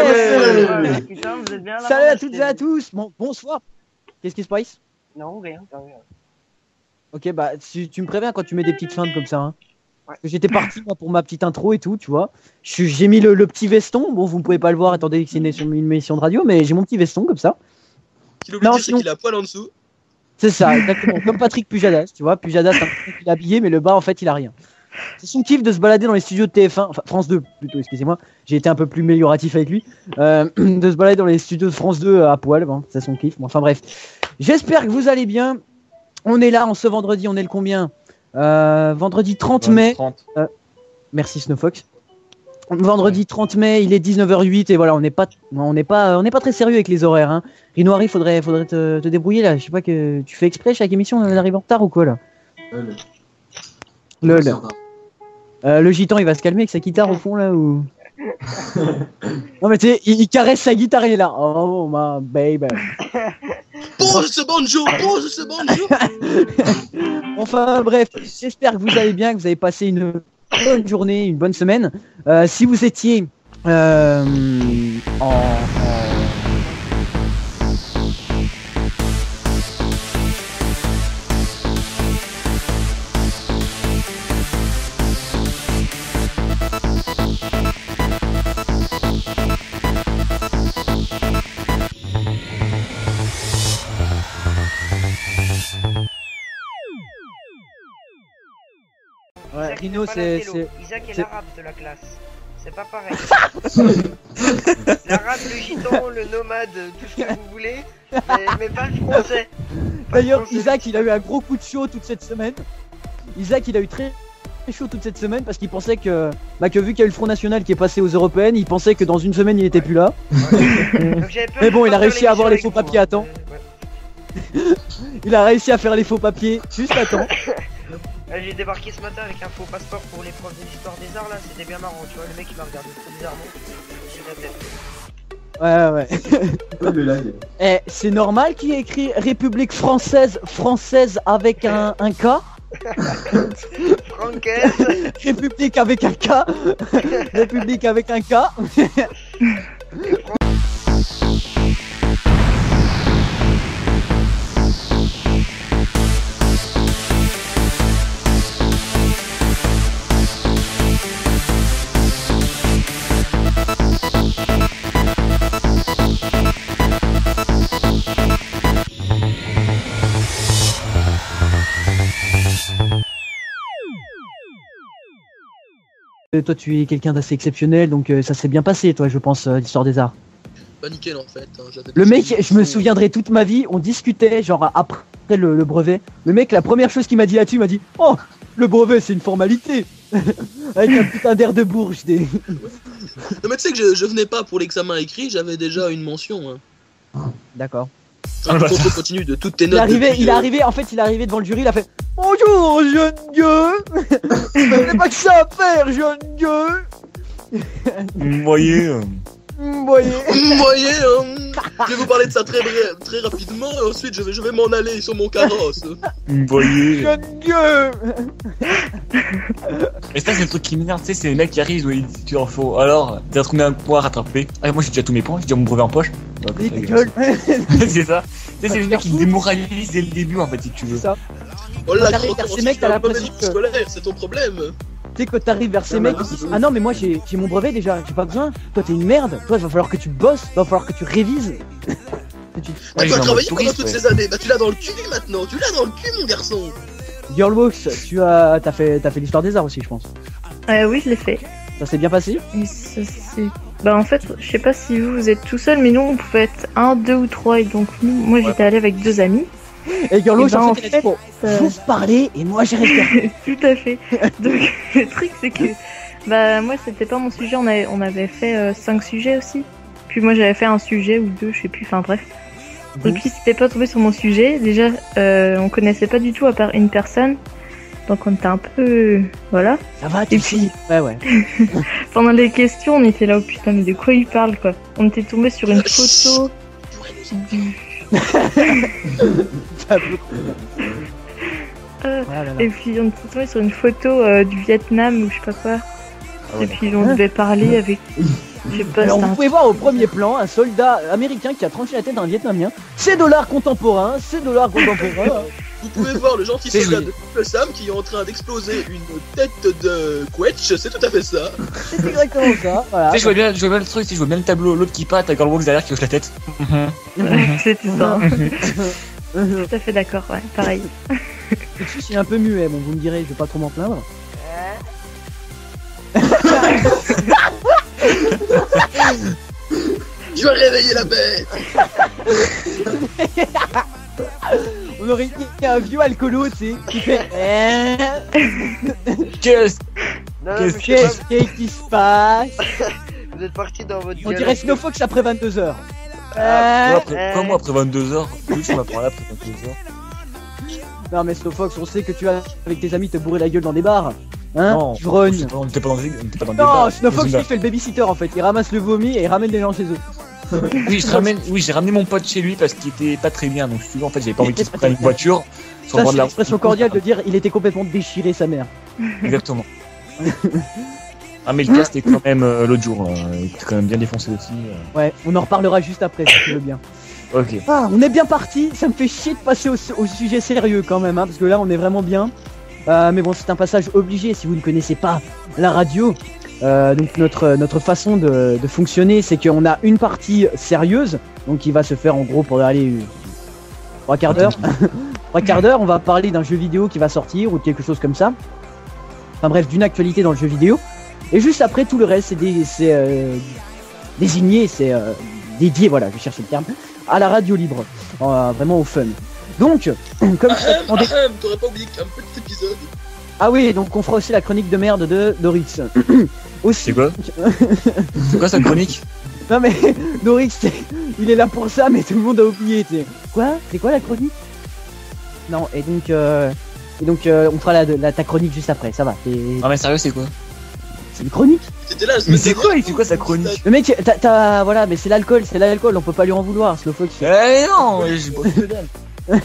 Ouais. Putain, vous êtes bien là. Salut à toutes et à tous. Bon, bonsoir. Qu'est-ce qui se passe? Non, rien. Ok, bah tu me préviens quand tu mets des petites feintes comme ça. Hein. Ouais. J'étais parti moi, pour ma petite intro et tout, tu vois. J'ai mis le petit veston. Bon, vous ne pouvez pas le voir étant donné que c'est une émission de radio, mais j'ai mon petit veston comme ça. Ce qu'il oublie de dire, c'est qu'il a poil en dessous. C'est ça, exactement. Comme Patrick Pujadas, tu vois. Pujadas, c'est un truc qu'il est habillé, mais le bas, en fait, il a rien. C'est son kiff de se balader dans les studios de TF1, enfin France 2 plutôt, excusez-moi. J'ai été un peu plus amélioratif avec lui. De se balader dans les studios de France 2 à poil, bon, c'est son kiff. Bon, enfin bref. J'espère que vous allez bien. On est là en ce vendredi, on est le combien vendredi 30 mai. Merci Snowfox. Vendredi 30 mai, il est 19h08 et voilà, on n'est pas très sérieux avec les horaires. Hein. Rinoari, faudrait te débrouiller là. Je sais pas que tu fais exprès chaque émission d'arriver en retard ou quoi là. Le gitan il va se calmer avec sa guitare au fond là ou. Non mais tu sais, il caresse sa guitare, il est là. Oh ma baby. Pose ce banjo, pose ce banjo. Enfin bref, j'espère que vous allez bien, que vous avez passé une bonne journée, une bonne semaine. Si vous étiez Ouais, Rino, c'est. Isaac est l'arabe de la classe. C'est pas pareil. L'arabe, le gitan, le nomade, tout ce que vous voulez, mais pas le français. D'ailleurs, Isaac, il a eu un gros coup de chaud toute cette semaine. Isaac, il a eu très chaud toute cette semaine parce qu'il pensait que vu qu'il y a eu le Front National qui est passé aux européennes, il pensait que dans une semaine il était plus là. Mais bon, il a réussi à avoir les faux papiers à temps. Il a réussi à faire les faux papiers juste à temps. J'ai débarqué ce matin avec un faux passeport pour les profs de l'histoire des arts là, c'était bien marrant, tu vois, le mec il m'a regardé trop bizarrement. Ouais. Eh, c'est normal qu'il ait écrit République française avec un K. Francaise. République avec un K. République avec un K. Toi tu es quelqu'un d'assez exceptionnel donc ça s'est bien passé toi je pense l'histoire des arts. Bah nickel en fait. Hein, le mec je me souviendrai toute ma vie, on discutait genre après le brevet. Le mec la première chose qu'il m'a dit là-dessus il m'a dit oh le brevet c'est une formalité. Avec un putain d'air de bourge des... Non mais tu sais que je venais pas pour l'examen écrit, j'avais déjà une mention. Hein. D'accord. Un contrôle continu de toutes tes notes. Il est arrivé devant le jury, il a fait bonjour jeune gueux. Vous n'avez pas que ça à faire jeune gueux. Voyez. Je vais vous parler de ça très rapidement et ensuite je vais m'en aller sur mon carrosse. Voyez. Jeune gueux. Et ça c'est le truc qui m'énerve, tu sais, c'est les mecs qui arrivent où ils disent tu en faut. Alors, t'as combien de points à rattraper? Ah moi j'ai déjà tous mes points, j'ai déjà mon brevet en poche. C'est ça. Tu sais, c'est les mecs qui démoralisent dès le début en fait si tu veux. C'est ça. Oh là, ces mecs, t'as l'impression que... scolaire, c'est ton problème. Tu sais, quand t'arrives vers ces mecs, ils disent ah non, mais moi j'ai mon brevet déjà, j'ai pas besoin. Toi t'es une merde, toi il va falloir que tu bosses, il va falloir que tu révises. Bah, tu as travaillé pendant toutes ces années, bah tu l'as dans le cul maintenant, tu l'as dans le cul mon garçon. Girlbox, t'as fait l'histoire des arts aussi, je pense. Oui, je l'ai fait. Ça s'est bien passé? Bah en fait, je sais pas si vous êtes tout seul, mais nous on pouvait être 1, 2 ou 3 et donc moi j'étais allé avec 2 amis. Et Girlbox, en fait, vous parlez et moi j'ai resté. Tout à fait. Donc le truc c'est que bah moi c'était pas mon sujet, on avait fait 5 sujets aussi. Puis moi j'avais fait un sujet ou 2, je sais plus, enfin bref. Donc il s'était pas tombé sur mon sujet. Déjà on connaissait pas du tout à part une personne. Donc on était un peu... Voilà. Ça va, tu filles. Ouais. Pendant les questions, on était là, oh putain, mais de quoi il parle, quoi. On était tombé sur une photo... Et puis on était tombé sur une photo du Vietnam ou je sais pas quoi. Et puis on devait parler avec. Je sais pas, Alors c'était vous un- pouvez voir au premier plan un soldat américain qui a tranché la tête d'un Vietnamien. C'est $, c'est $. Vous pouvez voir le gentil C'est soldat joli. de Uncle Sam qui est en train d'exploser une tête de Quetch, c'est tout à fait ça. C'est exactement ça. Voilà. Tu sais, je vois bien le truc, tu sais, je vois bien le tableau, l'autre qui part, t'as Girlbox derrière qui hoche la tête. C'était ça. Tout à fait d'accord, ouais, pareil. Le fils il est un peu muet, bon vous me direz, je vais pas trop m'en plaindre. Je vais réveiller la bête. On aurait dit un vieux alcoolo, tu sais, qui fait Qu'est-ce Non, mais je sais pas, Qu'est-ce qui se passe? vous êtes parti dans votre On dirait dialogue. Snowfox après 22h. Comment après 22h Oui, je m'apprends là après 22h. Non mais Snowfox, on sait que tu vas avec tes amis te bourrer la gueule dans des bars. Hein? Non, Tu grognes. on était pas dans le Non, débat. Snowfox lui fait le babysitter en fait. Il ramasse le vomi et il ramène des gens chez eux. Oui, j'ai ramené mon pote chez lui parce qu'il était pas très bien. Donc, si tu veux, en fait, j'avais pas envie qu'il se prenne une voiture sur Ça le bord c'est de la l'expression cordiale de dire il était complètement déchiré sa mère. Exactement. Ah, mais le cas, c'était quand même l'autre jour. Il était quand même bien défoncé aussi. Ouais, on en reparlera juste après si tu veux bien. Ok. Ah, on est bien parti. Ça me fait chier de passer au sujet sérieux quand même, hein, parce que là on est vraiment bien. Mais bon, c'est un passage obligé si vous ne connaissez pas la radio. Donc notre façon de fonctionner, c'est qu'on a une partie sérieuse, donc qui va se faire en gros pour aller 3 quarts d'heure. 3 quarts d'heure, on va parler d'un jeu vidéo qui va sortir ou de quelque chose comme ça. Enfin bref, d'une actualité dans le jeu vidéo. Et juste après, tout le reste, c'est désigné, c'est dédié, voilà, je cherchais le terme, à la radio libre, vraiment au fun. Donc, comme je t'ai demandé... T'aurais pas oublié qu'un petit épisode. Ah oui, donc on fera aussi la chronique de merde de Dorix. Aussi. C'est quoi C'est quoi sa chronique Non mais Dorix, il est là pour ça, mais tout le monde a oublié. Quoi? C'est quoi la chronique? Non, et donc on fera ta chronique juste après, ça va. Ah, mais sérieux, c'est quoi C'est une chronique? C'était là, Mais c'est quoi sa chronique Le mec, voilà, mais c'est l'alcool, on peut pas lui en vouloir, Slowfox. Eh non, j'ai pas que dalle. Je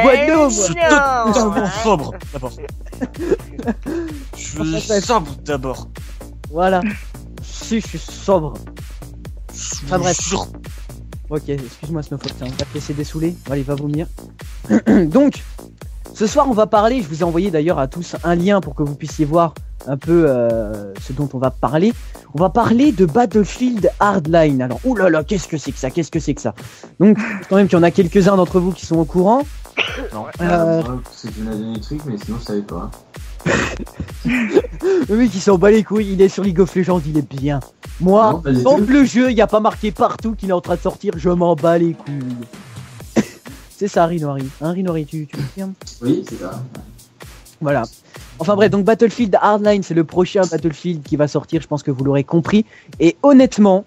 bois de l'eau, Je suis moi. totalement sobre d'abord. Je suis sobre d'abord. Voilà. Si, je suis sobre. Enfin, bref. Sûr. Ok, excuse-moi Snowfox, on va te laisser dessouler. Allez, va vomir. Donc, ce soir on va parler, je vous ai envoyé d'ailleurs à tous un lien pour que vous puissiez voir un peu ce dont on va parler. On va parler de Battlefield Hardline. Alors, oulala, qu'est-ce que c'est que ça? Donc, quand même qu'il y en a quelques-uns d'entre vous qui sont au courant. Non, Euh. c'est que tu m'as donné des trucs, mais sinon je savais pas. Le mec il s'en bat les couilles, il est sur League of Legends, il est bien. Moi, Non, pas du tant tout. que le jeu, il n'y a pas marqué partout qu'il est en train de sortir, je m'en bats les couilles. C'est ça, Rinori. Hein, Rinori, tu confirmes? Oui, c'est ça. Voilà. Enfin bref, donc Battlefield Hardline, c'est le prochain Battlefield qui va sortir, je pense que vous l'aurez compris. Et honnêtement,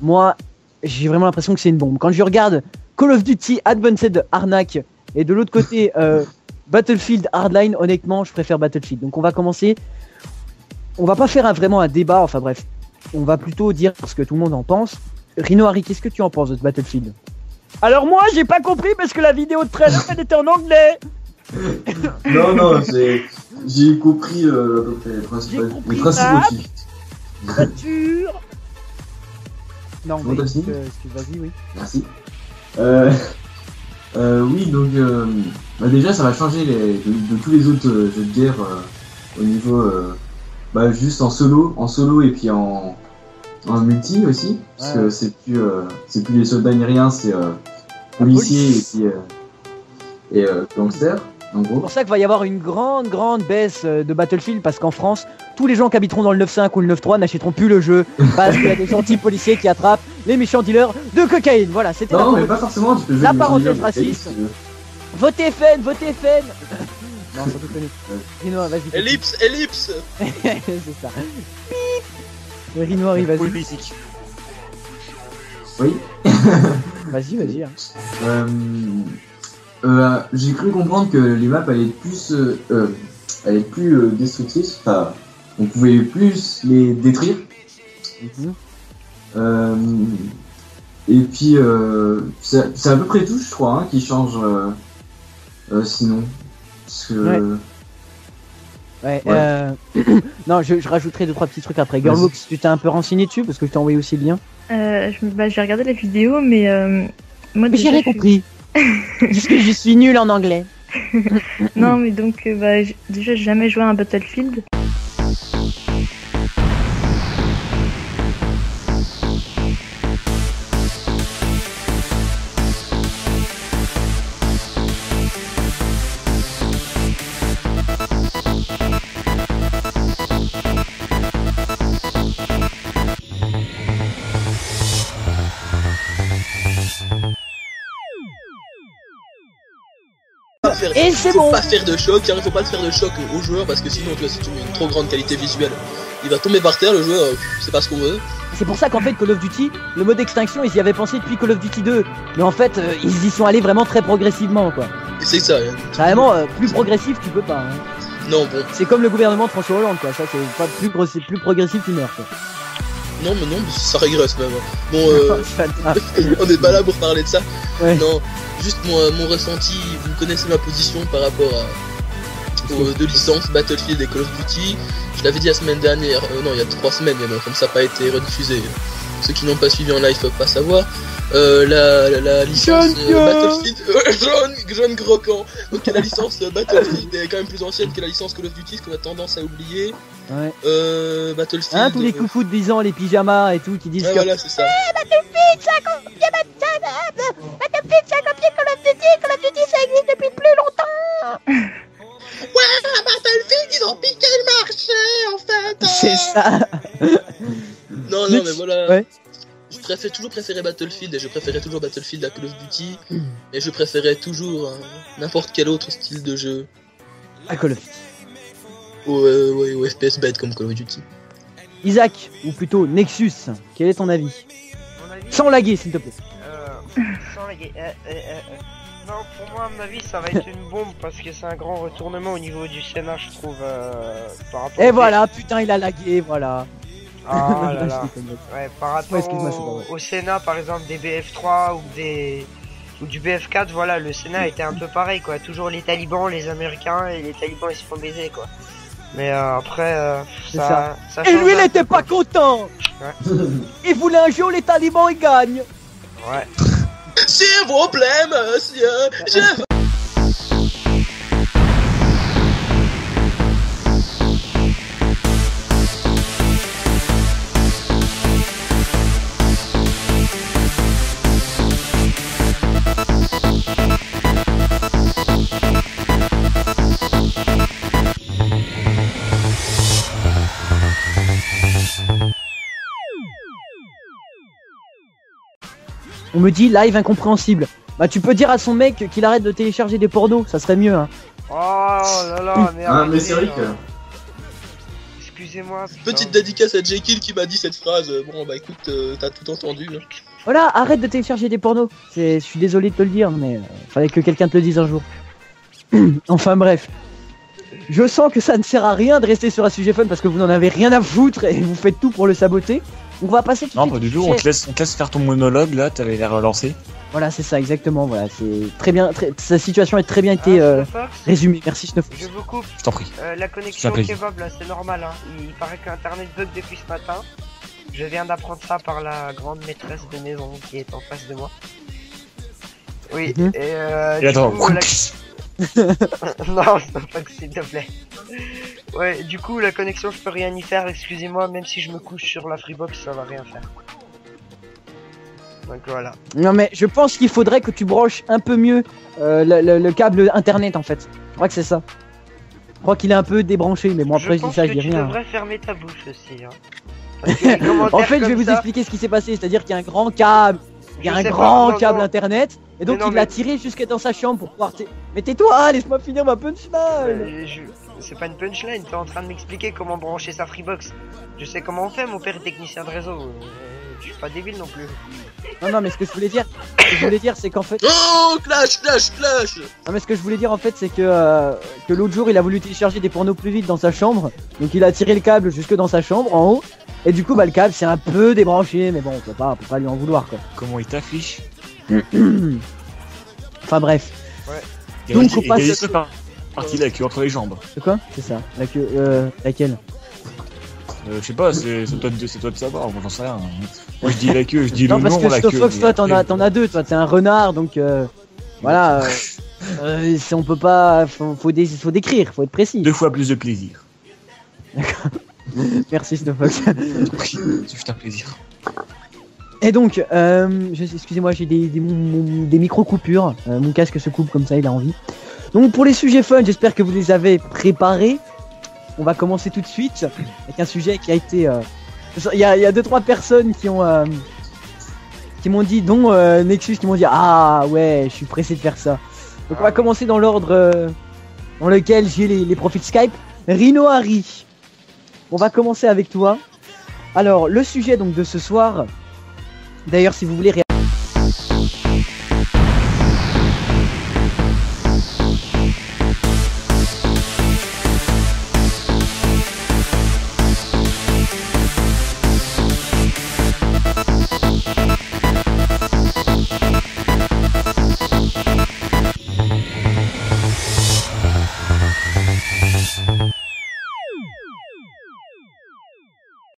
moi, j'ai vraiment l'impression que c'est une bombe. Quand je regarde Call of Duty Advanced Arnaque et de l'autre côté Battlefield Hardline, honnêtement, je préfère Battlefield. Donc on va commencer. On va pas faire vraiment un débat, enfin bref. On va plutôt dire ce que tout le monde en pense. Rino Harry, qu'est-ce que tu en penses de ce Battlefield? Alors moi, j'ai pas compris parce que la vidéo de trailer, elle était en anglais. Non, j'ai compris à peu près J'ai compris les principaux ça. chiffres. Voiture. Non, Bon, mais t'as fini vas-y, oui. Merci. Oui, donc bah déjà ça va changer de tous les autres jeux de guerre au niveau bah, juste en solo et puis en multi aussi, parce Ouais. que c'est plus les soldats ni rien, c'est policiers et gangsters en C'est gros. pour ça qu'il va y avoir une grande baisse de Battlefield parce qu'en France, tous les gens qui habiteront dans le 9.5 ou le 9.3 n'achèteront plus le jeu parce qu'il y a des gentils policiers qui attrapent les méchants dealers de cocaïne. Voilà, c'était Non, la mais pas forcément, tu peux jouer La les parenthèse gens de raciste. si tu veux. Votez FN, votez FN. Non, sans déconner. Rino, vas-y. Ellipse. C'est ça. Rino arrive, vas-y. Politique. Oui. Vas-y. Hein. J'ai cru comprendre que les maps allaient être plus destructrices. Enfin, on pouvait plus les détruire. Mhm. Et puis, c'est à peu près tout, je crois, hein, qui change sinon. Parce que, Ouais. Ouais, Ouais. non, je rajouterai 2-3 petits trucs après. Girlbox, tu t'es un peu renseigné dessus parce que je t'ai envoyé aussi le lien. J'ai regardé la vidéo, mais moi Mais j'ai déjà, rien compris. Parce que je suis nul en anglais. Non, mais donc déjà j'ai jamais joué à un Battlefield. Et c'est Faut bon. pas faire de choc, hein, faut pas faire de choc aux joueurs parce que sinon, tu vois, si tu mets une trop grande qualité visuelle, il va tomber par terre, le joueur, c'est pas ce qu'on veut. C'est pour ça qu'en fait Call of Duty, le mode extinction, ils y avaient pensé depuis Call of Duty 2. Mais en fait, ils y sont allés vraiment très progressivement quoi. Et c'est ça, hein. Carrément, plus progressif tu peux pas. Hein. Non, bon, C'est comme le gouvernement de François Hollande quoi. Ça c'est pas plus progressif tu meurs quoi. non, mais non, ça régresse même. Bon, Ah, on n'est pas là pour parler de ça. ouais. Non, juste mon ressenti, vous connaissez ma position par rapport aux deux licences, Battlefield et Call of Duty. Je l'avais dit la semaine dernière, non, il y a 3 semaines, mais bon, comme ça n'a pas été rediffusé, ceux qui n'ont pas suivi en live peuvent pas savoir. La licence Battlefield, John Croquant. Donc la licence Battlefield est quand même plus ancienne que la licence Call of Duty, ce qu'on a tendance à oublier. Ouais. Battlefield. Hein, tous les coucous de 10 ans, les pyjamas et tout qui disent Ouais, que voilà, c'est ça. Battlefield ça a copié Call of Duty ça existe depuis plus longtemps. Ouais, Battlefield, ils ont piqué le marché en fait. C'est ça. Non, mais voilà. Ouais. Je toujours préféré Battlefield et je préférais toujours Battlefield à Call of Duty. Et je préférais toujours n'importe quel autre style de jeu À Call of Duty. au FPS bête comme Call of Duty. Isaac, ou plutôt Nexus, quel est ton avis? Mon avis, Sans laguer s'il te plaît. sans les non, pour moi, à mon avis, ça va être une bombe parce que c'est un grand retournement au niveau du Sénat, je trouve. Par rapport Et au- voilà, putain il a lagué, voilà. Ah là Je là. déconne, mec. Ouais, par Ouais, rapport excuse-moi, c'est pas vrai. au Sénat, par exemple, des BF3 ou du BF4, voilà, le Sénat était un peu pareil, quoi. Toujours les talibans, les Américains, et les talibans ils se font baiser, quoi. Mais après, C'est ça Et change lui il un était peu, pas quoi. content. Il voulait un jeu où les talibans ils gagnent. Ouais. S'il vous plaît, monsieur, je... On me dit live incompréhensible. Bah tu peux dire à son mec qu'il arrête de télécharger des pornos, ça serait mieux hein. Oh là là, mais Ah, mais arrêtez, c'est vrai que. Excusez-moi. putain. Petite dédicace à Jekyll qui m'a dit cette phrase. Bon, bah écoute, t'as tout entendu. Hein. Voilà, arrête de télécharger des pornos. Je suis désolé de te le dire, mais fallait que quelqu'un te le dise un jour. Enfin bref. Je sens que ça ne sert à rien de rester sur un sujet fun parce que vous n'en avez rien à foutre et vous faites tout pour le saboter. On va passer tout de Non, suite pas du au tout, sujet. on te laisse faire ton monologue là, t'avais l'air relancé. Voilà, c'est ça, exactement. Voilà, c'est très bien. Sa situation a très bien été Snowfox, résumée. Merci Snowfox. je vous coupe. Je t'en prie. La connexion C'est un plaisir. kebab là, c'est normal. Hein. Il paraît que internet bug depuis ce matin. Je viens d'apprendre ça par la grande maîtresse de maison qui est en face de moi. Oui, Mhm. et Et du attends, coup, non, Snowfox, s'il te plaît. Ouais, du coup, la connexion, je peux rien y faire, excusez-moi, même si je me couche sur la Freebox, ça va rien faire. Donc voilà. Non mais je pense qu'il faudrait que tu branches un peu mieux le câble internet en fait. Je crois que c'est ça. Je crois qu'il est un peu débranché, mais bon après je dis pense ça, que je dis tu rien. devrais fermer ta bouche aussi. Hein. Parce que les commentaires En fait, je vais comme vous ça- expliquer ce qui s'est passé, c'est-à-dire qu'il y a un grand câble, il y a Je un sais pas, grand non, câble non. internet, et donc Mais non, il l'a mais- tiré jusque dans sa chambre pour pouvoir. Mais tais-toi, laisse-moi finir ma punchline. C'est pas une punchline, t'es en train de m'expliquer comment brancher sa Freebox. Je sais comment on fait, mon père est technicien de réseau. Je suis pas débile non plus. Non, mais ce que je voulais dire, c'est qu'en fait, Oh, clash. non mais ce que je voulais dire en fait, c'est que l'autre jour il a voulu télécharger des pornos plus vite dans sa chambre, donc il a tiré le câble jusque dans sa chambre en haut, et du coup bah le câble c'est un peu débranché, mais bon on peut pas lui en vouloir quoi. Comment il t'affiche? Enfin bref. Il y a Donc, des- on il y a des passe- trucs, par Partie la queue entre les jambes. C'est quoi? C'est ça. La queue, laquelle? Je sais pas, c'est toi de savoir, moi j'en sais rien. Moi je dis la queue, je dis Non, le parce nom, que la queue. Stofox, toi, t'en as deux, toi, t'es un renard, donc voilà. On peut pas. Faut décrire, faut être précis. 2 fois plus de plaisir. Merci Stofox. C'est juste un plaisir. Et donc, excusez-moi, j'ai des micro-coupures. Mon casque se coupe comme ça, il a envie. Donc, pour les sujets fun, j'espère que vous les avez préparés. On va commencer tout de suite avec un sujet qui a été... Il y a 2-3 personnes qui m'ont dit, dont Nexus, qui m'ont dit « Ah ouais, je suis pressé de faire ça ». Donc, on va commencer dans l'ordre dans lequel j'ai les profils Skype. Rhino Harry, on va commencer avec toi. Alors, le sujet donc de ce soir... D'ailleurs, si vous voulez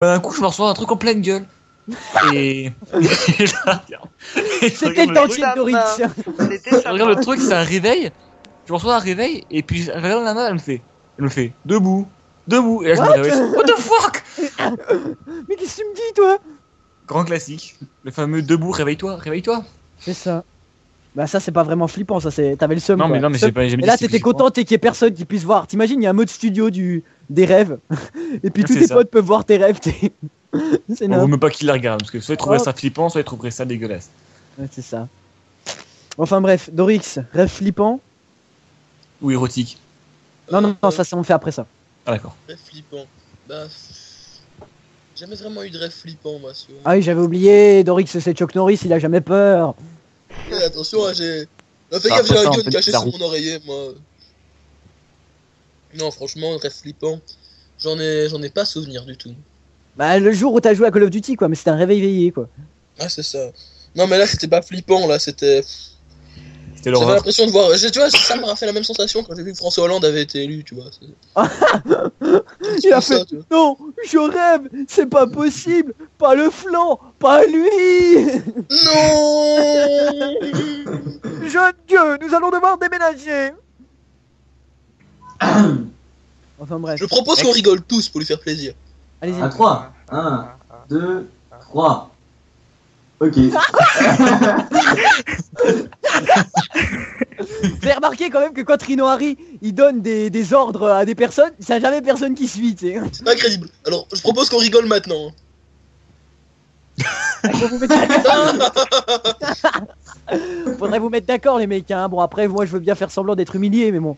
D'un coup, je me reçois un truc en pleine gueule. Et c'était le dentier de Dorix. Je regarde le truc, c'est un réveil. Je reçois un réveil et puis je regarde la main, elle me fait debout. Et là je me réveille. What the fuck? Mais qu'est-ce que tu me dis, toi? Grand classique. Le fameux debout, réveille-toi. C'est ça. Bah ça c'est pas vraiment flippant, ça c'est... T'avais le seum. Non mais j'ai pas Et là t'étais content et qu'il y ait personne qui puisse voir. T'imagines, il y a un mode studio des rêves. Et puis tous tes potes peuvent voir tes rêves. C'est on vaut même pas qu'ils la regardent parce que soit ils trouveraient ça flippant, soit ils trouveraient ça dégueulasse. Ouais, c'est ça. Enfin bref, Dorix, rêve flippant ou érotique? Non, ça on fait après ça. Ah d'accord. Rêve flippant. Bah... Jamais vraiment eu de rêve flippant, moi. Ah oui, j'avais oublié, Dorix c'est Chuck Norris, il a jamais peur. Ouais, attention, j'ai... Fais gaffe, j'ai un gun caché sous mon oreiller, moi. Non, franchement, rêve flippant, j'en ai pas souvenir du tout. Bah le jour où t'as joué à Call of Duty quoi, mais c'était un réveil veillé quoi. Ah c'est ça. Non mais là c'était pas flippant, là c'était l'horreur. J'avais l'impression de voir... Tu vois, ça m'a fait la même sensation quand j'ai vu que François Hollande avait été élu, tu vois. Il a fait... Non, je rêve, c'est pas possible. Pas le flanc, pas lui. Non. Jeune Dieu, nous allons devoir déménager. Enfin bref. Je propose qu'on rigole tous pour lui faire plaisir. Allez-y. À 3. 1, 2, 3. Ok. Vous avez remarqué quand même que quand Rhino Harry il donne des ordres à des personnes, c'est jamais personne qui suit, tu sais. C'est pas crédible. Alors, je propose qu'on rigole maintenant. Faudrait vous mettre d'accord les mecs, hein. Bon après moi je veux bien faire semblant d'être humilié, mais bon.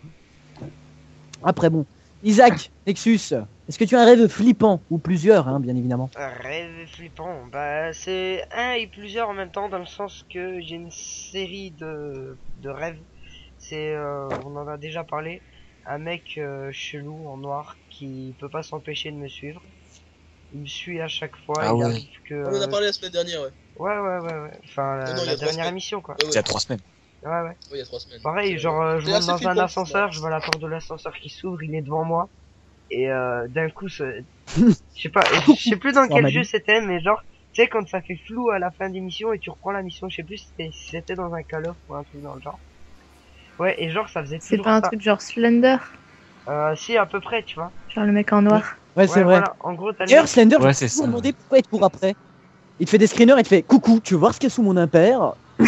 Après bon. Isaac, Nexus, est-ce que tu as un rêve flippant? Ou plusieurs, hein, bien évidemment. Un rêve flippant, bah c'est un et plusieurs en même temps, dans le sens que j'ai une série de rêves. C'est, on en a déjà parlé, un mec chelou en noir qui peut pas s'empêcher de me suivre. Il me suit à chaque fois, Ah il ouais. arrive que... On en a parlé la semaine dernière, ouais. Ouais. Enfin, Non, il y la a 3 dernière semaines. émission, quoi. Ouais, Il y a 3 semaines. Ouais. Ouais, il y a 3 semaines. Pareil, genre, je c'est monte assez dans un flippant, ascenseur, ça. je vois la porte de l'ascenseur qui s'ouvre, il est devant moi. Et d'un coup, je sais pas, je sais plus dans quel jeu c'était, mais genre, tu sais, quand ça fait flou à la fin d'émission et tu reprends la mission, je sais plus si c'était dans un Call of ou un truc dans le genre. Ouais, et genre, ça faisait C'est toujours pas un ça. truc genre Slender? Si, à peu près, tu vois. Genre le mec en noir? Ouais, c'est vrai. Voilà. En gros, t'as le D'ailleurs, mec- Slender, Ouais, je c'est me ça. demandais pourquoi il te court après. Il te fait des screeners, il te fait coucou, tu veux voir ce qu'il y a sous mon impair? À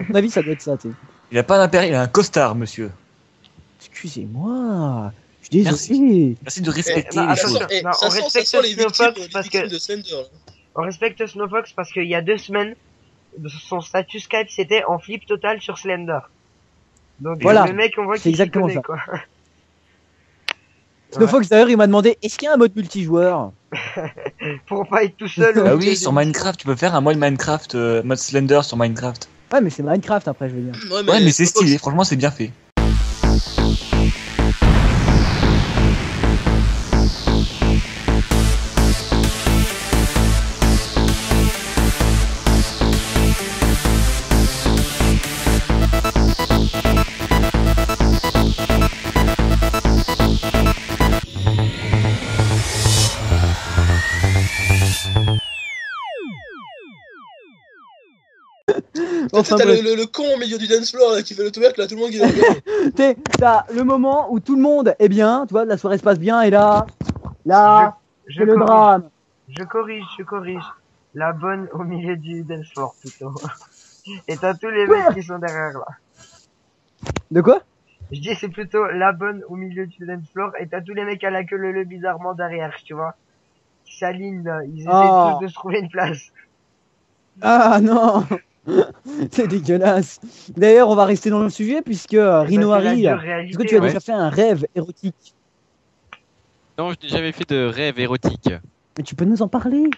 mon avis, ça doit être ça, tu sais. Il a pas un impérial, il a un costard, monsieur. Excusez-moi, je suis désolé. Merci de respecter bah, les attention, choses. non, on ça respecte sent les victimes, Snowfox les parce victimes que- de Slender. Là. On respecte Snowfox parce qu'il y a 2 semaines, son statut Skype c'était en flip total sur Slender. Donc Voilà. le mec, on voit C'est qu'il s'y exactement connaît, ça. quoi. Snowfox d'ailleurs, il m'a demandé est-ce qu'il y a un mode multijoueur? Pour pas être tout seul. Ah au oui, milieu sur des- Minecraft, tu peux faire un mode Minecraft, mode Slender sur Minecraft. Ouais, mais c'est Minecraft après, je veux dire. Ouais, mais c'est stylé, franchement, c'est bien fait. Enfin, t'as bref. le con au milieu du dance floor là, qui fait le twerk là, tout le monde qui le regarde. T'as le moment où tout le monde est bien, tu vois, la soirée se passe bien, et là, Je c'est le corrige. drame. Je corrige. La bonne au milieu du dance floor, plutôt. Et t'as tous les mecs qui sont derrière, là. De quoi? Je dis c'est plutôt la bonne au milieu du dance floor, et t'as tous les mecs à la queue leu bizarrement derrière, tu vois. Qui s'alignent, là. Ils essaient Oh. tous de se trouver une place. Ah non. C'est dégueulasse. D'ailleurs, on va rester dans le sujet, puisque Rhino Bah, c'est la Harry, dure est-ce réalité, que tu as hein. déjà fait un rêve érotique? Non, je n'ai jamais fait de rêve érotique. Mais tu peux nous en parler?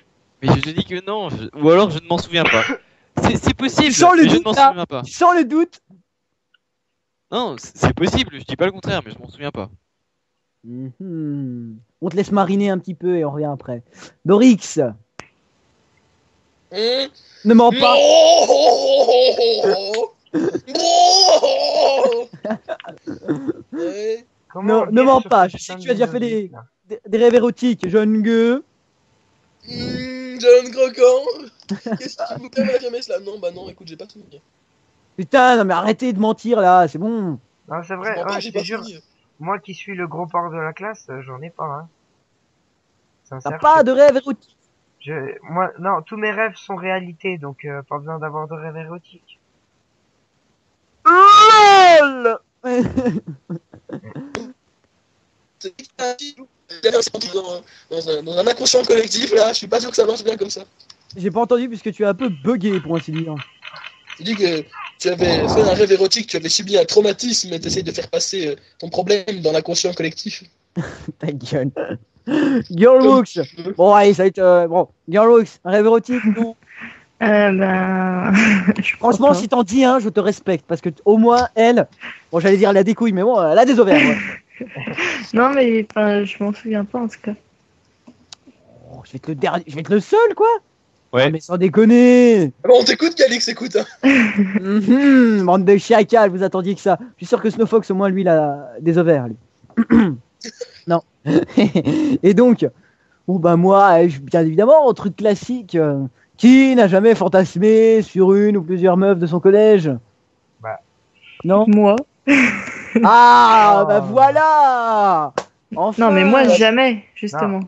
Mais je te dis que non, ou alors je ne m'en souviens pas. C'est possible, Tu sens le mais je ne doute, m'en là souviens pas. Tu sens le doute? Non, c'est possible, je dis pas le contraire, mais je m'en souviens pas. Mhm. On te laisse mariner un petit peu et on revient après. Dorix, ne mens pas. Ouais. Comment Ne dire mens sur pas, ce je sais putain que de tu as déjà fait Ludovic, là des rêves érotiques, jeune gueux. Jeune croquant. Qu'est-ce que tu vous permets d'affirmer cela? Non, bah non, écoute, j'ai pas fini. Putain, non mais arrêtez de mentir là, c'est bon. Non, c'est Je vrai, mens pas, ouais, j'ai je te pas jure, fini. moi qui suis le gros porc de la classe, j'en ai pas, hein. T'as Sincère, pas de rêve érotique. moi, non, tous mes rêves sont réalité, donc pas besoin d'avoir de rêves érotiques. LOL. Dans un inconscient collectif là, je suis pas sûr que ça marche bien comme ça. J'ai pas entendu puisque tu es un peu bugué pour ainsi dire. Tu dis que tu avais fait un rêve érotique, tu avais subi un traumatisme et t'essayes de faire passer ton problème dans l'inconscient collectif. Ta gueule. Girlwooks. Bon allez, ça va être bon. Girlwooks, un rêve érotique non. Ben. je crois Franchement, pas. si t'en dis un, je te respecte parce que au moins elle, bon j'allais dire elle a des couilles, mais bon, elle a des ovaires. Ouais. Non, mais enfin, je m'en souviens pas en tout cas. Oh, je vais être le dernier, je vais être le seul quoi. Ouais. Ah, mais sans déconner. Alors on t'écoute, Galix, écoute. Hein. Bande de chacals, vous attendiez que ça. Je suis sûr que Snowfox, au moins, lui, il a des ovaires, lui. Non. Et donc, bon, bah, moi, bien évidemment, un truc classique. Qui n'a jamais fantasmé sur une ou plusieurs meufs de son collège? Bah. Non. Moi. Ah, Oh. bah voilà. Enfin. Non, mais moi, jamais, justement.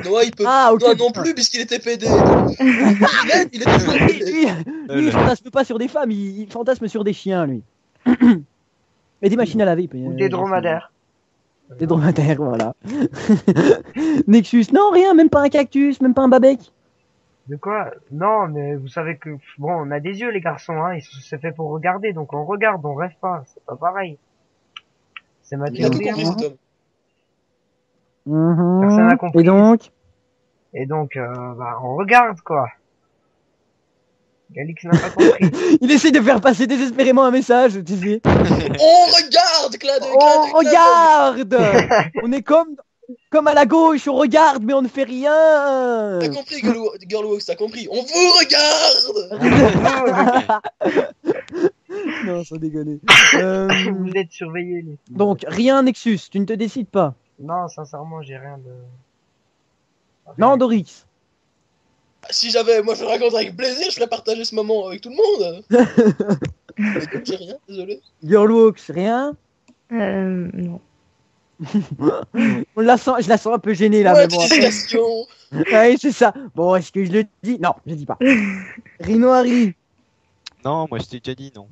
Noah, il peut. Ah, ok. Toi non plus, puisqu'il était PD. Il est toujours Lui, PD. lui, il fantasme pas sur des femmes, il fantasme sur des chiens, lui. Et des machines à laver. Ou des dromadaires. Des dromadaires, voilà. Nexus, non, rien, même pas un cactus, même pas un babec. De quoi? Non, mais vous savez que, bon, on a des yeux, les garçons, hein, c'est fait pour regarder, donc on regarde, on rêve pas, c'est pas pareil. C'est ma Il a tout théorie, compris hein. cet homme. Personne n'a compris. Et donc Et donc, bah, on regarde, quoi. Galix n'a pas compris. il essaie de faire passer désespérément un message, tu sais. On regarde, On regarde. On est comme à la gauche, on regarde, mais on ne fait rien. T'as compris, Girlworks, t'as compris. On vous regarde. Non, sans déconner. Vous êtes surveillés, les filles. Donc, rien, Nexus, tu ne te décides pas. Non, sincèrement, j'ai rien de... Non, Dorix. Si j'avais, moi je raconte avec plaisir, je ferais partager ce moment avec tout le monde. Mais comme j'ai rien, désolé. Girlwalks, rien. Non. Je la sens un peu gênée là, Ouais, mais bon. après- discrétion. Ouais, c'est ça. Bon, est-ce que je le dis? Non, je dis pas. Rhino Harry. Non, moi je t'ai déjà dit non.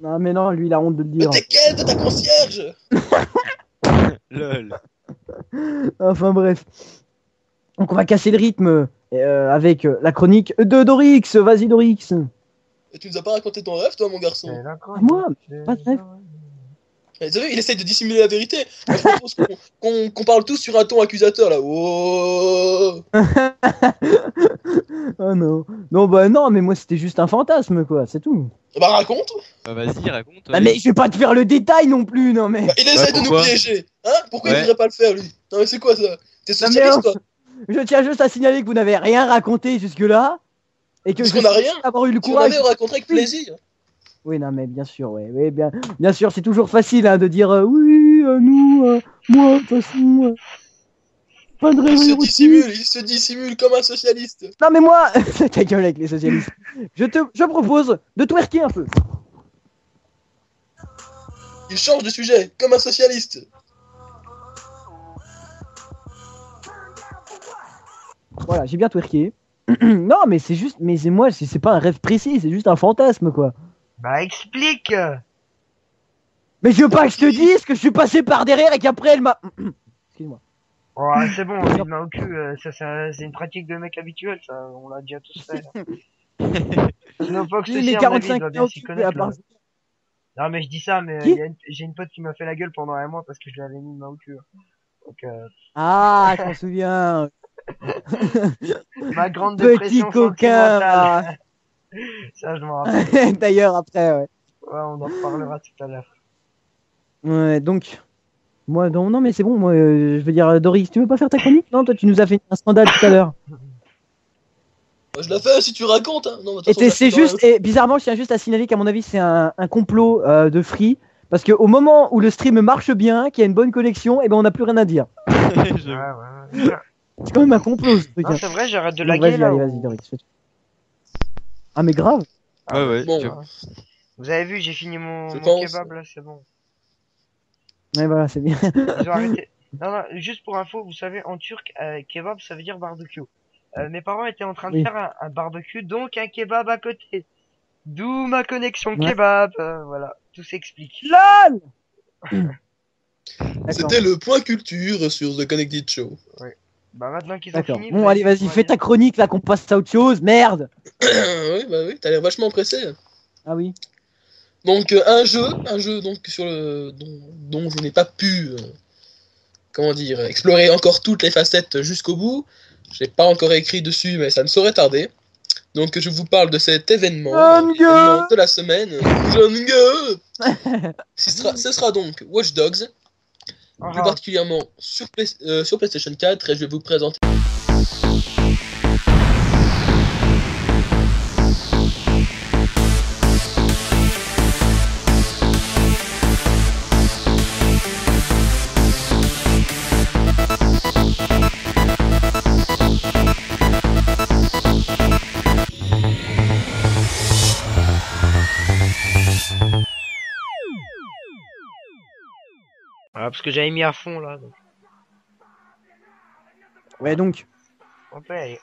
Non, mais non, lui, il a honte de le Mais dire. t'es quelle de ta concierge? Lol. Enfin, bref. Donc, on va casser le rythme avec la chronique de Dorix. Vas-y, Dorix. Et tu nous as pas raconté ton rêve, toi, mon garçon? C'est d'accord. moi, pas de rêve. Vous savez, il essaye de dissimuler la vérité. Moi, je propose qu'on parle tous sur un ton accusateur, là. Oh. Oh non. Non, bah non, mais moi, c'était juste un fantasme, quoi. C'est tout. Bah raconte. Bah vas-y, raconte. Ah, mais je vais pas te faire le détail non plus, non, mais. Bah, il essaie de nous pourquoi piéger. Hein? Pourquoi il Ouais. voudrait pas le faire, lui? Non, mais c'est quoi ça? T'es Non, mais socialiste, oh, toi? je tiens juste à signaler que vous n'avez rien raconté jusque-là. Et que Parce je qu'on a suis rien. avoir eu le Si on courage. avait, on raconterait avec plaisir. Oui, non, mais bien sûr, ouais, ouais, bien sûr, c'est toujours facile hein, de dire oui, nous, moi, de toute façon. Pas de raison. Il se dissimule comme un socialiste. Non mais moi, ta gueule avec les socialistes. Je propose de twerker un peu. Il change de sujet, comme un socialiste. Voilà, j'ai bien twerké. Non mais c'est juste, mais c'est moi, c'est pas un rêve précis, c'est juste un fantasme quoi. Bah explique. Mais je veux pas que je te dise que je suis passé par derrière et qu'après elle m'a... Excuse-moi. Oh, c'est bon, une main au cul, c'est une pratique de mec habituelle, ça, on l'a déjà tous fait. Sinon, Fox Oui, aussi, mais à mon avis, 45 il doit bien s'y occupés à connaître. part- Là. Non, mais je dis ça, mais Qui j'ai une pote qui m'a fait la gueule pendant un mois parce que je lui avais mis une main au cul. Donc, Ah, je m'en souviens. ma grande Petit dépression coquin. sentimentale. Ça, je m'en rappelle. D'ailleurs, après, ouais. Ouais, on en reparlera tout à l'heure. Ouais, donc... Moi, non, mais c'est bon, moi, je veux dire, Doris, tu veux pas faire ta chronique? Non, toi, tu nous as fait un scandale tout à l'heure. Je la fais si tu racontes. Hein. Non, de toute Et façon, c'est juste, et bizarrement, je tiens juste à signaler qu'à mon avis, c'est un complot de Free. Parce qu'au moment où le stream marche bien, qu'il y a une bonne connexion, et ben on n'a plus rien à dire. Ouais. C'est quand même un complot ce truc. Non, Hein. c'est vrai, j'arrête de Donc, laguer vas-y, là. allez, vas-y, Doris. Ah, mais grave. Ouais. Bon, Vous avez vu, j'ai fini mon Je pense. kebab là, c'est bon. Ouais, voilà, c'est bien. Ils ont arrêté. Non, juste pour info, vous savez, en turc, kebab, ça veut dire barbecue. Mes parents étaient en train de Oui. faire un barbecue, donc un kebab à côté. D'où ma connexion Ouais. kebab. Voilà, tout s'explique. LOL. D'accord. c'était le point culture sur The Connected Show. Bah maintenant qu'ils ont D'accord. fini. Bon, allez, vas-y, fais ta chronique là qu'on passe à autre chose. Merde. oui, t'as l'air vachement pressé. Ah oui. Donc un jeu donc sur le dont je n'ai pas pu comment dire explorer encore toutes les facettes jusqu'au bout. J'ai pas encore écrit dessus, mais ça ne saurait tarder. Donc je vous parle de cet événement, l'événement de la semaine. Ce sera donc Watch Dogs, plus particulièrement sur PlayStation 4, et je vais vous présenter. Voilà, parce que j'avais mis à fond là. Donc. Ouais, donc. On peut aller.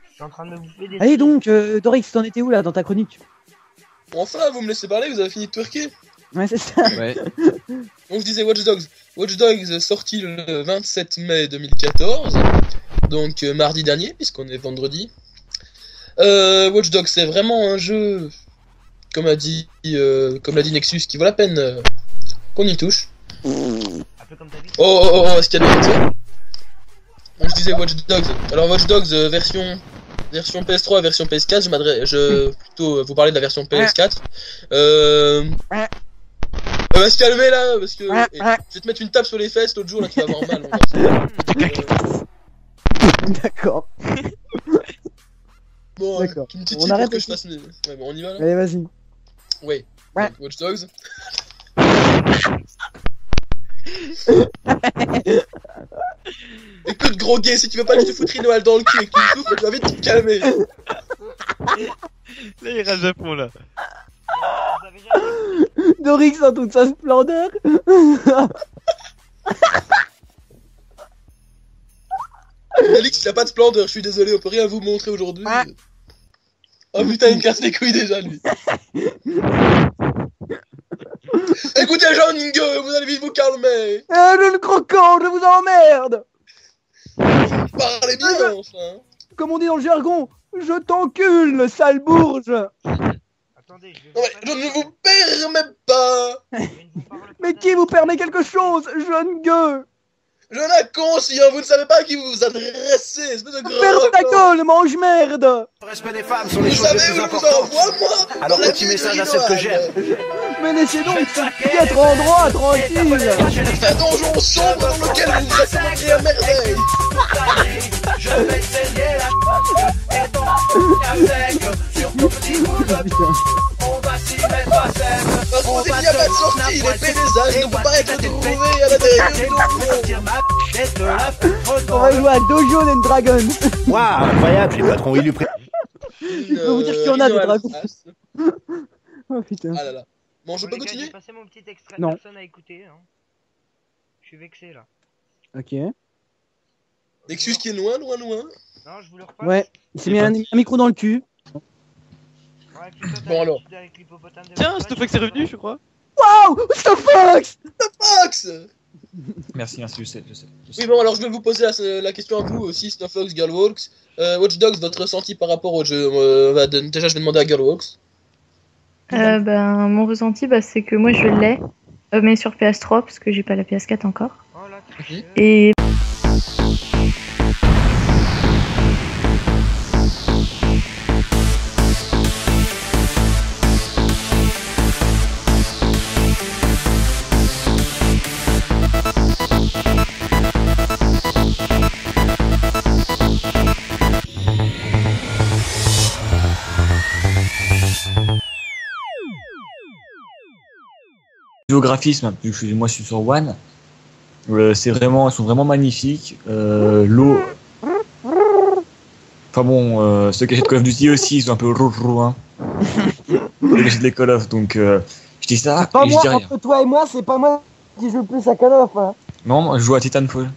Je suis en train de me bouffer des. Allez donc, Dorix, t'en étais où là dans ta chronique? Enfin, vous me laissez parler, vous avez fini de twerker. Ouais, c'est ça. Ouais. Donc je disais Watch Dogs. Watch Dogs sorti le 27 mai 2014, donc mardi dernier, puisqu'on est vendredi. Watch Dogs, c'est vraiment un jeu, comme l'a dit Nexus, qui vaut la peine qu'on y touche. Un peu comme ta vie. Oh, est-ce qu'il y a des questions? Donc je disais Watch Dogs. Alors Watch Dogs version PS3, version PS4, je plutôt vous parler de la version PS4. On va se calmer là, parce que je vais te mettre une tape sur les fesses l'autre jour, là tu vas avoir mal. D'accord. Bon, D'accord. une petite On tip arrête pour que je aussi. fasse mes... Ouais, bon, on y va là. Allez, vas-y. Ouais. Ouais. Donc, Watch Dogs. Écoute, gros gay, si tu veux pas que je te foute Noël dans le cul et que tu me souffles, tu vas vite te calmer. Là, il rage à fond, là. Vous avez déjà... Dorix dans toute sa splendeur. Alix, il a pas de splendeur, je suis désolé, on peut rien vous montrer aujourd'hui. Oh putain, il me casse les couilles déjà, lui. Écoutez, Jean Ningue, vous allez vite vous calmer. Le croquant, je vous emmerde. Parlez bien, enfin. Comme on dit dans le jargon, je t'encule, sale bourge. Attendez, je vais Non, mais je ne vous permets pas. Mais qui vous permet quelque chose, jeune gueux? J'en ai conscience, vous ne savez pas à qui vous vous adressez, espèce de gros. Ferme ta gueule, mange merde. Le respect des femmes sont les Vous choses les savez plus où je vous importantes. envoie, moi? Alors Dans la petit ville message de à celle que Rinoal. j'aime. Mais laissez donc ce piètre endroit tranquille. C'est un donjon sombre dans lequel vous vous accommodez à merveille. Je vais saigner la et ton avec sur ton petit bout de on va s'y mettre à sec. Parce qu'on dit qu'il n'y a pas de sortie il est pédésage, il ne peut pas être trouvé à la télé. On va jouer à Dojo and Dragon. Waouh, incroyable, j'ai pas trop envie de lui prêter. Je peux vous dire qu'il y en a des dragons. Oh putain. Ah là là. Bon, je Bon, peux les gars, continuer? j'ai passé mon petit extrait, Non. personne à écouter. Hein. Je suis vexé là. Ok. L'excuse qui est loin. Non, je vous le repasse. Ouais, il s'est mis un micro dans le cul. Ouais, puis toi, t'as Bon, alors. l'habitude avec l'hippopotame de Tiens, Versailles, Snowflake c'est revenu, je crois. Wow, what the fuck? Fox! Merci, je sais. Oui, bon, alors je vais vous poser la question à vous aussi, Snowfox, Girlwalks. Watch Dogs, votre ressenti par rapport au jeu. Déjà, je vais demander à Girlwalks. Ben, mon ressenti, bah, c'est que moi je l'ai, mais sur PS3 parce que j'ai pas la PS4 encore. Oh là, tricheur. Et Niveau graphisme, vu que moi je suis sur One, ils sont vraiment magnifiques. L'eau. Enfin bon, ceux qui achètent Call of Duty aussi, ils sont un peu roux, hein. Ceux qui achètent les Call of, donc je dis ça Pas et je moi, dis rien. entre toi et moi, c'est pas moi qui joue le plus à Call of. Hein. Non, moi, je joue à Titanfall.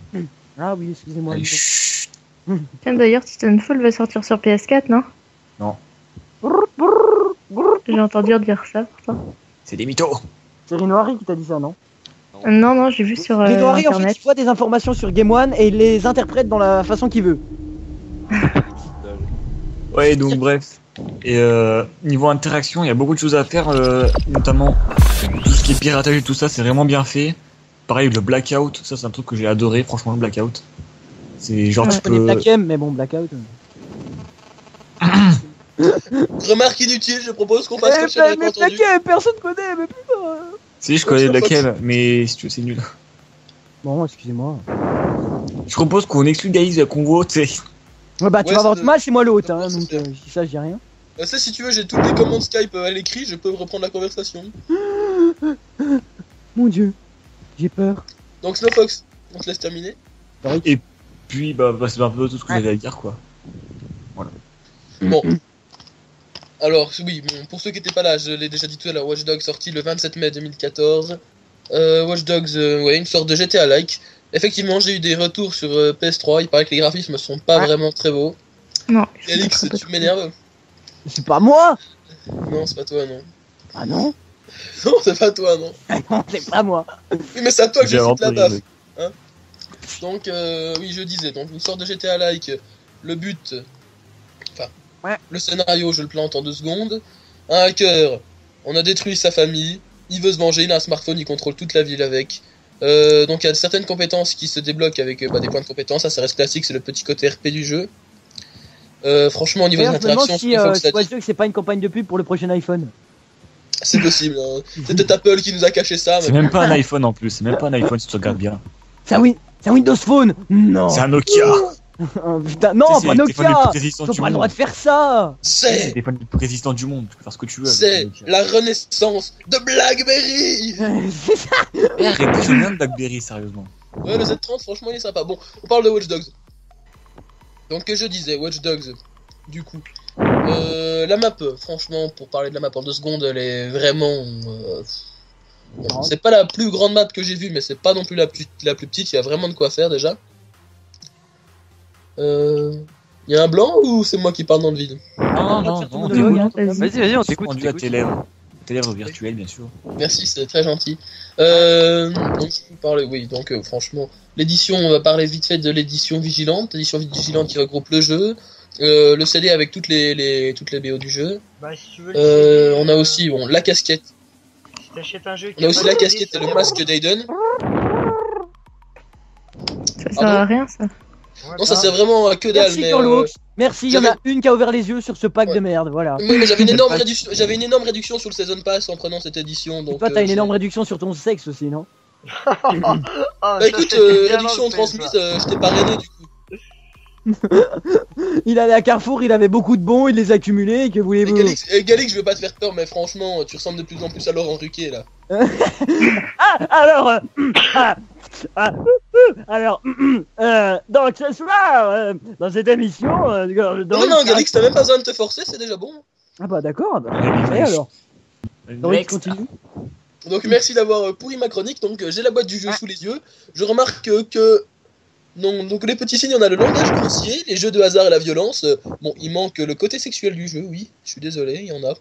Ah oui, excusez-moi. Allez, chut. tiens, d'ailleurs, Titanfall va sortir sur PS4, non? Non. J'ai entendu dire ça pourtant. C'est des mythos. C'est Rinoari qui t'a dit ça, non? Non, j'ai vu sur Rinoari, en fait, internet. il voit des informations sur Game One et il les interprète dans la façon qu'il veut. Ouais, donc bref. Et niveau interaction, il y a beaucoup de choses à faire, notamment tout ce qui est piratage et tout ça, c'est vraiment bien fait. Pareil, le Blackout, ça c'est un truc que j'ai adoré, franchement, le Blackout. C'est genre Ouais. tu Je connais peux... Black M, mais bon, Blackout. Remarque inutile, je propose qu'on fasse comme si on n'avait pas entendu. M, personne connaît, mais putain. Si, je connais Black M, mais si tu veux, c'est nul. Bon, excusez-moi. Je propose qu'on exclue Gaïs de la convo, tu sais. Ouais, bah, tu Ouais, vas avoir c'est- du mal, c'est moi l'hôte, hein, c'est donc clair. je dis ça, je dis rien. Ça, si tu veux, j'ai toutes les commandes Skype à l'écrit, je peux reprendre la conversation. Mon dieu, j'ai peur. Donc, Snowfox, on te laisse terminer. Puis, bah c'est un peu tout ce que j'avais à dire, quoi. Bon. Alors, oui, bon, pour ceux qui n'étaient pas là, je l'ai déjà dit tout à l'heure, Watch Dogs sorti le 27 mai 2014. Watch Dogs, ouais, une sorte de GTA-like. Effectivement, j'ai eu des retours sur PS3, il paraît que les graphismes sont pas vraiment très beaux. Non. Alix, tu m'énerves? C'est pas moi. Non, c'est pas toi, non. Ah non. Non, c'est pas toi, non. Non, c'est pas moi. Oui, mais c'est à toi que je J'ai cite la vraiment baffe. ri. Donc, oui, je disais, donc une sorte de GTA-like. Le but, enfin, Ouais. le scénario, je le plante en 2 secondes. Un hacker, on a détruit sa famille, il veut se venger, il a un smartphone, il contrôle toute la ville avec. Donc, il y a certaines compétences qui se débloquent avec des points de compétences, ça reste classique, c'est le petit côté RP du jeu. Franchement, au niveau des D'ailleurs, je me demande interactions, si je trouve que ça Watch Dogs, c'est pas une campagne de pub pour le prochain iPhone. c'est possible. Hein. C'est peut-être Apple qui nous a caché ça, mais C'est même pas un iPhone en plus, c'est même pas un iPhone si tu regardes bien. C'est un Windows Phone. Non. C'est un Nokia. Oh, putain, non, C'est pas le téléphone le Nokia. plus résistant Ils ont du pas le droit monde. de faire ça. C'est le c'est téléphone le plus résistant du monde, tu peux faire ce que tu veux. avec c'est le Nokia. la renaissance de BlackBerry. C'est ça. Eh, arrêtez, j'aime bien le Blackberry, sérieusement. Ouais, le Z30, franchement, il est sympa. Bon, on parle de Watch Dogs. Donc, que je disais, Watch Dogs, du coup. La map, franchement, pour parler de la map en 2 secondes, elle est vraiment... bon, c'est pas la plus grande map que j'ai vue, mais c'est pas non plus la plus petite, il y a vraiment de quoi faire, déjà. Il y a un blanc ou c'est moi qui parle dans le vide? Non, monologue, hein. Vas-y, on t'écoute. rendu à tes lèvres. Tes lèvres virtuelles, bien sûr. Merci, c'est très gentil. Donc, je vous parlais, oui, donc franchement, l'édition, on va parler vite fait de l'édition Vigilante qui regroupe le jeu, le CD avec toutes les BO du jeu. Bah, si tu veux, le On a aussi la casquette, si t'achètes un jeu qui on a a aussi pas la de casquette et CD, le c'est masque d'Aiden. Ça sert à rien, ça. Ouais, Non, ça bah, c'est vraiment que dalle, Merci mais Girlwalks. Merci, il y en a j'avais- une qui a ouvert les yeux sur ce pack Ouais. de merde, voilà. oui, mais j'avais une énorme réduction sur le Season Pass en prenant cette édition. Et Donc, toi, t'as une c'est- énorme réduction sur ton sexe aussi, non? ah, Bah ça, écoute, c'était bien réduction lancé, transmise, ça. je t'ai parrainé du coup. Il allait à Carrefour, il avait beaucoup de bons, il les accumulait, que Et voulez-vous? Galix, je veux pas te faire peur, mais franchement, tu ressembles de plus en plus à Laurent Ruquier là. Donc ce soir, dans cette émission... non, Galix, t'as même pas besoin de te forcer, c'est déjà bon. Ah bah d'accord, et alors donc, continue. Donc merci d'avoir pourri ma chronique, donc j'ai la boîte du jeu sous les yeux. Je remarque que... Non, donc les petits signes, on a le langage grossier, les jeux de hasard et la violence. Bon, il manque le côté sexuel du jeu, oui, je suis désolé, il y en a.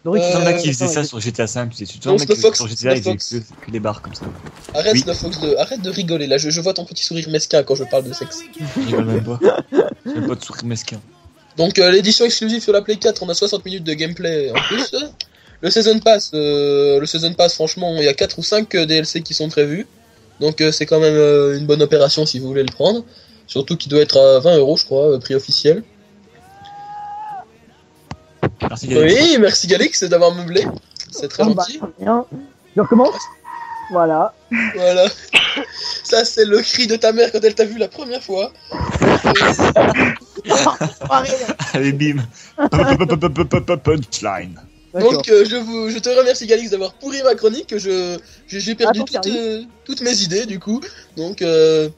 Donc, il y en a qui faisaient ça sur GTA 5, tu sais, tu te rends compte que sur GTA ils faisaient que des barres comme ça. Arrête, Snowfox, arrête de rigoler, là, je vois ton petit sourire mesquin quand je parle de sexe. Je rigole même pas. J'ai pas de sourire mesquin. Donc l'édition exclusive sur la Play 4, on a 60 minutes de gameplay en plus. Le Season Pass, franchement, il y a 4 ou 5 DLC qui sont prévus. Donc c'est quand même une bonne opération si vous voulez le prendre. Surtout qu'il doit être à 20 €, je crois, prix officiel. Merci Galix. Oui, merci Galix d'avoir meublé. C'est très gentil. Je recommence. Voilà. Voilà. Ça, c'est le cri de ta mère quand elle t'a vu la première fois. Allez, bim. Punchline. Donc je te remercie Galix d'avoir pourri ma chronique, j'ai perdu toutes mes idées du coup, donc je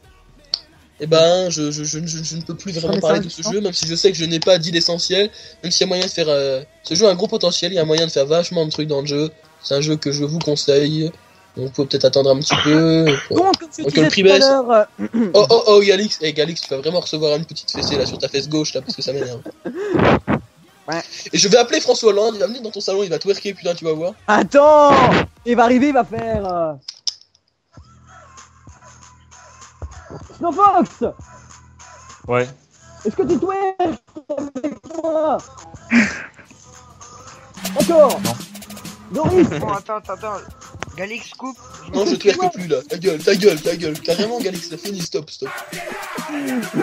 ne peux plus vraiment parler de ce jeu, même si je sais que je n'ai pas dit l'essentiel, même s'il y a moyen de faire... ce jeu a un gros potentiel, il y a moyen de faire vachement de trucs dans le jeu, c'est un jeu que je vous conseille, donc vous pouvez peut-être attendre un petit peu, donc le prix baisse. Oh Galix, Galix, tu vas vraiment recevoir une petite fessée là sur ta fesse gauche là, parce que ça m'énerve. Ouais. Et je vais appeler François Hollande, il va venir dans ton salon, il va twerker, putain, tu vas voir. Attends, il va arriver, il va faire... Snowfox. Ouais. Est-ce que tu twerks avec moi? D'accord. Non. Doris. Bon, attends. Galix, coupe. Non, je twerk plus là, ta gueule. Carrément, Galix, c'est fini, stop.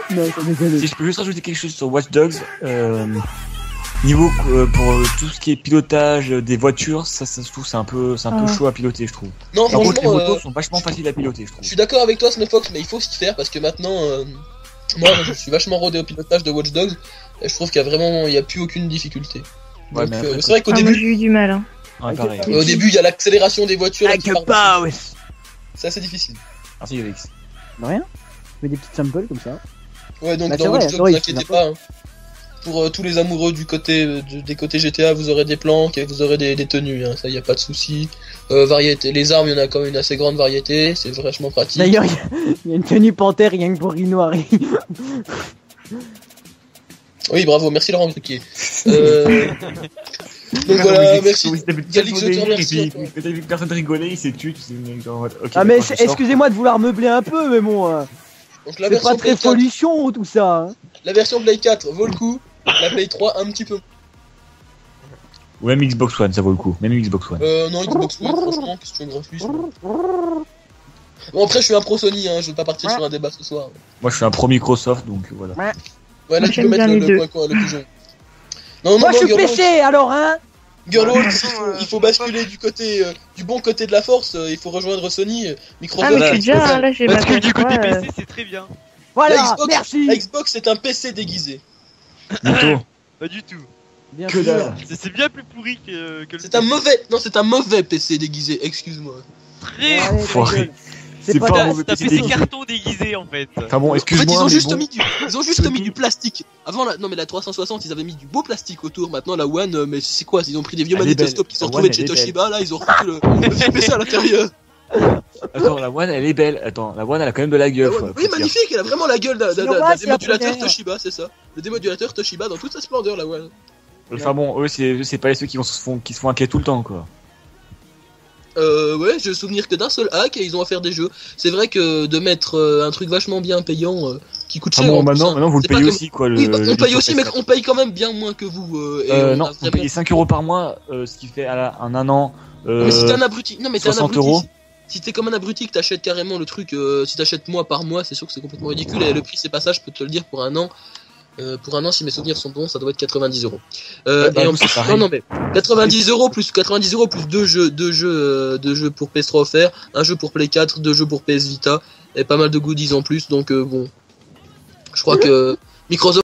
Non, ça déconne. Si je peux juste rajouter quelque chose sur Watch Dogs, niveau pour tout ce qui est pilotage des voitures, ça se trouve c'est un peu chaud à piloter, je trouve. Non, Par contre, les franchement, motos sont vachement faciles à piloter, je trouve. je suis d'accord avec toi, Snowfox, mais il faut s'y faire parce que maintenant, moi, je suis vachement rodé au pilotage de Watch Dogs et je trouve qu'il y a plus aucune difficulté. Ouais, Donc, mais après, c'est vrai qu'au Moi début, j'ai eu du mal. Hein. Ouais, pareil. au début, il y a l'accélération des voitures. Là, qui part. ouais. C'est assez difficile. Merci Galix. De rien. Je mets des petites samples comme ça. Ouais, donc Bah, dans c'est Watch vrai, Dogs, oui, ne vous inquiétez pas. Hein. Pour tous les amoureux des côtés GTA, vous aurez des planques et vous aurez des tenues, hein. Ça y a pas de souci. Variété, les armes, il y en a quand même une assez grande variété, c'est vachement pratique. D'ailleurs, il y a une tenue panthère rien que pour Rino Harry. Oui, bravo, merci Laurent Ruquier. Donc voilà, merci. Galix, je te remercie. T'as vu que personne rigolait, il s'est tué, tu sais, okay, Ah mais excusez-moi de vouloir meubler un peu, mais bon, Donc la c'est version pas très Play 4, folichon tout ça. Hein. la version Play 4 vaut le coup, la Play 3 un petit peu. Ou même Xbox One, ça vaut le coup. Même Xbox One. Non, Xbox One, franchement, question graphisme. Bon, après, je suis un pro Sony, hein, je veux pas partir sur un débat ce soir. Moi, je suis un pro Microsoft, donc voilà. Ouais, là, tu J'aime peux mettre bien les le deux. point, le pigeon. Non, Moi je suis Girlwolf, péché alors hein. Girlwolf, il faut basculer du bon côté de la force, il faut rejoindre Sony, Microsoft. Ah mais je suis déjà là, j'ai Parce que ma du côté PS3, PC, c'est très bien. Voilà, La Xbox, merci. La Xbox, c'est un PC déguisé. Mytho. Pas du tout. Bien Que sûr. dalle. C'est bien plus pourri que le C'est un mauvais, non, c'est un mauvais PC déguisé, excuse-moi. très... Allez, ta Foiré. gueule. C'est pas un C'est mauvais un PC PC déguisé. carton déguisé en fait. Enfin bon, En fait, excuse-moi, ils ont mais juste bon. mis du plastique. Avant non mais la 360, ils avaient mis du beau plastique autour. Maintenant la One, mais c'est quoi? Ils ont pris des vieux Elle est belle. magnétoscopes qui sont La retrouvés One, de chez elle est Toshiba. Là, ils ont refoutu le vieux PC à l'intérieur. Attends, la One, elle est belle. Attends, la One, elle a quand même de la La gueule. One, faut oui, dire. magnifique. Elle a vraiment la gueule d'un C'est normal, c'est la démodulateur première. Toshiba, c'est ça. Le démodulateur Toshiba dans toute sa splendeur, la One. Enfin bon, eux, c'est pas ceux qui se font hacker tout le temps, quoi. Ouais, je me souvenir que d'un seul hack et ils ont à faire des jeux. C'est vrai que de mettre un truc vachement bien payant qui coûte Ah cher. bon, en plus, hein. maintenant, vous le C'est pas payez comme- aussi, quoi. Oui, bah, on paye le aussi, mais PS4. on paye quand même bien moins que vous. Et on Non, a vous vraiment- payez 5 € par mois, ce qui fait en un an. Mais si t'es un abruti, non mais t'es un 60 abruti. €. Si t'es comme un abruti que t'achètes carrément le truc, si t'achètes mois par mois, c'est sûr que c'est complètement ridicule. Et le prix, c'est pas ça, je peux te le dire pour un an. Pour un an, si mes souvenirs sont bons, ça doit être 90 €. bah, Et en nous, c'est plus, pareil. non mais 90 € plus deux jeux pour PS3 offerts, un jeu pour Play 4, deux jeux pour PS Vita et pas mal de goodies en plus. Donc bon, je crois que Microsoft.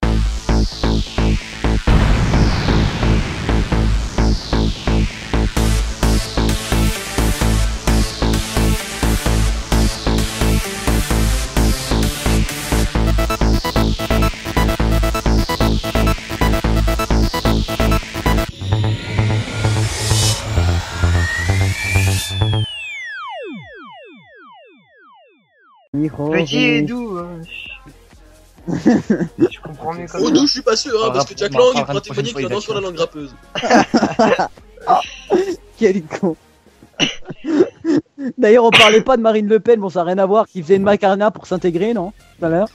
Micro. Petit et doux. Je comprends mieux comme Au ça. doux, je suis pas sûr, hein, parce que Jack Lang, il pourra témoigner qu'il a dans sur la langue grappeuse. Quel con. D'ailleurs, on parlait pas de Marine Le Pen, bon, ça n'a rien à voir, qui faisait une macarena pour s'intégrer, non? Tout à l'heure.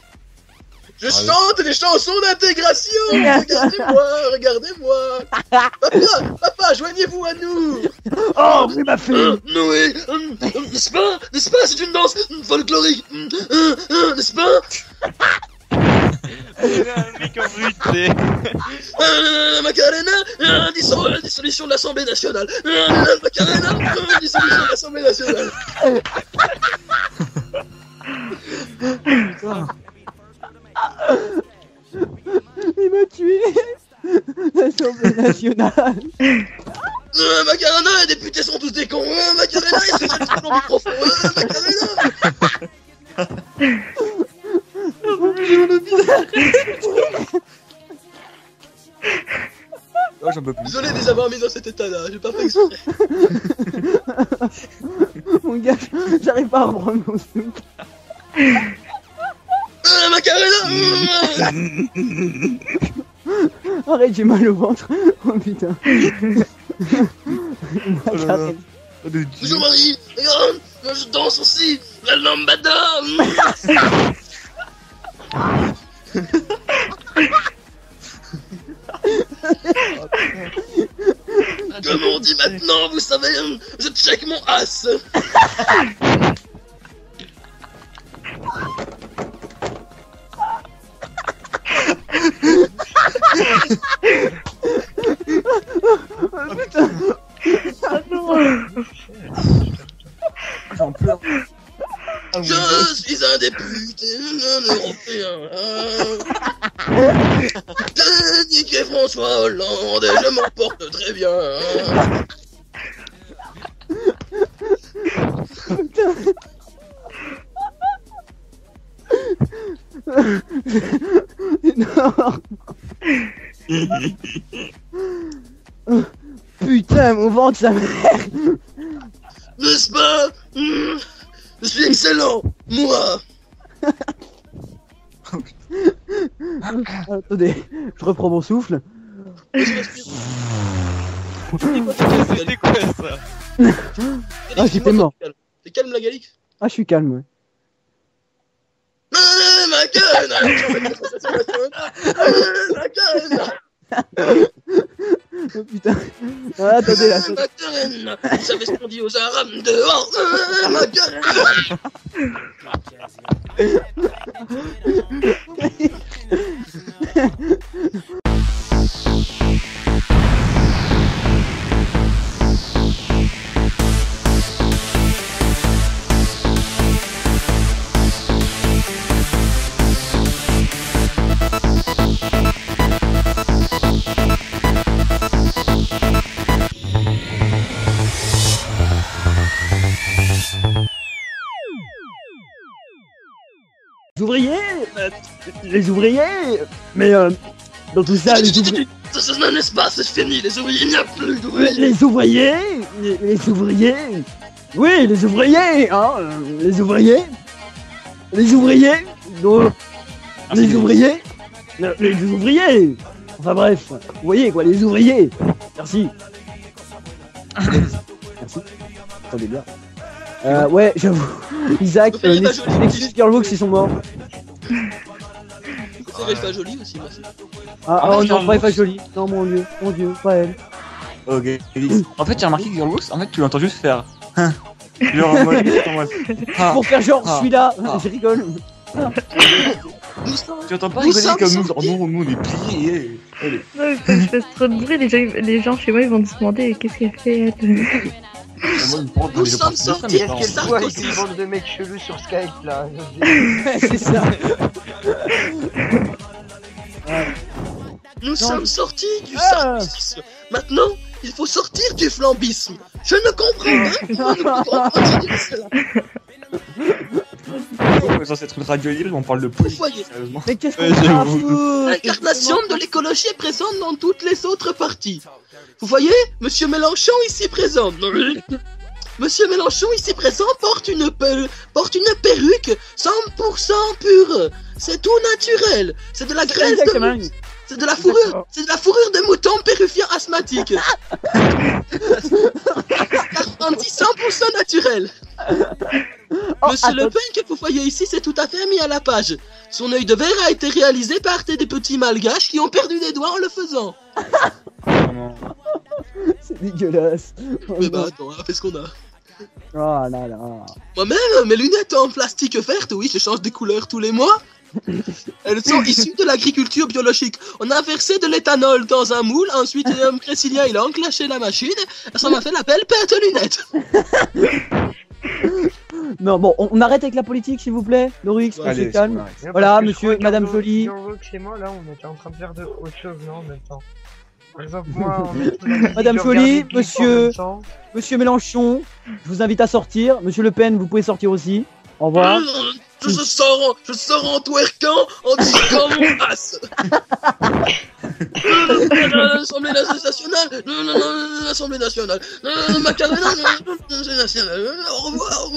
Je chante les chansons d'intégration. Regardez-moi, regardez-moi. Papa, joignez-vous à nous. Oh, c'est ma fille. Noé, n'est-ce pas, c'est une danse folklorique, n'est-ce pas? Mec en but, c'est. Macarena, dissolution de l'Assemblée nationale. Macarena, dissolution de l'Assemblée nationale. Il m'a tué. L'Assemblée nationale. Macarena, les députés sont tous des cons. Macarena, est-ce que c'est le plan du profond? Macarena. Oh, j'en peux plus. Désolé de les avoir mis dans cet état-là, j'ai pas fait exprès. Mon gars, j'arrive pas à reprendre mon souffle. Macarena. Arrête, j'ai mal au ventre. Oh putain. Macarena. Jean-Marie, regarde, moi je danse aussi, la lambada. Comme on dit maintenant, vous savez, je check mon as. J'en pleure. Je suis un député européen. J'ai niqué François Hollande et je m'en porte très bien. Non. Putain, mon ventre, ça merde. N'est-ce pas? Je suis excellent, moi. Attendez, je reprends mon souffle. C'était quoi ça? Ah, j'étais mort. T'es calme, la Galix? Ah, je suis calme, ouais. Oh putain. Ah, attendez là. Macarena, vous savez ce qu'on dit aux Arabes dehors? Macarena. Les ouvriers, mais dans tout ça, les ouvriers... Ça n'est pas, c'est fini, les ouvriers, il n'y a plus d'ouvriers. Les ouvriers, les ouvriers, oui, les ouvriers, hein, les ouvriers, non, les ouvriers, enfin bref, vous voyez quoi, les ouvriers, merci. Merci, attendez bien. Ouais, j'avoue, Isaac, Nexus, Girlbox, ils sont morts. C'est pas joli aussi, moi aussi. Ah, oh non, pas joli. Non, mon dieu, pas elle. Ok. En fait, j'ai remarqué que Girlbox, en fait, tu l'entends juste faire. Genre, moi. Pour faire genre, je suis là, je rigole. Tu entends pas rigoler comme nous, genre, nous, on est pliés. Non, mais ça fait trop de bruit, les gens chez moi ils vont se demander qu'est-ce qu'elle fait. Nous sommes sortis. Qu'est-ce qu'elle voit avec une bande de mecs chelous sur Skype là? C'est ça. Nous sommes sortis du sarcasme. Maintenant, il faut sortir du flambisme. Je ne comprends pas. On est censé être une radio libre, on parle de politique, sérieusement. Mais qu'est-ce qu'on a? L'incarnation de l'écologie est présente dans toutes les autres parties. Vous voyez, Monsieur Mélenchon ici présent. Monsieur Mélenchon, ici présent, porte une perruque 100% pure. C'est tout naturel. C'est de la graisse de... C'est de la fourrure. C'est de la fourrure de mouton péruvien asthmatique. Garantie 100% naturel. Monsieur Le Pen, que vous voyez ici, c'est tout à fait mis à la page. Son œil de verre a été réalisé par des petits malgaches qui ont perdu des doigts en le faisant. C'est dégueulasse. Mais bah attends, on a fait ce qu'on a. Oh là là. Moi-même, mes lunettes en plastique verte, oui, je change de couleur tous les mois. Elles sont issues de l'agriculture biologique. On a versé de l'éthanol dans un moule, ensuite Brésilien il a enclenché la machine, et ça m'a fait la belle paire de lunettes. Non, bon, on arrête avec la politique s'il vous plaît, Norix, on se calme. Voilà, monsieur, madame Jolie. C'est moi là, on était en train de faire de autre chose là en même temps. Par exemple, moi, madame Jolie, monsieur Mélenchon, je vous invite à sortir. Monsieur Le Pen, vous pouvez sortir aussi. Au revoir. Je sors en twerkant en disant mon as. L'Assemblée nationale, l'Assemblée nationale, l'Assemblée nationale, au revoir.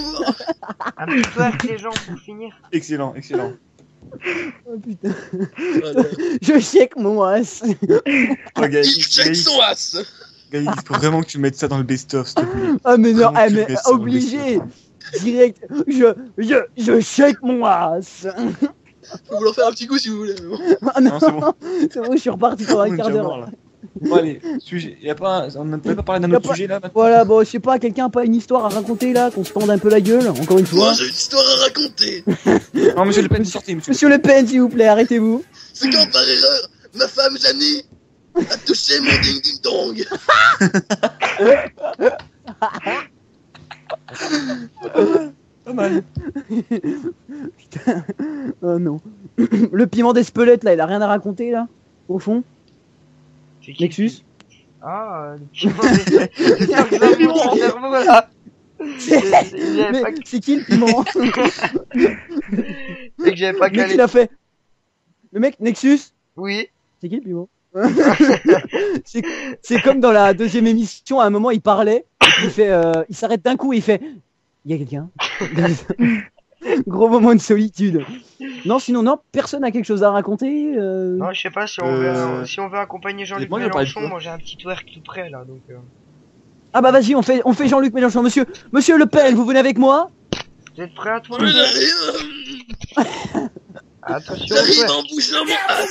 Un petit twerk les gens pour finir. Excellent. Oh putain. Je check mon as. Il check son as. Il faut vraiment que tu mettes ça dans le best-of, s'il te plaît. Ah mais non, mais obligé. Direct, je check mon as. Je peux vous en faire un petit coup si vous voulez. Ah non, c'est bon, je suis reparti pour un quart d'heure. Bon allez, sujet, on n'a pas parlé d'un autre sujet là maintenant. Voilà, bon, je sais pas, quelqu'un a pas une histoire à raconter là, qu'on se tende un peu la gueule, encore une fois. Moi j'ai une histoire à raconter. Non, monsieur Le Pen, sortez, monsieur Le Pen, s'il vous plaît, arrêtez-vous. C'est quand par erreur, ma femme Janie a touché mon ding-ding-dong. Pas mal. Putain. Oh non. Le piment d'Espelette là, il a rien à raconter là, au fond. Nexus. Ah, le piment d'Espelette. C'est mon cerveau là. C'est qui le piment? C'est que j'avais pas calé. Mais qui l'a fait? Le mec Nexus? Oui. C'est qui le piment? C'est comme dans la deuxième émission, à un moment il parlait, il s'arrête d'un coup et il fait il y a quelqu'un. Gros moment de solitude. Non, sinon non, personne a quelque chose à raconter. Non, je sais pas si on veut accompagner Jean-Luc Mélenchon. Moi j'ai un petit twerk tout prêt là donc. Ah bah vas-y, on fait Jean-Luc Mélenchon. Monsieur Le Pen, vous venez avec moi? Vous êtes prêts à toi? Attention. J'arrive en bougeant mon as.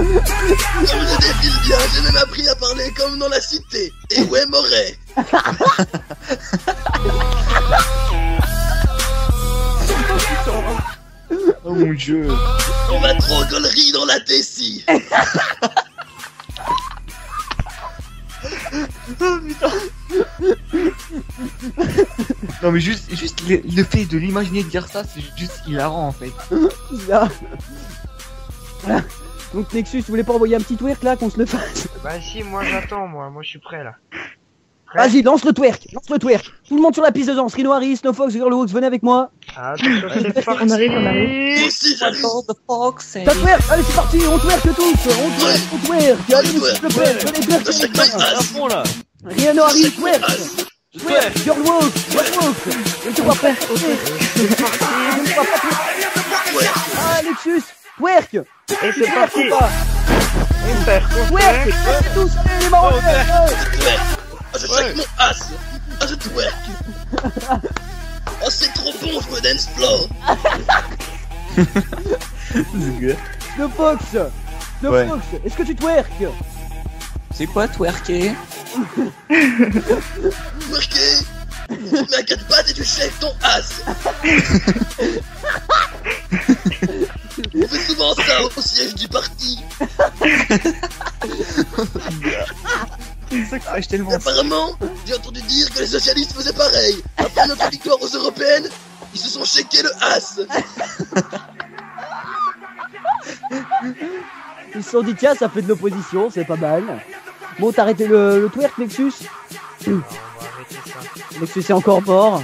Je me défile bien, j'ai même appris à parler comme dans la cité. Et ouais, Moret. Oh mon dieu. On va trop gaulerie dans la Tessie. Oh putain. Non mais juste le fait de l'imaginer de dire ça, c'est juste hilarant en fait. Voilà. Donc Nexus, tu voulais pas envoyer un petit twerk là, qu'on se le fasse? Bah si, moi j'attends, moi je suis prêt là. Vas-y, lance le twerk. Tout le monde sur la piste de danse. Rhino Harry, Snowfox, Girlwox, venez avec moi. Attention, c'est parti. On arrive. Ça twerk, allez c'est parti, on twerk tous. On twerk. Allez Monsieur Le Pen, venez twerk. Rhino Harry, twerk. Girlwox. Et tu vois pas. Ah Nexus, twerk. Et c'est parti. Twerk. Tous les marrons. Je check mon as. Je twerk. Oh c'est trop bon, je me dance floor. Snowfox, est-ce que tu twerk? C'est quoi twerker? Twerker. Tu mets à 4 pattes et tu shakes ton as. On fait souvent ça au siège du parti. Apparemment, j'ai entendu dire que les socialistes faisaient pareil. Après notre victoire aux européennes, ils se sont shakés le as. Ils se sont dit tiens, ça fait de l'opposition, c'est pas mal. Bon, t'as arrêté le twerk, Nexus? Nexus est encore mort.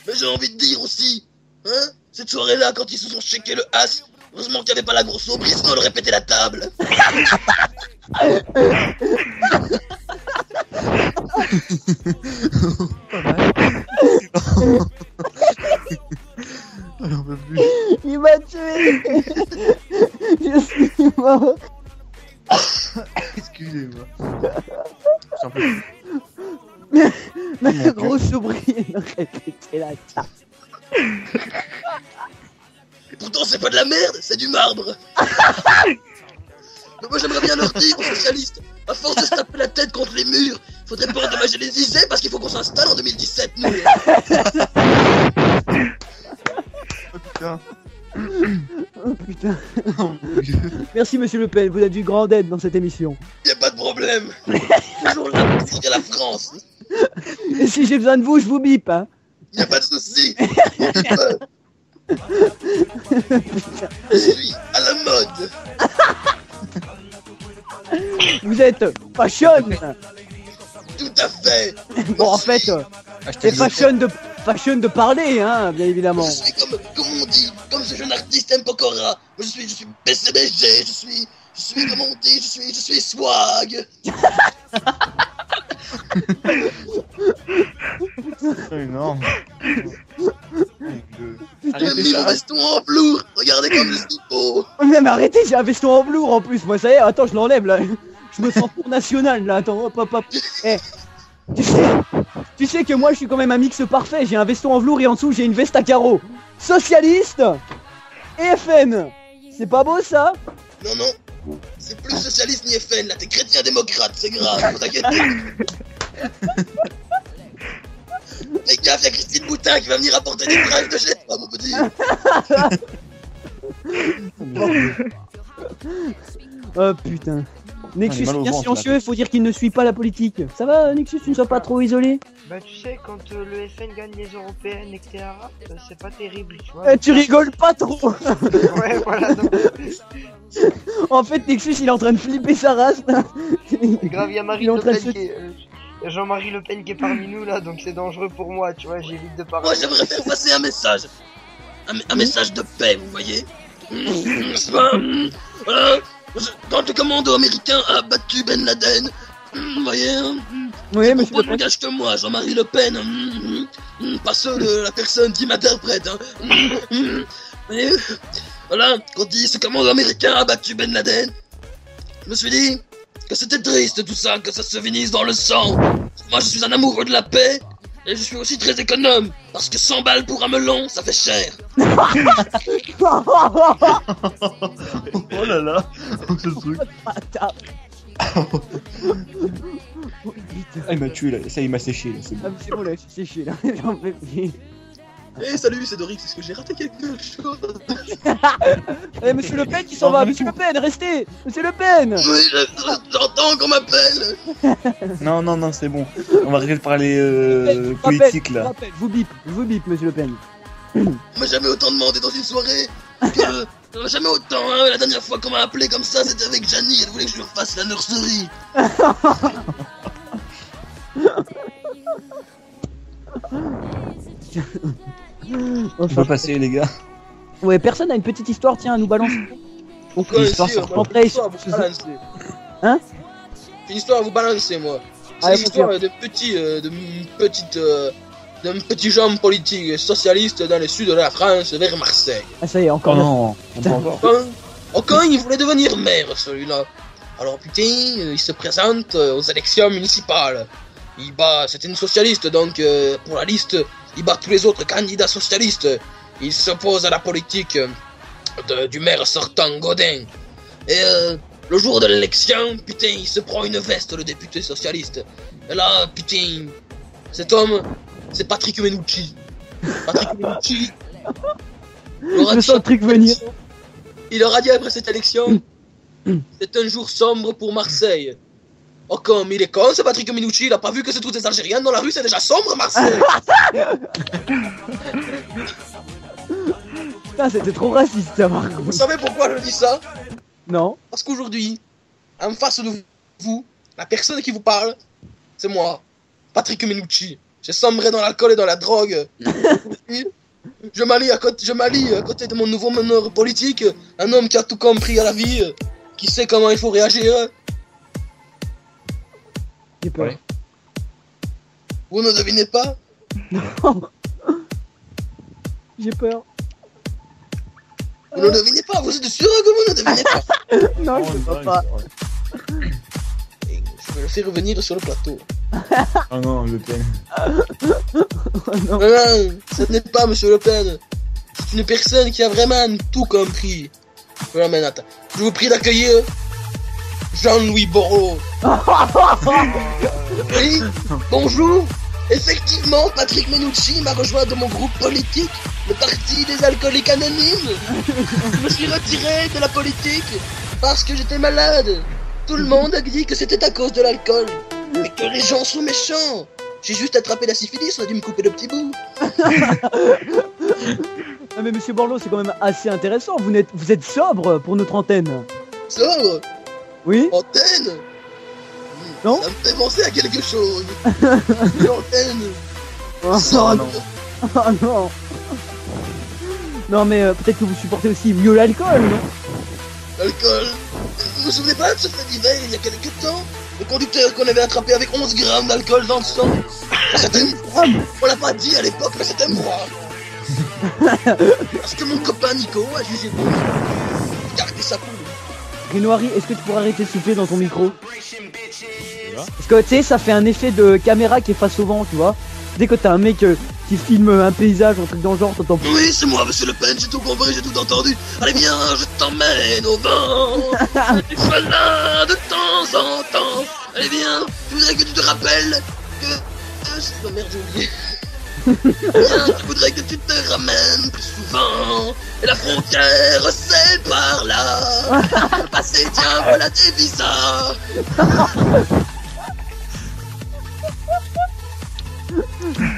Mais j'ai envie de dire aussi, hein, cette soirée-là, quand ils se sont shakés le as, heureusement qu'il n'y avait pas la grosse aubry, sinon on aurait pété la table. J'en peux plus. Il m'a tué. Je suis mort. Excusez-moi. J'en peux plus. Ma Mon grosse sobriquet aurait pété la carte. Pourtant, c'est pas de la merde, c'est du marbre. Mais moi, j'aimerais bien leur dire aux socialistes, à force de se taper la tête contre les murs, faudrait pas endommager les Élysées parce qu'il faut qu'on s'installe en 2017, nous. Oh putain. Oh putain. Oh mon Dieu. Merci Monsieur Le Pen, vous êtes du grand aide dans cette émission. Y a pas de problème. Toujours là pour servir la France. Et si j'ai besoin de vous, je vous bip, hein. Y a pas de souci. Je suis à la mode. Vous êtes fashion. Tout à fait. Bon, en fait, c'est fashion de parler, hein, bien évidemment. Je suis comme on dit, comme ce jeune artiste M. Pokora. Je suis PCBG, je suis comment on dit, je suis swag. C'est énorme. J'ai mis mon veston en velours. Regardez comme je suis beau. Mais arrêtez, j'ai un veston en velours en plus. Moi, ça y est, attends, je l'enlève là. Je me sens pour national là. Attends, hop, hop, hop. Eh, tu sais que moi, je suis quand même un mix parfait. J'ai un veston en velours et en dessous, j'ai une veste à carreaux. Socialiste et FN. C'est pas beau ça? Non, non. C'est plus socialiste ni FN. Là, t'es chrétien-démocrate. C'est grave. T'inquiète. Fais gaffe, y'a Christine Boutin qui va venir apporter des drives de chez toi, mon petit. Oh putain. Nexus mal au bien ventre, silencieux, faut dire qu'il ne suit pas la politique. Ça va Nexus, tu ne sois pas trop isolé? Bah tu sais, quand le FN gagne les européennes et que t'es arabe, c'est pas terrible, tu vois. Tu rigoles pas trop. Ouais, voilà, donc. En fait, Nexus, il est en train de flipper sa race. C'est grave, y'a Il est en train de se- Jean-Marie Le Pen qui est parmi nous là, donc c'est dangereux pour moi, tu vois, j'évite de parler. Moi, j'aimerais faire passer un message. Un message de paix, vous voyez. Voilà. Quand le commando américain a battu Ben Laden, vous voyez, Oui, c'est monsieur pour Le pas Pen. que moi, Jean-Marie Le Pen, pas ceux de la personne qui m'interprète. Vous voyez, voilà, quand dit ce commando américain a battu Ben Laden, je me suis dit que c'était triste tout ça, que ça se finisse dans le sang. Moi, je suis un amoureux de la paix. Et je suis aussi très économe, parce que 100 balles pour un melon, ça fait cher. Oh là là. Oh, ce truc. Bâtard. Ah, il m'a tué là. Ça, il m'a séché là. C'est Ah, bon. mais c'est bon là, je suis séché là. J'en peux plus. Eh salut, c'est Dorix, est-ce que j'ai raté quelque chose? Eh, monsieur Le Pen qui s'en va. Monsieur Le Pen, restez. Monsieur Le Pen. Oui, j'entends qu'on m'appelle. Non, non, non, c'est bon. On va arrêter de parler Je vous politique rappelle, là. je vous bip, monsieur Le Pen. On m'a jamais autant demandé dans une soirée que... jamais autant, hein. La dernière fois qu'on m'a appelé comme ça, c'était avec Gianni, elle voulait que je lui refasse la nurserie. On va passer les gars. Ouais, personne a une petite histoire, tiens, à nous balancer. Donc, Ouais, l'histoire si, sur moi, Play, j'ai une histoire à vous sur- balancer. Hein? J'ai une histoire à vous balancer, moi. C'est Allez, l'histoire mon d'un petit jeune politique socialiste dans le sud de la France, vers Marseille. Ah, ça y est, encore. Oh non, Putain. pas encore. Quand il voulait devenir maire, celui-là. Alors putain, il se présente aux élections municipales. Il bat, c'était une socialiste, donc pour la liste, il bat tous les autres candidats socialistes. Il s'oppose à la politique du maire sortant, Godin. Et le jour de l'élection, putain, il se prend une veste, le député socialiste. Et là, putain, cet homme, c'est Patrick Menucci. Patrick Menucci. Je sens le truc venir. Il leur a dit après cette élection, c'est un jour sombre pour Marseille. Oh comme il est con ce Patrick Menucci, il a pas vu que c'est tous des Algériens dans la rue, c'est déjà sombre Marseille. Putain, c'était trop raciste ça, par Vous contre. savez pourquoi je dis ça? Non. Parce qu'aujourd'hui, en face de vous, la personne qui vous parle, c'est moi, Patrick Menucci. J'ai sombré dans l'alcool et dans la drogue. Je m'allie à côté de mon nouveau meneur politique, un homme qui a tout compris à la vie, qui sait comment il faut réagir. J'ai peur. Ouais. Vous ne devinez pas? Non. J'ai peur. Vous ne devinez pas? Vous êtes sûr que vous ne devinez pas? Non, je peux pas. Et je vais le faire revenir sur le plateau. Ah non, Le Pen. Oh non. Non, ce n'est pas Monsieur Le Pen. C'est une personne qui a vraiment tout compris. Voilà, mais attends. Je vous prie d'accueillir Jean-Louis Borloo. Oui, bonjour. Effectivement, Patrick Menucci m'a rejoint dans mon groupe politique, le Parti des Alcooliques Anonymes. Je me suis retiré de la politique parce que j'étais malade. Tout le monde a dit que c'était à cause de l'alcool. Mais que les gens sont méchants. J'ai juste attrapé la syphilis, on a dû me couper le petit bout. Ah mais Monsieur Borloo, c'est quand même assez intéressant. Vous êtes sobre pour notre antenne. Sobre. Oui. Antenne. Non. Ça me fait penser à quelque chose. L'antenne. Oh Sobre. non. Oh non. Non mais peut-être que vous supportez aussi mieux l'alcool, non? L'alcool. Vous vous souvenez pas de ce fait d'hiver il y a quelques temps? Le conducteur qu'on avait attrapé avec 11 grammes d'alcool dans le sang. C'était moi. On l'a pas dit à l'époque, mais c'était moi. Parce que mon copain Nico a jugé bon. Gardez sa poule. Rinoiri, est-ce que tu pourrais arrêter de souffler dans ton micro? Parce que tu sais, ça fait un effet de caméra qui est face au vent, tu vois. Dès que t'as un mec qui filme un paysage, un truc dans le genre, t'entends. Oui, c'est moi, Monsieur Le Pen, j'ai tout compris, j'ai tout entendu. Allez viens, je t'emmène au vent. Tu feras là de temps en temps. Allez viens, je voudrais que tu te rappelles que... Oh merde, j'ai oublié. Viens, je voudrais que tu te ramènes plus souvent. Et la frontière, c'est par là. Le passé, tiens, voilà tes visas.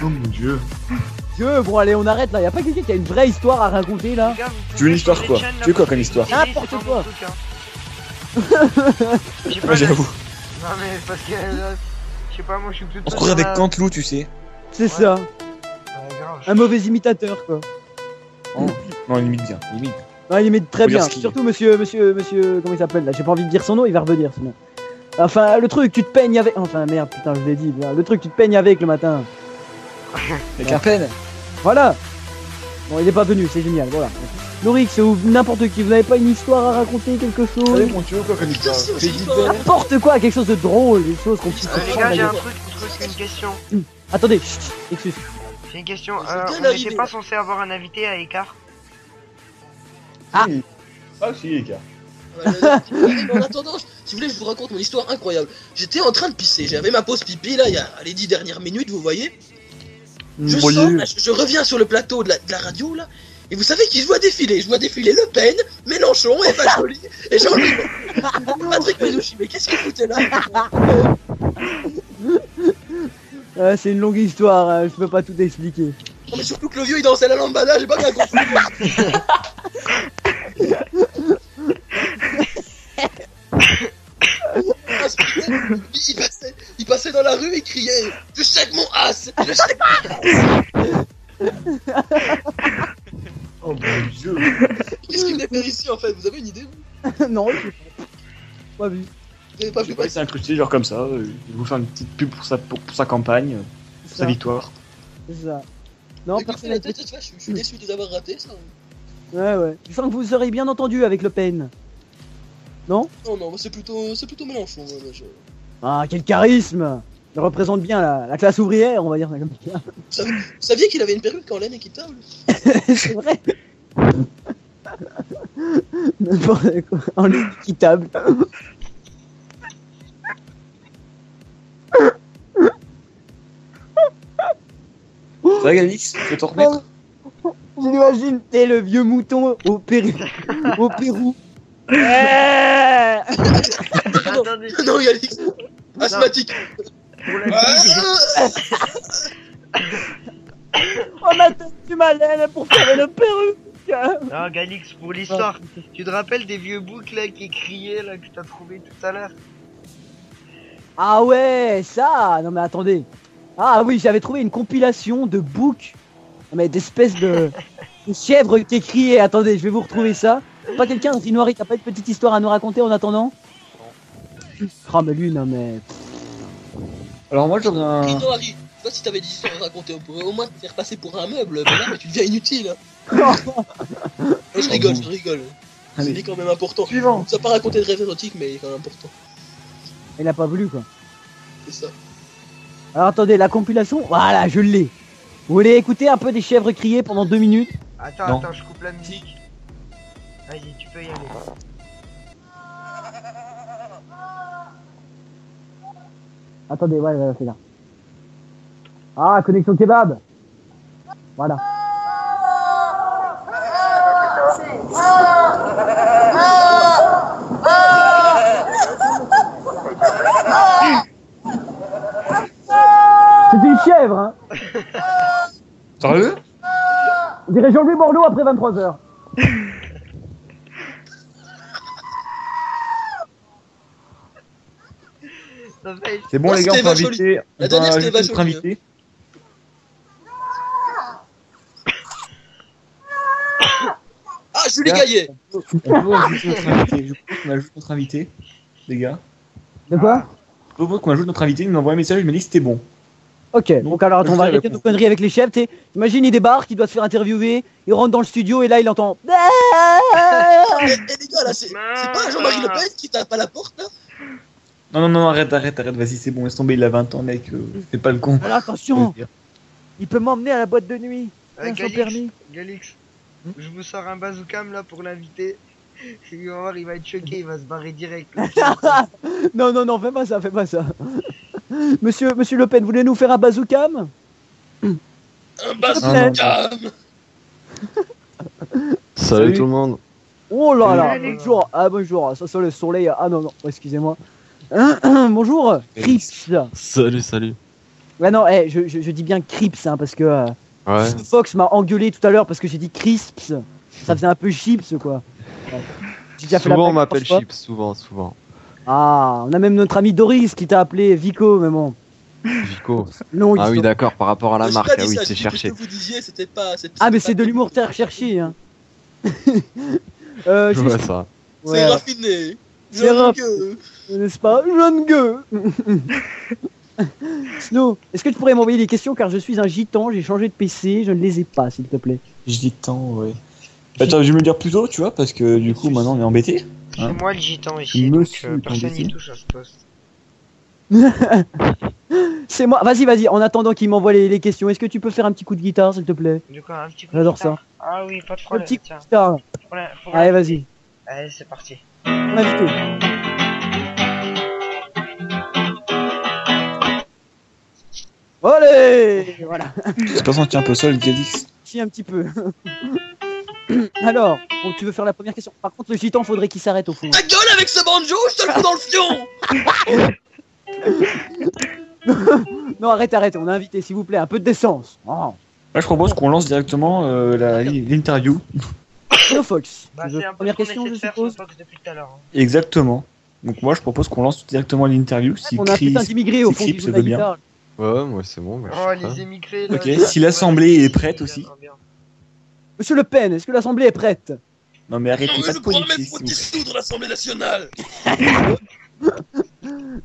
Oh mon dieu. Bon allez, on arrête là, y a pas quelqu'un qui a une vraie histoire à raconter là? Les gars, vous Tu veux une pouvez histoire changer quoi? de chaîne, là, Tu veux quoi parce comme que histoire? c'est N'importe pas mon quoi. truc, hein. Je sais Moi pas, j'avoue. Non mais parce que je sais pas, moi je suis plutôt. On se croirait avec Canteloup, tu sais. C'est ça, Ouais, grave. un mauvais imitateur quoi. Oh. Non, limite bien, limite. Non, il imite très bien, Regarde ce qu'il surtout monsieur, comment il s'appelle là? J'ai pas envie de dire son nom, il va revenir sinon. Enfin, le truc, tu te peignes avec. Enfin, merde, putain, je l'ai dit, le truc, tu te peignes avec le matin. Avec un pen. Voilà. Bon, il est pas venu, c'est génial, voilà. Norix ou n'importe qui, vous n'avez pas une histoire à raconter, quelque chose? Allez, mon tu veux quoi comme histoire? Putain, Fais c'est vite, histoire. belle. N'importe quoi, quelque chose de drôle, des choses qu'on puisse Les comprendre. gars, j'ai un d'ailleurs. truc, une question. Attendez, chut, excuse. J'ai une question. Ils sont bien On arrivés, n'était pas là. censé avoir un invité à écart? Ah. Ah si les gars. En attendant, si vous voulez, je vous raconte mon histoire incroyable. J'étais en train de pisser, j'avais ma pause pipi là, il y a les 10 dernières minutes, vous voyez. Je Voyez. sors, là, je reviens sur le plateau de la radio là, et vous savez qui je vois défiler? Je vois défiler Le Pen, Mélenchon, Eva Joly et Jean-Louis Patrick Menucci. Mais qu'est-ce qu'il foutait là? C'est une longue histoire, hein, je peux pas tout expliquer. Non mais surtout que le vieux il dansait la lambada, j'ai pas bien compris. Ah, il passait dans la rue, il criait « Je check mon as! Je check mon as !» Oh mon dieu. Qu'est-ce qu'il venait faire ici en fait? Vous avez une idée vous? Non, je pas vu. Vous avez pas Je sais vu pas, il s'est incrusté genre comme ça. Il vous fait une petite pub pour sa campagne, pour C'est sa ça, victoire. c'est ça. Non, Écoutez, personne la n'a tête, tu vois, je suis déçu de les avoir ratés ça. Ouais. Je sens que vous aurez bien entendu avec Le Pen. Non? Non, moi c'est plutôt Mélenchon. Ouais, Ah, quel charisme! Il représente bien la classe ouvrière, on va dire ça comme ça. Vous saviez qu'il avait une perruque en laine équitable? C'est vrai! N'importe quoi, en équitable. Ça va Galix? Tu veux t'en remettre? J'imagine, t'es le vieux mouton au Pérou. Au Pérou. Attendez, Non, Yalix, asthmatique. pour la On m'a tendu ma laine pour faire le perruque. Non, Galix, pour l'histoire, tu te rappelles des vieux boucs là qui criaient là que t'as trouvé tout à l'heure? Ah ouais, ça. Non mais attendez. Ah oui, j'avais trouvé une compilation de boucs, mais d'espèces de chèvres qui criaient. Attendez, je vais vous retrouver ça. Pas quelqu'un, Rinoiri, t'as pas une petite histoire à nous raconter en attendant? Oh mais lui, non mais... Alors moi j'aurais un... Rinoari, Toi, si t'avais des histoires à raconter, on pourrait au moins te faire passer pour un meuble, mais là, mais tu deviens inutile. Hein. Je rigole. C'est quand même important. Suivant. Ça pas raconter de rêve érotique, mais il est quand même important. Il a pas voulu, quoi. C'est ça. Alors attendez, la compilation, voilà, je l'ai. Vous voulez écouter un peu des chèvres crier pendant 2 minutes? Attends, je coupe la musique. Vas-y, tu peux y aller. Attendez, ouais, c'est là. Ah, connexion kebab. Voilà. C'était une chèvre, hein. Sérieux? On dirait Jean-Louis Bordeaux après 23h. C'est bon, Non, les gars, on c'était peut vache inviter. La dernière, c'était notre vache invité. Ah, Julie Gaillet. On peut ajouter notre invité. Je propose qu'on ajoute notre invité, les gars. De quoi? Je propose qu'on ajoute notre invité. Il nous envoie un message. Il m'a dit que c'était bon. Ok, donc alors attends, on va arrêter nos conneries avec les chefs. Imagine, il débarque, il doit se faire interviewer, il rentre dans le studio et là il entend. Et les gars, là, c'est pas Jean-Marie Le Pen qui tape à la porte, là? Non, arrête, vas-y, c'est bon, laisse tomber, il a 20 ans, mec, fais pas le con. Alors attention, il peut m'emmener à la boîte de nuit. Galix, je vous sors un bazookam là pour l'inviter. Il va voir, il va être choqué, il va se barrer direct. Non, fais pas ça. Monsieur Le Pen, voulez nous faire un bazookam? Un bazookam. Salut tout le monde. Oh là là, bonjour. Ah bonjour, ça sent le soleil. Ah non, excusez-moi. Bonjour, Crips. Salut. Ouais non, je dis bien Crips hein, parce que Ouais. Fox m'a engueulé tout à l'heure parce que j'ai dit Crisps. Ça faisait un peu chips quoi. Ouais. J'ai déjà fait la Souvent on blague, m'appelle parfois. Chips, souvent. Ah, on a même notre ami Doris qui t'a appelé Vico, mais bon. Vico. Non, Ah oui, d'accord, par rapport à la J'ai marque, pas ah dit oui, ça, c'est j'ai dit cherché. que ce que vous disiez, c'était pas. Ah mais c'est de l'humour très recherché hein. Je vois ça. C'est raffiné. C'est Jeune raffiné. gueux. N'est-ce pas, jeune gueux? Snow, est-ce que tu pourrais m'envoyer des questions car je suis un gitan, j'ai changé de PC, je ne les ai pas s'il te plaît. Gitan, ouais. Attends, je vais me le dire plus tôt, tu vois, parce que du coup, maintenant on est embêté. C'est moi le gitan ici, donc personne n'y touche à ce poste. C'est moi, vas-y, en attendant qu'il m'envoie les questions, est-ce que tu peux faire un petit coup de guitare s'il te plaît? Du coup, un petit coup J'adore de guitare. ça. Ah oui, pas de Un problème. petit coup Tiens. de guitare. Allez, vas-y. Allez, c'est parti. Mon invité. Allez, voilà. C'est pas senti un peu seul, Galix? Si, un petit peu. Alors, bon, tu veux faire la première question. Par contre, le gitan, faudrait qu'il s'arrête au fond. Ta gueule avec ce banjo, je te le fous dans le fion. Non, arrête, on a invité, s'il vous plaît, un peu de décence. Oh. Là, je propose qu'on lance directement l'interview. Fox. Bah, Tu veux c'est un peu première ce qu'on question, essaie je de faire suppose. sur Fox depuis tout à l'heure. Hein. Exactement. Donc moi, je propose qu'on lance directement l'interview. Si On a un putain d'immigrés au fond qui Crips joue de veut la bien. guitare. Ouais, moi c'est bon. Bah, je Oh, suis prêt. les émigrés là. Ok, si l'assemblée est prête aussi. Monsieur Le Pen, est-ce que l'Assemblée est prête? Non mais arrêtez Non, pas mais de le problème, politique, faut s'il vous plaît. dissoudre l'Assemblée nationale.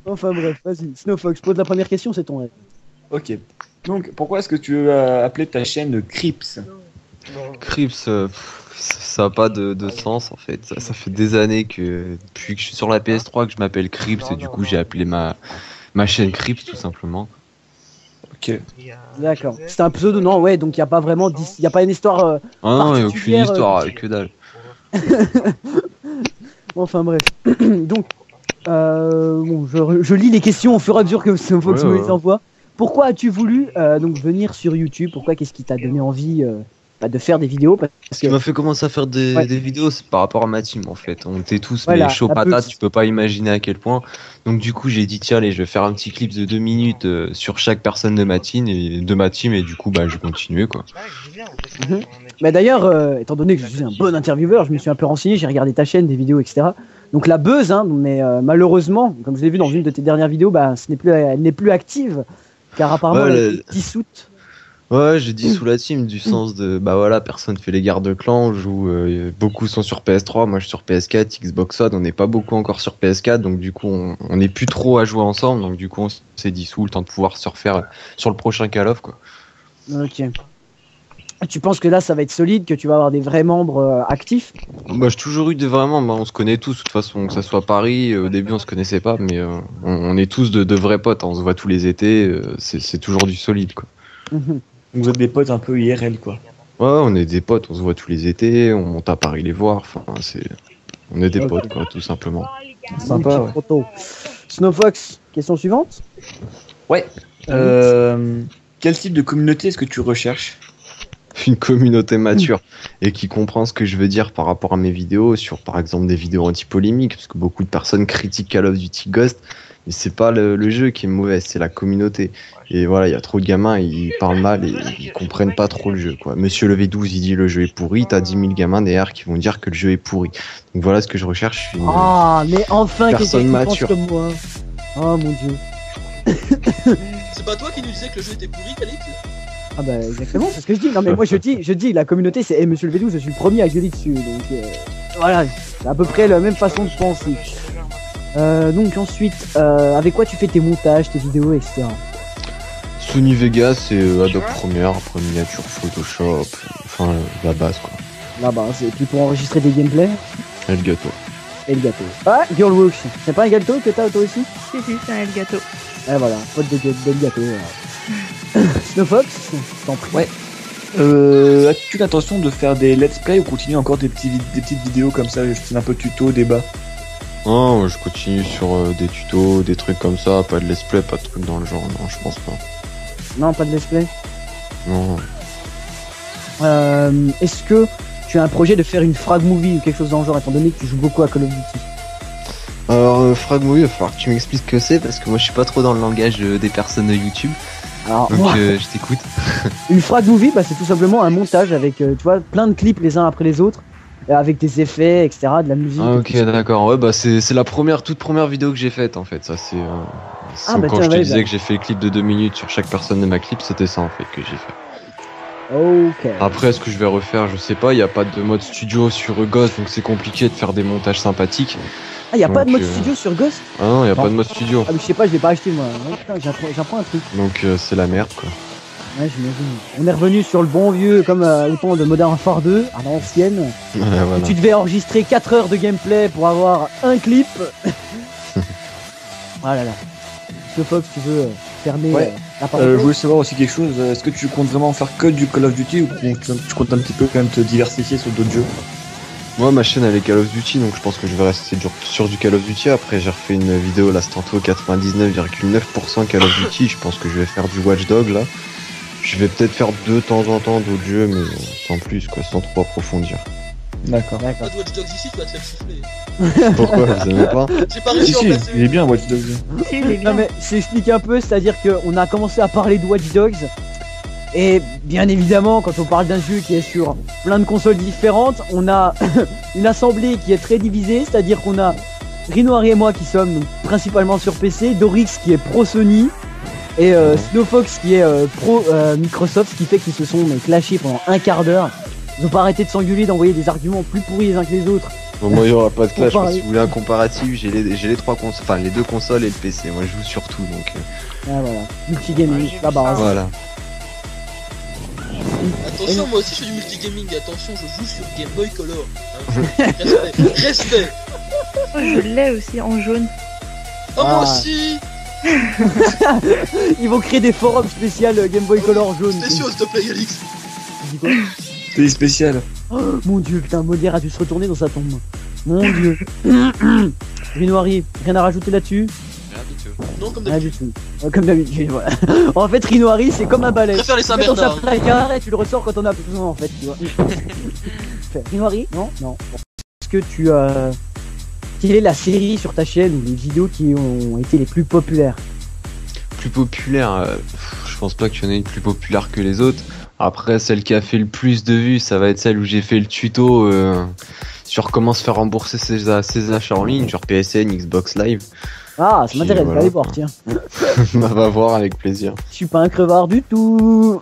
Enfin bref, vas-y. Snowfox, pose la première question, c'est ton rêve. Ok. Donc, pourquoi est-ce que tu veux appeler ta chaîne Crips? Crips, ça n'a pas de sens en fait. Ça fait des années que depuis que je suis sur la PS3 que je m'appelle Crips et du coup j'ai appelé ma chaîne Crips tout simplement. Ok. D'accord. C'est un pseudo, non? Ouais, donc il n'y a pas vraiment. Il n'y a pas une histoire. Ah non, il n'y a aucune particulière, histoire, que dalle. Enfin bref. Donc, bon, je lis les questions au fur et à mesure que Snowfox me les envoie. Pourquoi as-tu voulu donc venir sur YouTube? Pourquoi? Qu'est-ce qui t'a donné envie de faire des vidéos? Parce Ce qui m'a fait commencer à faire des vidéos, c'est par rapport à ma team en fait. On était tous Voilà, mais chaud la patate, peuse. tu peux pas imaginer à quel point. Donc du coup j'ai dit tiens allez je vais faire un petit clip de 2 minutes sur chaque personne de ma team et du coup bah je continuais quoi. Mais d'ailleurs, étant donné que je suis un bon intervieweur, je me suis un peu renseigné, j'ai regardé ta chaîne, des vidéos, etc. Donc la buzz, hein, mais malheureusement, comme je l'ai vu dans une de tes dernières vidéos, bah, elle n'est plus active, car apparemment Ouais, elle a été dissoute. Ouais, j'ai dit sous la team, du sens de bah voilà, personne fait les gardes de clan, on joue, beaucoup sont sur PS3, moi je suis sur PS4, Xbox One, on n'est pas beaucoup encore sur PS4, donc du coup on n'est plus trop à jouer ensemble, donc du coup on s'est dissous, le temps de pouvoir se refaire sur le prochain Call of quoi. Ok. Tu penses que là ça va être solide, que tu vas avoir des vrais membres actifs? Bah j'ai toujours eu des vraiment, bah, on se connaît tous, de toute façon, que ça soit Paris, au début on se connaissait pas, mais on est tous de vrais potes, hein, on se voit tous les étés, c'est toujours du solide quoi. Vous êtes des potes un peu IRL, quoi. Ouais, on est des potes, on se voit tous les étés, on monte à Paris les voir, enfin, on est des potes, quoi, tout simplement. Sympa, ouais. Snowfox, question suivante. Ouais. Quel type de communauté est-ce que tu recherches? Une communauté mature et qui comprend ce que je veux dire par rapport à mes vidéos, sur par exemple des vidéos anti-polémiques, parce que beaucoup de personnes critiquent Call of Duty Ghost, mais c'est pas le jeu qui est mauvais, c'est la communauté. Et voilà, il y a trop de gamins, ils parlent mal et ils comprennent pas trop le jeu, quoi. Monsieur le V12, il dit le jeu est pourri, t'as 10 000 gamins derrière qui vont dire que le jeu est pourri. Donc voilà ce que je recherche. Mais enfin, personne mature. Comme moi. Oh mon dieu. C'est pas toi qui nous disais que le jeu était pourri, Calix? Ah bah exactement, c'est ce que je dis. Non mais moi je dis, la communauté c'est Monsieur le V12, je suis le premier à gueuler dessus. Donc voilà, c'est à peu près la même façon de penser. Donc ensuite, avec quoi tu fais tes montages, tes vidéos, etc. Sony Vegas et Adobe Premiere, après miniature, Photoshop, enfin la base quoi. La base, et puis pour enregistrer des gameplays. Et le gâteau. Et le gâteau. Ah, Girlwalks, c'est pas un gâteau que t'as toi aussi? Si, c'est un gâteau. Et voilà, pote de gâteau. Snowfox, t'en prie. Ouais. As-tu l'intention de faire des let's play ou continuer encore des petites vidéos comme ça, juste un peu tuto, débat? Non, je continue sur des tutos, des trucs comme ça, pas de let's play, pas de trucs dans le genre, non, je pense pas. Non, pas de let's play? Non. Est-ce que tu as un projet de faire une frag movie ou quelque chose dans le genre, étant donné que tu joues beaucoup à Call of Duty? Alors, frag movie, il va falloir que tu m'expliques ce que c'est, parce que moi je suis pas trop dans le langage des personnes de YouTube. Alors, donc je t'écoute. Une frag movie, bah, c'est tout simplement un montage avec tu vois, plein de clips les uns après les autres, avec des effets, etc., de la musique. Ah, ok, d'accord. Ouais, bah c'est la toute première vidéo que j'ai faite en fait. Ça c'est quand je te disais que j'ai fait le clip de 2 minutes sur chaque personne de ma clip, c'était ça en fait que j'ai fait. Ok. Après, est-ce que je vais refaire? Je sais pas. Il y a pas de mode studio sur Ghost, donc c'est compliqué de faire des montages sympathiques. Ah, y a pas de mode studio sur Ghost? Ah non, y a pas de mode studio. Ah mais je sais pas, je l'ai pas acheté moi. Oh, putain, j'apprends un truc. Donc c'est la merde quoi. Ouais, j'imagine. On est revenu sur le bon vieux, comme au temps de Modern Warfare 2, à l'ancienne. Ouais, voilà. Où tu devais enregistrer 4 heures de gameplay pour avoir un clip. Voilà là. Fox, tu veux fermer la parole? Je voulais savoir aussi quelque chose. Est-ce que tu comptes vraiment faire que du Call of Duty ou tu comptes un petit peu quand même te diversifier sur d'autres jeux? Moi, ma chaîne elle est Call of Duty, donc je pense que je vais rester sur du Call of Duty. Après, j'ai refait une vidéo là, c'est tantôt 99,9% Call of Duty. Je pense que je vais faire du Watch Dogs là. Je vais peut-être faire de temps en temps d'autres jeux, mais sans plus, quoi, sans trop approfondir. D'accord. Pas de Watch Dogs ici, tu vas te faire siffler. Pourquoi vous aimez pas? J'ai pas réussi à en passer. Il est bien Watch Dogs. Si, il est bien. Non mais j'explique un peu, c'est-à-dire qu'on a commencé à parler de Watch Dogs. Et bien évidemment, quand on parle d'un jeu qui est sur plein de consoles différentes, on a une assemblée qui est très divisée, c'est-à-dire qu'on a Rinoir et moi qui sommes donc, principalement sur PC, Dorix qui est pro Sony, et Snowfox qui est pro Microsoft, ce qui fait qu'ils se sont clashés pendant un quart d'heure. Ils ont pas arrêté de s'engueuler, d'envoyer des arguments plus pourris les uns que les autres. Bon, moi il y aura pas de clash, parce que si vous voulez un comparatif, j'ai les trois consoles, enfin les deux consoles et le PC, moi je joue sur tout donc. Ah voilà, multigaming, la base. Voilà. Attention, moi aussi je fais du multigaming, attention, je joue sur Game Boy Color. Hein. Respect. Je l'ai aussi en jaune. Oh, moi aussi. Ils vont créer des forums spéciaux Game Boy Color jaune. Spéciaux, s'il te plaît, Alix. Tu dis quoi? C'est spécial. Oh, mon dieu, putain, Molière a dû se retourner dans sa tombe. Mon dieu. Rinoiri, rien à rajouter là-dessus? Non, comme Rien d'habitude. du tout. Comme d'habitude, voilà. En fait, Rinoiri, c'est comme un balai. Je préfère les Tu mets dans sa Saint-Bernard. placard et tu le ressors quand on a besoin, en fait, tu vois. Rinoiri? Non. Est-ce que tu quelle est la série sur ta chaîne ou les vidéos qui ont été les plus populaires? Plus populaire, je pense pas qu'il y en ait une plus populaire que les autres. Après, celle qui a fait le plus de vues, ça va être celle où j'ai fait le tuto sur comment se faire rembourser ses achats en ligne, genre PSN, Xbox Live. Ah, ça Puis, m'intéresse, voilà. va aller voir, tiens. Bah, va voir avec plaisir. Je suis pas un crevard du tout.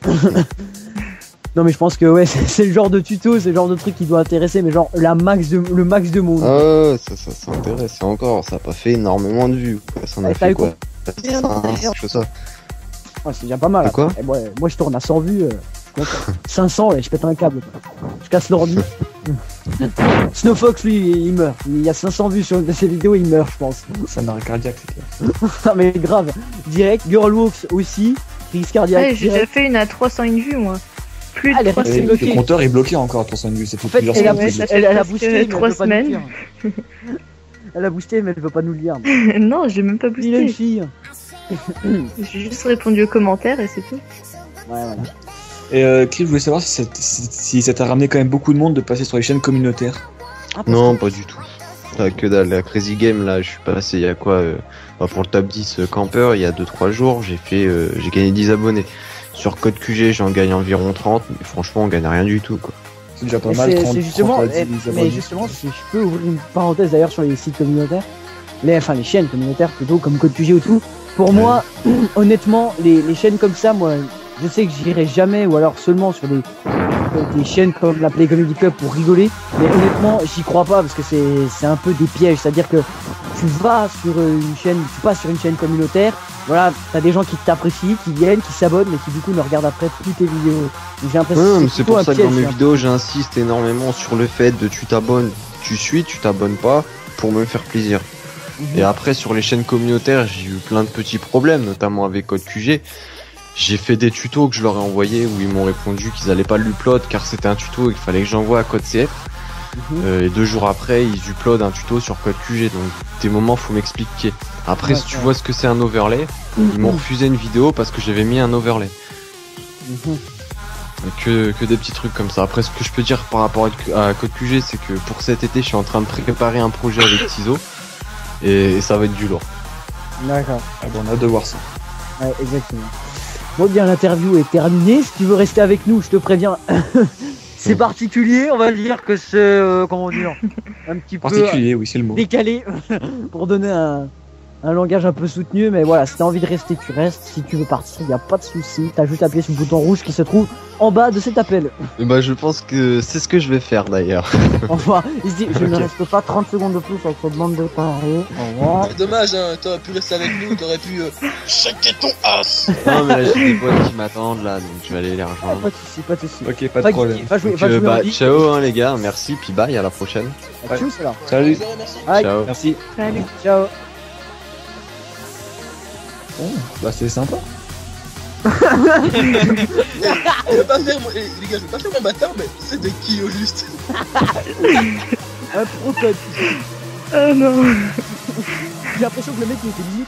Non mais je pense que ouais, c'est le genre de tuto, c'est le genre de truc qui doit intéresser, mais genre le max de monde. Ah ouais, ça intéresse encore, ça a pas fait énormément de vues, quoi. Ça en a Ouais, fait t'as quoi eu 5, je fais ça. Ouais, c'est déjà pas mal. De quoi Et moi je tourne à 100 vues. 500 et je pète un câble. Quoi. Je casse l'ordi. Snowfox lui il meurt. Il y a 500 vues sur ses vidéos, il meurt je pense. Ça m'arrête cardiaque, c'est clair. Non mais grave. Direct, Girlwolf aussi. Crise cardiaque. Ouais, j'ai déjà direct. fait une à 301 vues, moi. Plus Ah, de elle est 300 restée Et bloqué. le compteur est bloqué encore à 300 vues, c'est En pour fait, plusieurs elle a, semaines. ça fait elle a presque boosté, mais elle 3 veut pas nous le semaines. dire. Elle a boosté, mais elle veut pas nous le dire. Non, j'ai même pas Il a une boosté. fille. J'ai juste répondu aux commentaires et c'est tout. Ouais, voilà. Et Cliff, je voulais savoir si ça t'a ramené quand même beaucoup de monde de passer sur les chaînes communautaires. Ah, parce Non, pas du tout. Que dalle, la Crazy Game, là, je suis passé il y a quoi pour le top 10 camper, il y a 2-3 jours, j'ai gagné 10 abonnés. Sur Code QG, j'en gagne environ 30, mais franchement, on gagne rien du tout, quoi. C'est déjà pas Et mal, 30, c'est justement, 30 à 10 mais abonnés. justement, si je peux ouvrir une parenthèse d'ailleurs sur les sites communautaires, les chaînes communautaires plutôt, comme Code QG ou tout, pour moi, honnêtement, les chaînes comme ça, moi, je sais que j'irai jamais, ou alors seulement sur des chaînes comme la Play Comedy Club pour rigoler, mais honnêtement, j'y crois pas, parce que c'est un peu des pièges, c'est-à-dire que tu passes sur une chaîne communautaire, voilà, t'as des gens qui t'apprécient, qui viennent, qui s'abonnent, mais qui du coup ne regardent après plus tes vidéos. Donc, j'ai l'impression Ouais, mais que c'est plutôt pour un ça que dans piège, mes ça. vidéos, j'insiste énormément sur le fait de tu t'abonnes, tu t'abonnes pas, pour me faire plaisir. Et après, sur les chaînes communautaires, j'ai eu plein de petits problèmes, notamment avec Code QG. J'ai fait des tutos que je leur ai envoyés où ils m'ont répondu qu'ils allaient pas l'upload car c'était un tuto et qu'il fallait que j'envoie à Code CF. Et 2 jours après, ils uploadent un tuto sur Code QG. Donc, des moments, faut m'expliquer. Après, Ouais, si tu ouais. vois ce que c'est un overlay, ils m'ont refusé une vidéo parce que j'avais mis un overlay. Que des petits trucs comme ça. Après, ce que je peux dire par rapport à Code QG, c'est que pour cet été, je suis en train de préparer un projet avec Tizo. Et ça va être du lourd. D'accord. Ah bon, on a hâte de voir ça. Ouais, exactement. Bon, bien, l'interview est terminée. Si tu veux rester avec nous, je te préviens. C'est particulier, on va dire que c'est, comment dire, un petit peu Particulier, oui, c'est le mot. décalé pour donner un langage un peu soutenu. Mais voilà, si t'as envie de rester, tu restes. Si tu veux partir, il n'y a pas de souci. T'as juste à appuyer sur le bouton rouge qui se trouve en bas de cet appel. Et bah, je pense que c'est ce que je vais faire d'ailleurs. Au revoir. Il se dit, je ne reste pas 30 secondes de plus avec cette bande de tarés. Au revoir. C'est dommage, hein, t'aurais pu rester avec nous, t'aurais pu shaker ton as. Non, mais là, j'ai des potes qui m'attendent là, donc je vais aller les Ah, rejoindre. pas de souci, pas de souci. Ok, pas de Va- problème. Va jouer, Donc, va jouer bah, en vie. ciao hein, les gars, merci, puis bye, à la prochaine. À tous, alors. Salut. Désolé, merci. Aïe. Ciao. Merci. Salut. Ciao. Bah, c'est sympa. Je vais pas faire, les gars, je vais pas faire mon bâtard, mais c'est de qui au juste? Un pro code. Oh non. J'ai l'impression que le mec il était limite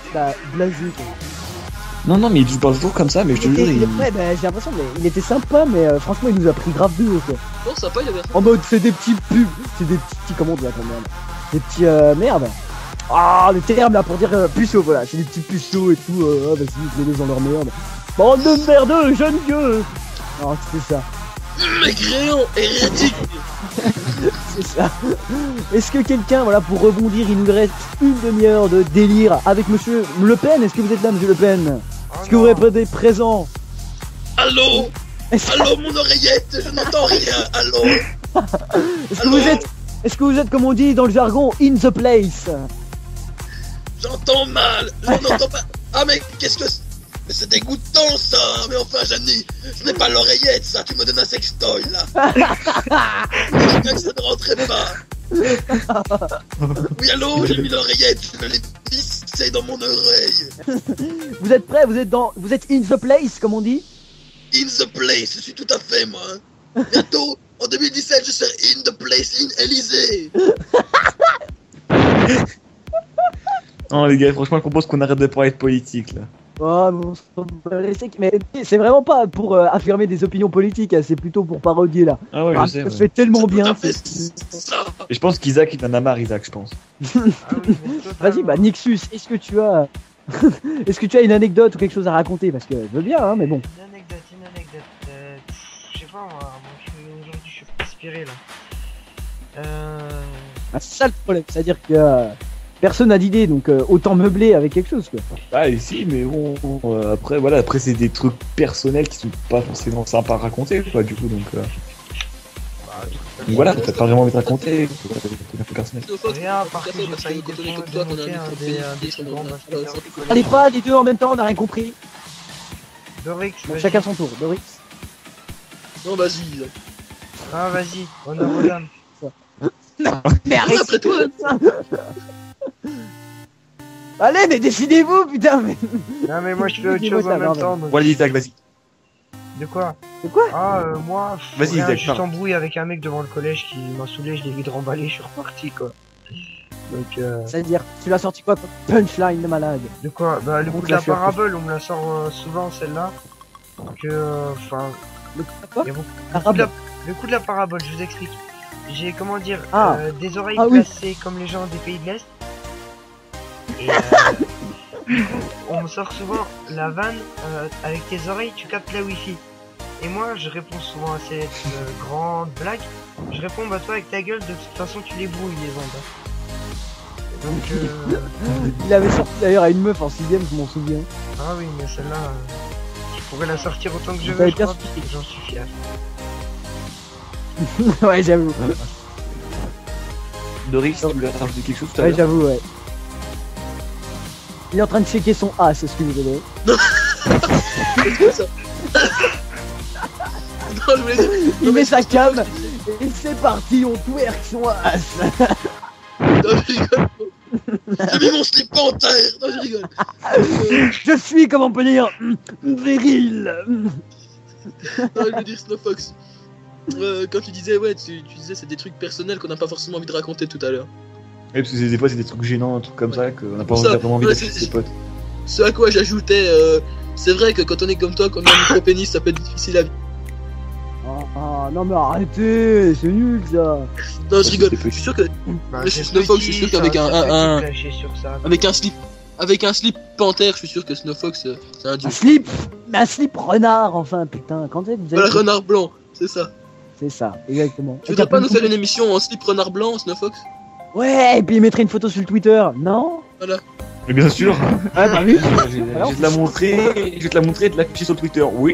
blasé. Quoi. Non, mais il joue pas toujours comme ça, mais je te jure, Ouais, bah, j'ai l'impression qu'il était sympa, mais franchement il nous a pris grave de haut quoi. Non, sympa, il y avait En mode c'est des petits pubs, c'est des petits comment on dit quand même. Des petits merde. Ah le terme là pour dire puceaux voilà, c'est des petits puceaux et tout, ah vas-y, je les dans leur merde. Bande de merdeux, jeunes gueux. Non c'est ça, mécréant, hérétique. c'est ça. Est-ce que quelqu'un, voilà, pour rebondir, il nous reste une demi-heure de délire avec monsieur Le Pen, est-ce que vous êtes là monsieur Le Pen? Est-ce que vous répondez présent? Allô? Allô, mon oreillette, je n'entends rien, allô? Est-ce que vous êtes, comme on dit dans le jargon, in the place? J'entends mal, je n'entends pas. Ah, mais qu'est-ce que c'est? Mais c'est dégoûtant ça. Mais enfin, Janie, ce n'est pas l'oreillette ça, tu me donnes un sextoy là. Je crois que ça ne rentrait pas. Oui, allô, j'ai mis l'oreillette, je l'ai vissé dans mon oreille. Vous êtes prêts? Vous êtes in the place, comme on dit? In the place, je suis tout à fait moi. Bientôt, en 2017, je serai in the place, in Élysée. Non, les gars, franchement, je propose qu'on arrête de parler de politique là. Oh, mais c'est vraiment pas pour affirmer des opinions politiques, hein, c'est plutôt pour parodier là. Ah ouais, Ah, je sais. ça Ouais. se fait tellement Tout bien. à fait ça. Et je pense qu'Isaac, il en a marre, Isaac, je pense. Vas-y, bah Nixus, est-ce que tu as une anecdote ou quelque chose à raconter? Parce que je veux bien, hein, mais bon. Une anecdote. Je sais pas, moi, aujourd'hui je suis pas inspiré là. Ah, c'est ça le problème, c'est-à-dire que personne n'a d'idée, donc autant meubler avec quelque chose, quoi. Ah, et si, mais bon, après, voilà, après, c'est des trucs personnels qui sont pas forcément sympas à raconter, quoi, du coup, donc voilà, t'as pas vraiment envie de raconter, c'est un peu personnel. Rien, par contre, j'ai failli démonter des plus grands basketeurs du collège. Allez, pas les deux en même temps, on n'a rien compris. Dorix, Bon, vas-y. chacun son tour. Dorix. Non, vas-y. Ah, vas-y, honneur aux dames. Mais arrête Après toi. Allez, mais décidez-vous, putain, mais... Non, mais moi, je fais autre chose en même temps. donc- Voilà, Isaac, vas-y. De quoi? De quoi? Ah, moi, Vas-y, rien, Isaac, juste parle. embrouille avec un mec devant le collège qui m'a saoulé, je l'ai vu de remballer, je suis reparti, quoi. Donc, C'est-à-dire, tu l'as sorti quoi comme punchline de malade? de quoi? Bah, le Donc coup de là, la je suis parabole, on me la sort souvent, celle-là. Enfin, Le quoi? il y a beaucoup- Arabe. le coup de la parabole, je vous explique. J'ai, comment dire, Ah. des oreilles Ah oui. placées comme les gens des pays de l'Est. Et du coup, on me sort souvent la vanne avec tes oreilles, tu captes la wifi. Et moi, je réponds souvent à cette grande blague. Je réponds, bah toi, avec ta gueule, de toute façon, tu les brouilles, les ondes. Donc, Il avait sorti d'ailleurs à une meuf en 6ème, je m'en souviens. ah oui, mais celle-là, je pourrais la sortir autant que je Vous veux, avez je bien crois, j'en suis fier. Ouais, j'avoue. Dorix, tu voulais rajouter quelque chose tout à Ouais, l'heure? j'avoue, ouais. Il est en train de checker son A, c'est ce que vous avez. C'est ça. Non, je voulais dire. Il Non, mais met sa c'est- cam, et c'est parti, on twerk son as. Non, je rigole. J'ai mis mon slip en terre. Non, je rigole. Je suis, comment on peut dire, viril. Non, je veux dire Snowfox. Quand tu disais, ouais, tu disais c'est des trucs personnels qu'on n'a pas forcément envie de raconter tout à l'heure. Ouais, parce que des fois, c'est des trucs gênants, un truc comme ça, qu'on n'a pas Ça, vraiment envie ouais, d'afficher c'est- ses potes. Ce à quoi j'ajoutais, c'est vrai que quand on est comme toi, quand on a un micro-pénis, ça peut être difficile à vivre. Ah, non mais arrêtez, c'est nul ça. Non, je rigole. C'est Je suis sûr que Bah, Mais c'est Snowfox, je suis sûr qu'avec ça, un- ça peut un- clasher sur ça. avec un slip panthère, je suis sûr que Snowfox, c'est un dieu. Un slip renard, enfin, putain, quand est-ce que vous avez... Voilà, renard blanc, c'est ça. C'est ça, exactement. Tu voudrais pas nous faire une émission en slip renard blanc, Snowfox? Ouais, et puis il mettrait une photo sur le Twitter, non? Voilà. Mais bien sûr. Ouais, t'as vu? Je vais te la montrer, je vais te la montrer et te l'afficher sur Twitter. Oui.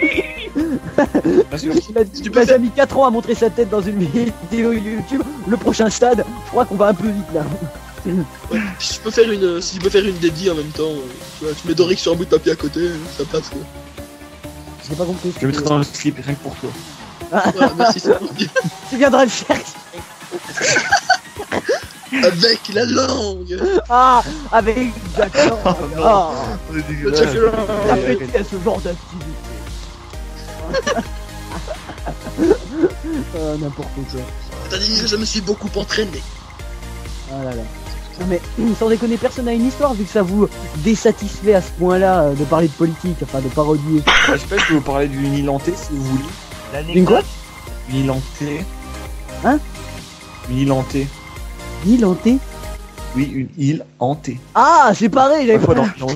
Bien sûr. Il a déjà mis 4 ans à montrer sa tête dans une vidéo YouTube. Le prochain stade, je crois qu'on va un peu vite là. Ouais. Si je peux faire une dédie en même temps, tu vois, tu mets Dorix sur un bout de papier à côté, ça passe quoi. J'ai pas compris. Je vais mettre dans le slip rien que pour toi. Voilà, merci, c'est gentil. Tu viendras le faire. Avec la langue. Ah, avec l'accent. Ah, Le Jack apprécié à ce genre d'activité. N'importe quoi. T'as dit, je me suis beaucoup entraîné. Ah là là. Non mais sans déconner, personne n'a une histoire vu que ça vous désatisfait à ce point-là de parler de politique, enfin de parodier. Je sais pas, je peux vous parler d'une île hantée si vous voulez. Une quoi? Une île hantée. Hein? Une île hantée. Une île hantée? Oui, une île hantée. Ah, c'est pareil, j'avais Pas pas. dans...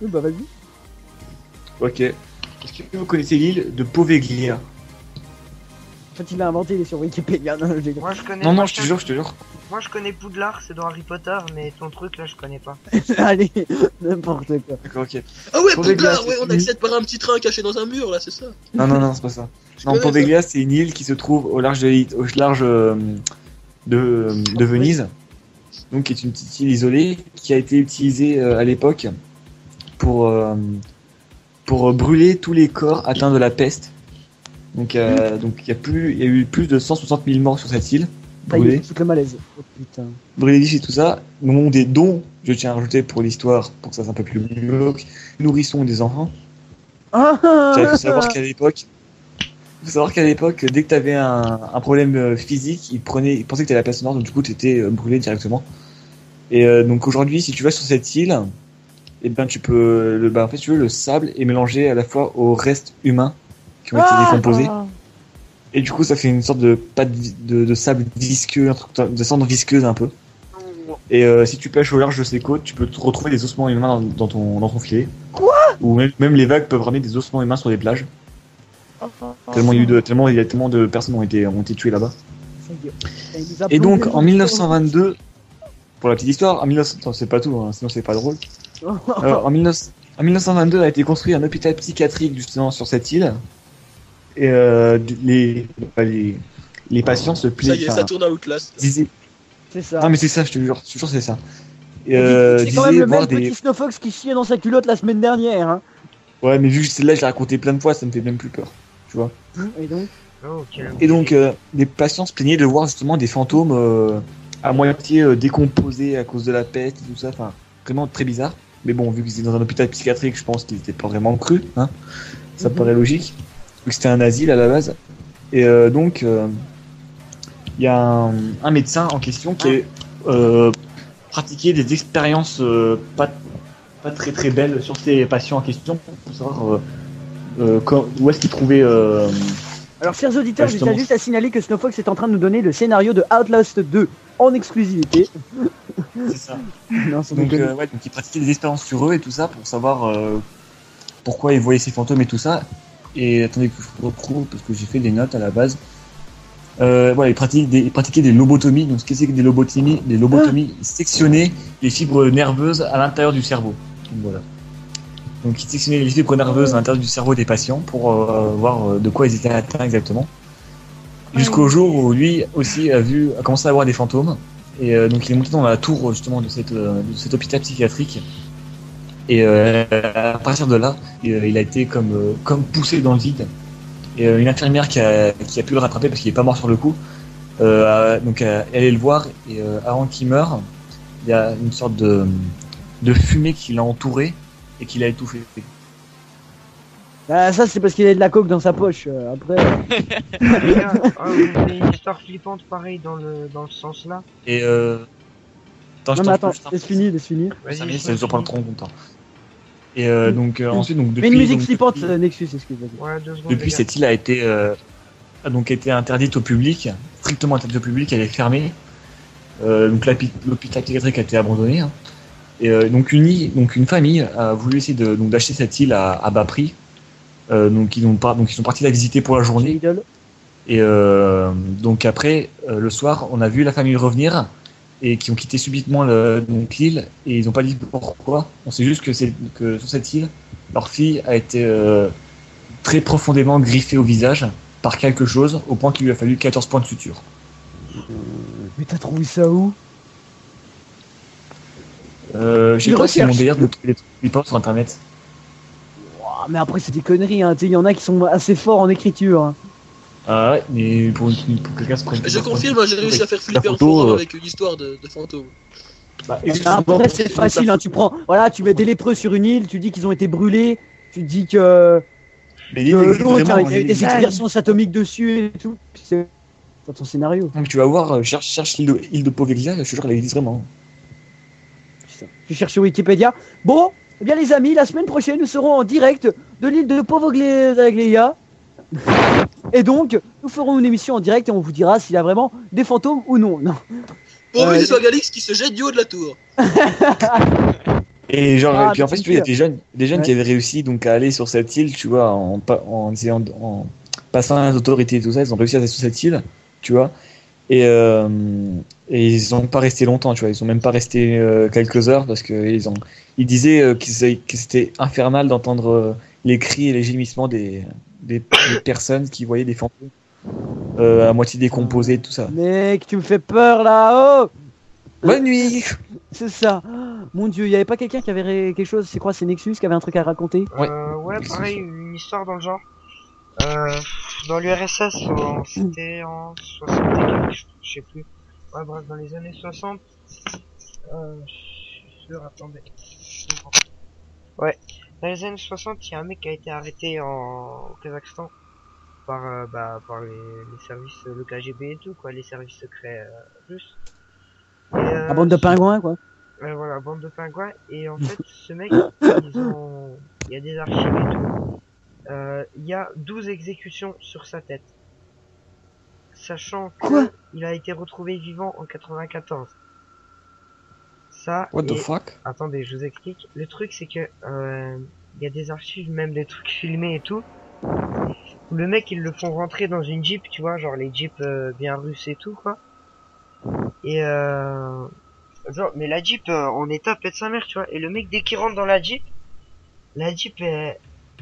Bah vas-y. Ok. Est-ce que vous connaissez l'île de Poveglia? En fait, il l'a inventé, il est sur Wikipédia. Non, j'ai- Moi, je connais. Non, non, je te jure, je te jure. Moi, je connais Poudlard, c'est dans Harry Potter, mais ton truc là, je connais pas. Allez, n'importe quoi. D'accord, ok. Ah ouais, Poveglia, Poudlard, ouais, c'est on accède par un petit train caché dans un mur là, c'est ça. Non, non, non, c'est pas ça. Non, connais Poveglia, c'est une île qui se trouve au large de Venise. Donc, qui est une petite île isolée qui a été utilisée à l'époque pour brûler tous les corps atteints de la peste. Donc, il y a eu plus de 160 000 morts sur cette île. Ça y est, Brûlés. tout le malaise. Oh putain. Brûlés d'ici tout ça. Nous des dons, je tiens à rajouter pour l'histoire, pour que ça soit un peu plus glauque, nourrissons des enfants. Ah, Il faut savoir qu'à l'époque, dès que tu avais un problème physique, ils pensaient que tu avais la peste noire, donc du coup tu étais brûlé directement. Et donc aujourd'hui, si tu vas sur cette île, et ben tu peux, en fait, tu veux, le sable est mélangé à la fois aux restes humains qui ont été décomposés. Et du coup, ça fait une sorte de pâte de sable visqueux, un truc de cendre visqueuse un peu. Et si tu pêches au large de ces côtes, tu peux te retrouver des ossements humains dans ton filet. Quoi? Ou même les vagues peuvent ramener des ossements humains sur les plages. Tellement il y a tellement de personnes ont été tuées là-bas. Ça y est. Il nous a Et donc, plongé en dans- 1922, pour la petite histoire, en 1900, attends, c'est pas tout, hein, sinon c'est pas drôle. En 1922 a été construit un hôpital psychiatrique justement sur cette île. Et les patients se Ça plaignaient. y est, ça tourne à Outlast. Disaient... C'est ça. Ah mais c'est ça, je te jure c'est ça. Et, C'est quand même le voir même petit Snowfox qui chiait dans sa culotte la semaine dernière. Hein. Ouais, mais vu que celle-là, je l'ai raconté plein de fois, ça me fait même plus peur. Tu vois. Et donc Oh, Et donc, des patients se plaignaient de voir justement des fantômes à moitié décomposés à cause de la peste et tout ça. Enfin, vraiment très bizarre. Mais bon, vu que c'était dans un hôpital psychiatrique, je pense qu'ils n'étaient pas vraiment crus. Hein. Ça me paraît logique. Vu que c'était un asile à la base. Et donc, il y a un médecin en question qui a pratiqué des expériences pas très belles sur ces patients en question pour savoir où est-ce qu'il trouvait. Alors, chers auditeurs, je Justement. tiens juste à signaler que Snowfox est en train de nous donner le scénario de Outlast 2 en exclusivité. C'est ça. Non, sans Donc, déconner. donc il pratiquait des expériences sur eux et tout ça pour savoir pourquoi ils voyaient ces fantômes et tout ça. Et attendez que je retrouve parce que j'ai fait des notes à la base. Voilà, il pratiquait des lobotomies. Donc, ce que c'est que des lobotomies? Des lobotomies, il sectionnait les fibres nerveuses à l'intérieur du cerveau. Donc, voilà. Donc, il sectionnait les fibres nerveuses à l'intérieur du cerveau des patients pour voir de quoi ils étaient atteints exactement. Jusqu'au jour où lui aussi a commencé à avoir des fantômes. Et donc, il est monté dans la tour justement de cet hôpital psychiatrique. Et à partir de là, il a été comme poussé dans le vide. Et une infirmière qui a pu le rattraper parce qu'il est pas mort sur le coup, donc elle est le voir et avant qu'il meure, il y a une sorte de fumée qui l'a entouré et qui l'a étouffé. Ah, ça, c'est parce qu'il avait de la coke dans sa poche. Après. Les gars, vous avez une histoire flippante pareil dans le sens là. Et attends, Non, mais attends, laisse finir. Vas-y, ça ne finis. dure pas trop longtemps. Et donc ensuite, donc Mais une musique donc, flippante, depuis- Nexus, excuse-moi. Ouais, 2 secondes. Depuis, les gars. cette île a été interdite au public, strictement interdite au public, elle est fermée. Donc l'hôpital psychiatrique a été abandonné. Hein. Et donc une famille a voulu essayer d'acheter cette île à bas prix. Donc ils sont partis la visiter pour la journée. Idol. Et donc après, le soir, on a vu la famille revenir et qui ont quitté subitement l'île et ils n'ont pas dit pourquoi. On sait juste que sur cette île, leur fille a été très profondément griffée au visage par quelque chose au point qu'il lui a fallu 14 points de suture. Mais t'as trouvé ça où? Je sais Une pas si c'est mon recherche. délire de trouver des trucs flippants sur internet. Ouah, mais après, c'est des conneries, hein. Tu sais, il y en a qui sont assez forts en écriture. Hein. Ah ouais, mais pour quelqu'un se prenne. Je confirme, moi, j'ai réussi à faire flipper un photo, forum avec une histoire de fantôme. Bah, Après, c'est facile, hein. Tu prends, voilà, tu mets des lépreux sur une île, tu dis qu'ils ont été brûlés, tu dis que. Mais l'île existe l'autre, vraiment, il y a eu des l'île- expériences atomiques dessus et tout. C'est dans ton scénario. Donc tu vas voir, cherche l'île de Poveglia, je te jure, elle existe vraiment. Putain. Tu cherches sur Wikipédia. Bon, eh bien les amis, la semaine prochaine, nous serons en direct de l'île de Poveglia. Et donc, nous ferons une émission en direct et on vous dira s'il y a vraiment des fantômes ou non. Non. Pourvu que ce soit Galix qui se jette du haut de la tour. Et genre, Ah, et puis en fait, mais tu vois, il y a des jeunes Ouais. qui avaient réussi donc à aller sur cette île, tu vois, en passant les autorités et tout ça, ils ont réussi à aller sur cette île, tu vois. Et ils n'ont pas resté longtemps, tu vois, ils ont même pas resté quelques heures parce que ils disaient que c'était infernal d'entendre les cris et les gémissements des personnes qui voyaient des fantômes à moitié décomposés, tout ça. Mec, tu me fais peur là. Oh, Bonne nuit. c'est ça. Mon Dieu, il y avait pas quelqu'un qui avait quelque chose. C'est quoi, c'est Nexus qui avait un truc à raconter? Ouais. Ouais, pareil, une histoire dans le genre. Dans l'URSS, c'était en 60 et quelques, je sais plus. Ouais, bref, dans les années 60. Je suis sûr, attendez. Ouais, dans les années 60, il y a un mec qui a été arrêté au Kazakhstan par les services, le KGB et tout, quoi, les services secrets russes. Et, La bande de pingouins, quoi. ouais, voilà, bande de pingouins. Et en fait, ce mec, il y a des archives et tout. Il y a 12 exécutions sur sa tête. Sachant Quoi qu'il a été retrouvé vivant en 94. Ça, What the et- fuck? Attendez, je vous explique. Le truc, c'est que il y a des archives, même des trucs filmés et tout. où le mec ils le font rentrer dans une Jeep, tu vois, genre les Jeeps bien russes et tout quoi. Et genre mais la Jeep en état pète sa mère, tu vois. Et le mec dès qu'il rentre dans la Jeep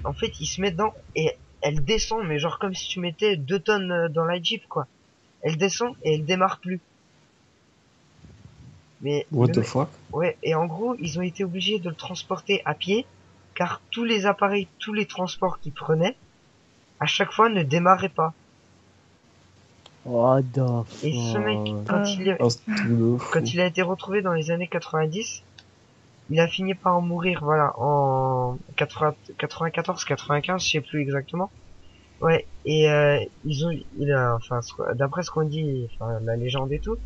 en fait il se met dedans et elle descend, mais genre comme si tu mettais 2 tonnes dans la Jeep quoi. Elle descend et elle démarre plus. Mais What the fuck? ouais, et en gros, ils ont été obligés de le transporter à pied, car tous les appareils, tous les transports qu'ils prenaient, à chaque fois ne démarraient pas. What the Et ce mec, fuck. quand il a été retrouvé dans les années 90, il a fini par en mourir, voilà, en 94, 95, je sais plus exactement. Ouais, et enfin, d'après ce qu'on dit, enfin, la légende et tout,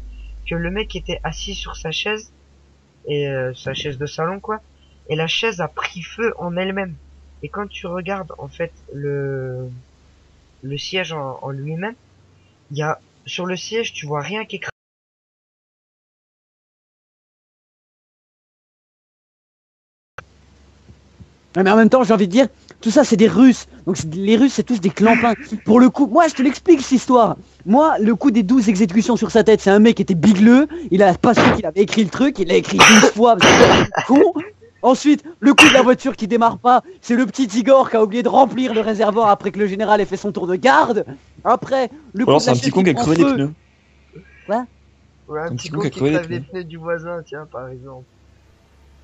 que le mec était assis sur sa chaise, et sa chaise de salon, quoi, et la chaise a pris feu en elle-même. Et quand tu regardes, en fait, le siège en lui-même, il y a, sur le siège, tu vois rien qui est Ouais, mais en même temps, j'ai envie de dire, tout ça c'est des Russes. Donc les Russes c'est tous des clampins. Pour le coup, moi je te l'explique cette histoire. Moi, le coup des 12 exécutions sur sa tête, c'est un mec qui était bigleux. Il a pas su qu'il avait écrit le truc. Il l'a écrit 12 fois parce qu'il est con. Ensuite, le coup de la voiture qui démarre pas, c'est le petit Igor qui a oublié de remplir le réservoir après que le général ait fait son tour de garde. Après, le coup alors de c'est la un petit chaise con qui a prend crevé les feu. pneus. Ouais, un petit con qui crève les pneus du voisin, tiens, par exemple.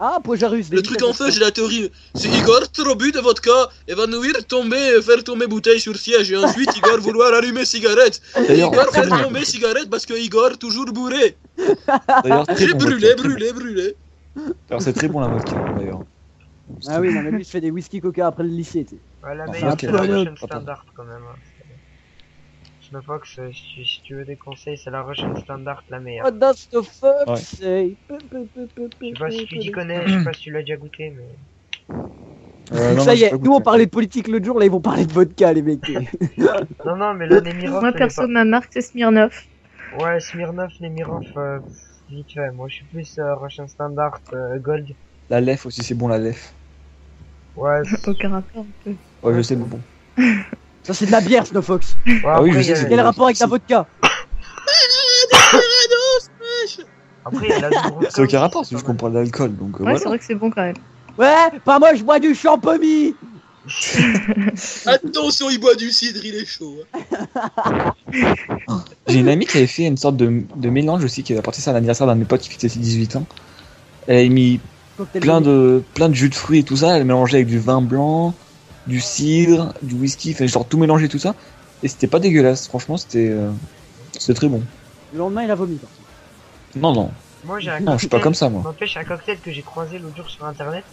Ah, Pojarus. Le truc en feu, j'ai la théorie. C'est Igor, trop bu de vodka, évanouir, tomber, faire tomber bouteille sur siège, et ensuite Igor vouloir allumer cigarette. Et Igor faire tomber cigarette parce que Igor toujours bourré. D'ailleurs, J'ai brûlé. Alors c'est très bon la vodka, d'ailleurs. Ah oui, non mais lui je fais des whisky coca après le lycée, tu sais. Ouais, la Enfin, meilleure, ok. c'est la Russian Attends. Standard, quand même. Hein. Snowfox, si tu veux des conseils, c'est la Russian Standard la meilleure. What does the fuck Ouais. say? Je sais pas si tu t'y connais, je sais pas si tu l'as déjà goûté, mais... Non, Ça y j'ai est, pas nous goûté. on parlait de politique l'autre jour, là ils vont parler de vodka les mecs. Non, mais le Nemirov... Moi perso, ma marque c'est Smirnoff. Ouais, Smirnoff, Nemirov, vite fait. Moi je suis plus Russian Standard, Gold. La lef aussi, c'est bon la lef. Ouais, Aucun rapport. un peu. Ouais, je sais, mais bon. Ça c'est de la bière Snowfox. ouais, Ah oui, après, je il y sais, a- c'est Quel rapport avec la vodka? Après, il y a la Dubrovka C'est aucun aussi, rapport, c'est pas juste qu'on mal. parle d'alcool, donc Ouais, voilà. c'est vrai que c'est bon quand même. Ouais, pas moi je bois du champomis. Attention, il boit du cidre, il est chaud. Hein. J'ai une amie qui avait fait une sorte de mélange aussi, qui avait apporté ça à l'anniversaire d'un de mes potes qui fêtait ses 18 ans. Elle avait mis Cocktail plein de jus de fruits et tout ça, elle mélangeait avec du vin blanc, du cidre, du whisky, enfin genre tout mélanger tout ça. Et c'était pas dégueulasse, franchement c'était très bon. Le lendemain il a vomi. par contre. Non. Moi j'ai un Non, je suis pas comme ça moi. N'empêche, un cocktail que j'ai croisé l'autre jour sur internet,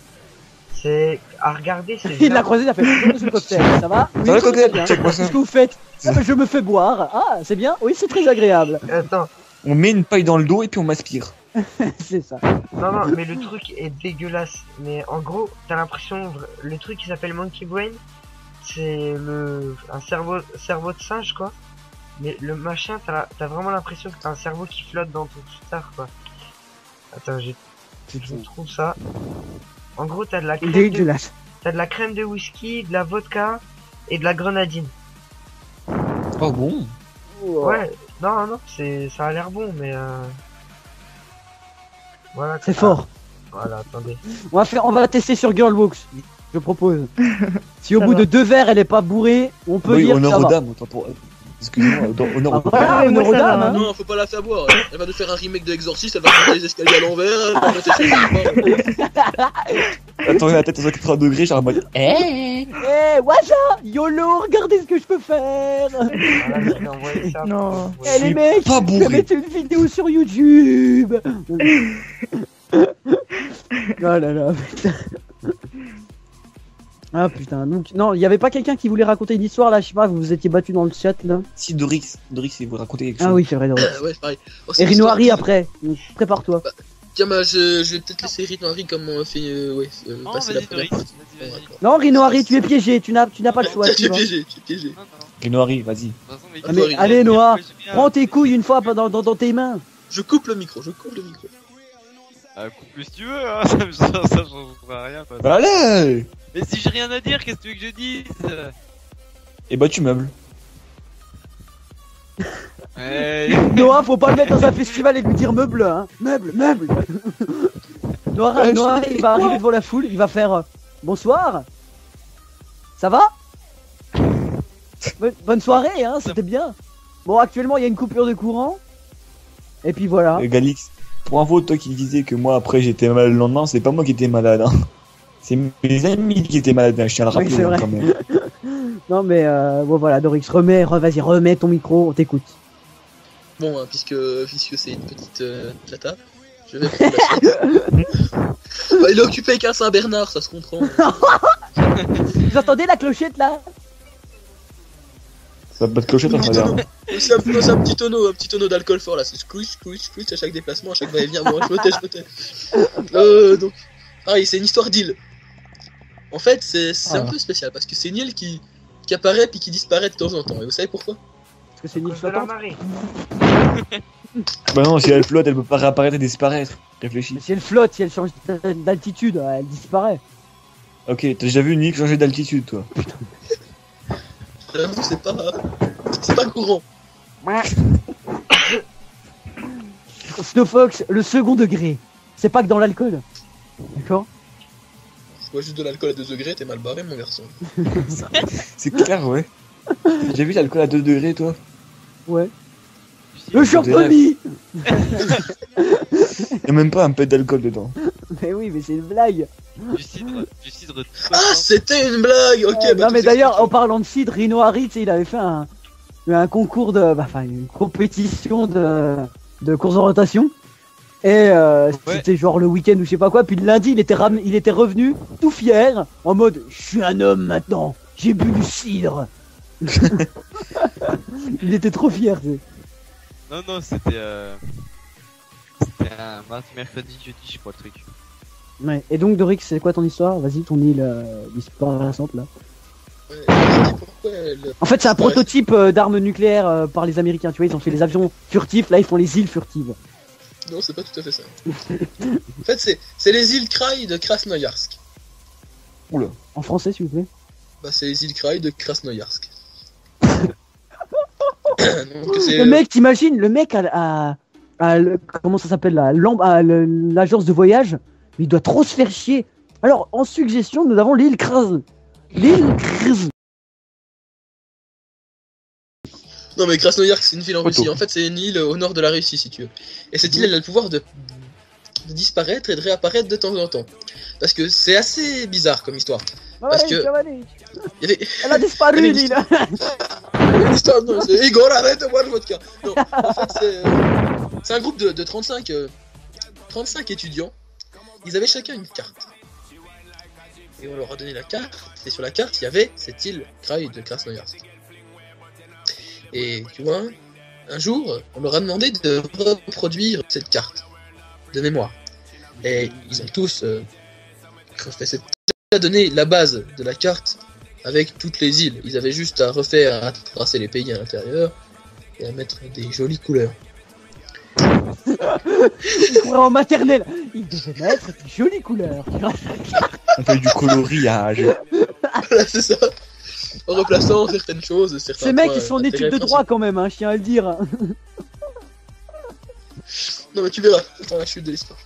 c'est à regarder, c'est Il l'a croisé, il a fait bonjour monsieur le cocktail, ça va? Ça va, cocktail? bien. Check-moi ça. Qu'est-ce que vous faites? Ah, bah, je me fais boire. Ah, c'est bien? Oui, c'est très agréable. Attends, On met une paille dans le dos et puis on m'aspire. C'est ça. non, mais le truc est dégueulasse. Mais en gros, t'as l'impression, le truc qui s'appelle Monkey Brain, c'est un cerveau de singe quoi. Mais le machin, t'as vraiment l'impression que t'as un cerveau qui flotte dans ton star quoi. Attends, je trouve ça. En gros, t'as de la crème Dégueulasse. t'as de la crème de whisky, de la vodka et de la grenadine. Oh bon? Ouais, non, ça a l'air bon, mais voilà. C'est fort. Voilà, attendez. On va tester sur Girlbooks. Je propose. Si au Ça bout va. de 2 verres elle est pas bourrée, on peut Oui, dire que honneur ça aux va. dames, autant pour... Excusez-moi, honneur Ah, aux voilà, Ouais, une moi, ça Eurodame, va. hein. Non, faut pas la faire boire. Elle va nous faire un remake de Exorcist, elle va monter les escaliers à l'envers, elle va monter ses Attendez la tête à 180 degrés, genre en mode... Eh, Waza, YOLO, regardez ce que je peux faire. Voilà, je vais envoyer ça. Non. Ouais. Eh les mecs, pas je bourré. vais mettre une vidéo sur YouTube. Oh là là, putain. Ah putain, donc non, il y avait pas quelqu'un qui voulait raconter une histoire là, je sais pas, vous vous étiez battu dans le chat là. Si Dorix, il vous raconter quelque chose. Ah oui, c'est vrai, Doris. Ouais, pareil. Oh, c'est Et une Rinoari histoire- après, donc prépare-toi. Tiens, bah, je vais peut-être laisser Rinoari comme on a fait, Non, passer la vas-y, première Doris, partie. vas-y. Bon, d'accord. Non, Rinoari, tu es piégé, tu n'as pas le choix. Tiens, tu tu es vas. piégé, tu es piégé. Non, non. Rinoari, vas-y. De toute façon, mais Ah, mais allez, Noah, prends tes couilles une fois dans tes mains. Je coupe le micro, je coupe le micro. Coupe si tu veux, hein, ça changera rien. Quoi. Allez! Mais si j'ai rien à dire, qu'est-ce que tu veux que je dise? Et bah tu meubles. Noah, faut pas le mettre dans un festival et lui dire meuble, hein. Meuble. Noah, il va arriver devant la foule, il va faire bonsoir. Ça va? Bonne soirée, hein, c'était bien. Bon, actuellement, il y a une coupure de courant. Et puis voilà. Galix, pour info, toi qui disais que moi après j'étais malade le lendemain, c'est pas moi qui étais malade. Hein. C'est mes amis qui étaient malades, hein. Je tiens à le rappeler, Oui, c'est vrai. quand même. Non, mais bon, voilà, Dorix, vas-y, remets ton micro, on t'écoute. Bon, hein, puisque c'est une petite tata, je vais prendre la suite. Bah, il est occupé avec un Saint-Bernard, ça se comprend. Vous entendez la clochette là? Ça va pas de clochette en C'est travers. un petit tonneau d'alcool fort là, c'est squish à chaque déplacement, à chaque va-et-vient. Bon, je me tais. Donc, pareil, c'est une histoire d'île. En fait, c'est un peu spécial parce que c'est une île qui apparaît puis qui disparaît de temps en temps. Et vous savez pourquoi? Parce que c'est une île De la flottante. marée. Bah non, si elle flotte, elle peut pas réapparaître et disparaître. Réfléchis. Mais si elle flotte, si elle change d'altitude, elle disparaît. Ok, t'as déjà vu une île changer d'altitude, toi? J'avoue, c'est pas courant. Snowfox, le second degré. C'est pas que dans l'alcool. D'accord? Je bois juste de l'alcool à 2 degrés, t'es mal barré, mon garçon. C'est clair, ouais. T'as déjà vu l'alcool à 2 degrés, toi? Ouais. Le champomis. Y'a même pas un peu d'alcool dedans. Mais oui, mais c'est une blague. Du cidre. Ah, c'était une blague. Ok. Bah, non, mais tout d'ailleurs, s'explique. en parlant de cidre, Rino Harit, il avait fait un concours une compétition de course en rotation. Et c'était genre le week-end ou je sais pas quoi. Puis le lundi, il était revenu tout fier, en mode je suis un homme maintenant, j'ai bu du cidre. Il était trop fier. Tu sais. Non, c'était un mardi, mercredi, jeudi, je crois, le truc. Ouais. Et donc, Dorix, c'est quoi ton histoire? Vas-y, ton île disparaissante là. Ouais, je sais pourquoi elle- En fait, c'est un disparaît. prototype d'armes nucléaires par les Américains. Tu vois, ils ont fait les avions furtifs, là ils font les îles furtives. Non, c'est pas tout à fait ça. En fait, c'est les îles Kraï de Krasnoyarsk. Oula. En français, s'il vous plaît. Bah, c'est les îles Kraï de Krasnoyarsk. Donc, c'est, Le mec, t'imagines, le mec comment ça s'appelle là, l'agence de voyage, il doit trop se faire chier. Alors, en suggestion, nous avons l'île Kraz. L'île Kraz. Non, mais Krasnoyarsk, c'est une ville en Photo. Russie. En fait, c'est une île au nord de la Russie, si tu veux. Et cette île, elle a le pouvoir de disparaître et de réapparaître de temps en temps. Parce que c'est assez bizarre comme histoire. Parce que- Il y avait Elle a disparu, Elle l'île. une histoire, non, c'est Igor, arrête de boire le vodka. Non, en fait, c'est un groupe de 35 étudiants. Ils avaient chacun une carte. Et on leur a donné la carte. Et sur la carte, il y avait cette île Kraï de Krasnoyarsk. Et tu vois, un jour, on leur a demandé de reproduire cette carte de mémoire. Et ils ont tous refait cette... déjà donné la base de la carte avec toutes les îles. Ils avaient juste à refaire, à tracer les pays à l'intérieur et à mettre des jolies couleurs. Il courait en maternelle. Il devait mettre des jolies couleurs. On fait du coloriage. Voilà, c'est ça. En remplaçant certaines choses, certains Ces mecs, points ils sont en d'intérêt études de droit quand même, hein, je tiens à le dire. Non, mais tu verras dans la chute de l'histoire.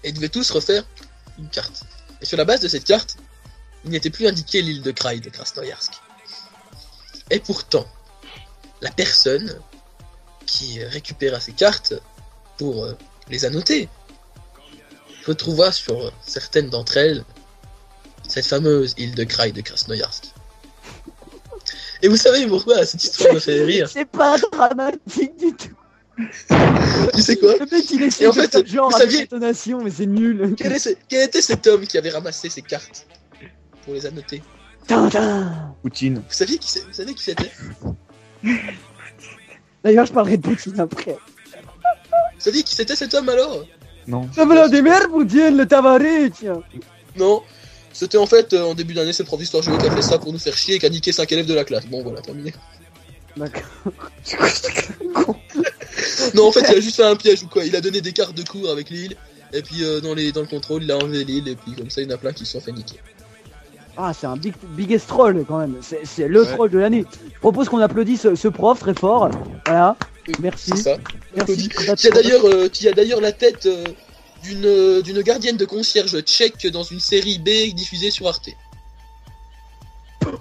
Et ils devaient tous refaire une carte. Et sur la base de cette carte, il n'était plus indiqué l'île de Kraï de Krasnoyarsk. Et pourtant, la personne qui récupéra ces cartes pour les annoter retrouva sur certaines d'entre elles cette fameuse île de Kraï de Krasnoyarsk. Et vous savez pourquoi cette histoire me fait rire? C'est pas dramatique du tout. Tu sais quoi? Le mec, il essaie Et en de fait, faire genre vous avec saviez- intonation, mais c'est nul. Quel était cet homme qui avait ramassé ces cartes pour les annoter? Tintin. Poutine. Vous savez qui c'était? D'ailleurs, je parlerai de Poutine après. Vous saviez qui c'était cet homme alors? Non. C'est Vladimir Poutine, le tabaré, tiens. Non, c'était en fait en début d'année, c'est le prof d'histoire géo qui a fait ça pour nous faire chier et qui a niqué 5 élèves de la classe. Bon voilà, terminé. D'accord. Non, en fait, il a juste fait un piège ou quoi. Il a donné des cartes de cours avec l'île, et puis dans le contrôle, il a enlevé l'île, et puis comme ça, il y en a plein qui se sont fait niquer. Ah, c'est un biggest troll quand même. C'est le Ouais. troll de l'année. Je propose qu'on applaudisse ce prof très fort. Voilà. Merci. C'est ça. Merci. Qui a d'ailleurs la tête d'une gardienne de concierge tchèque dans une série B diffusée sur Arte.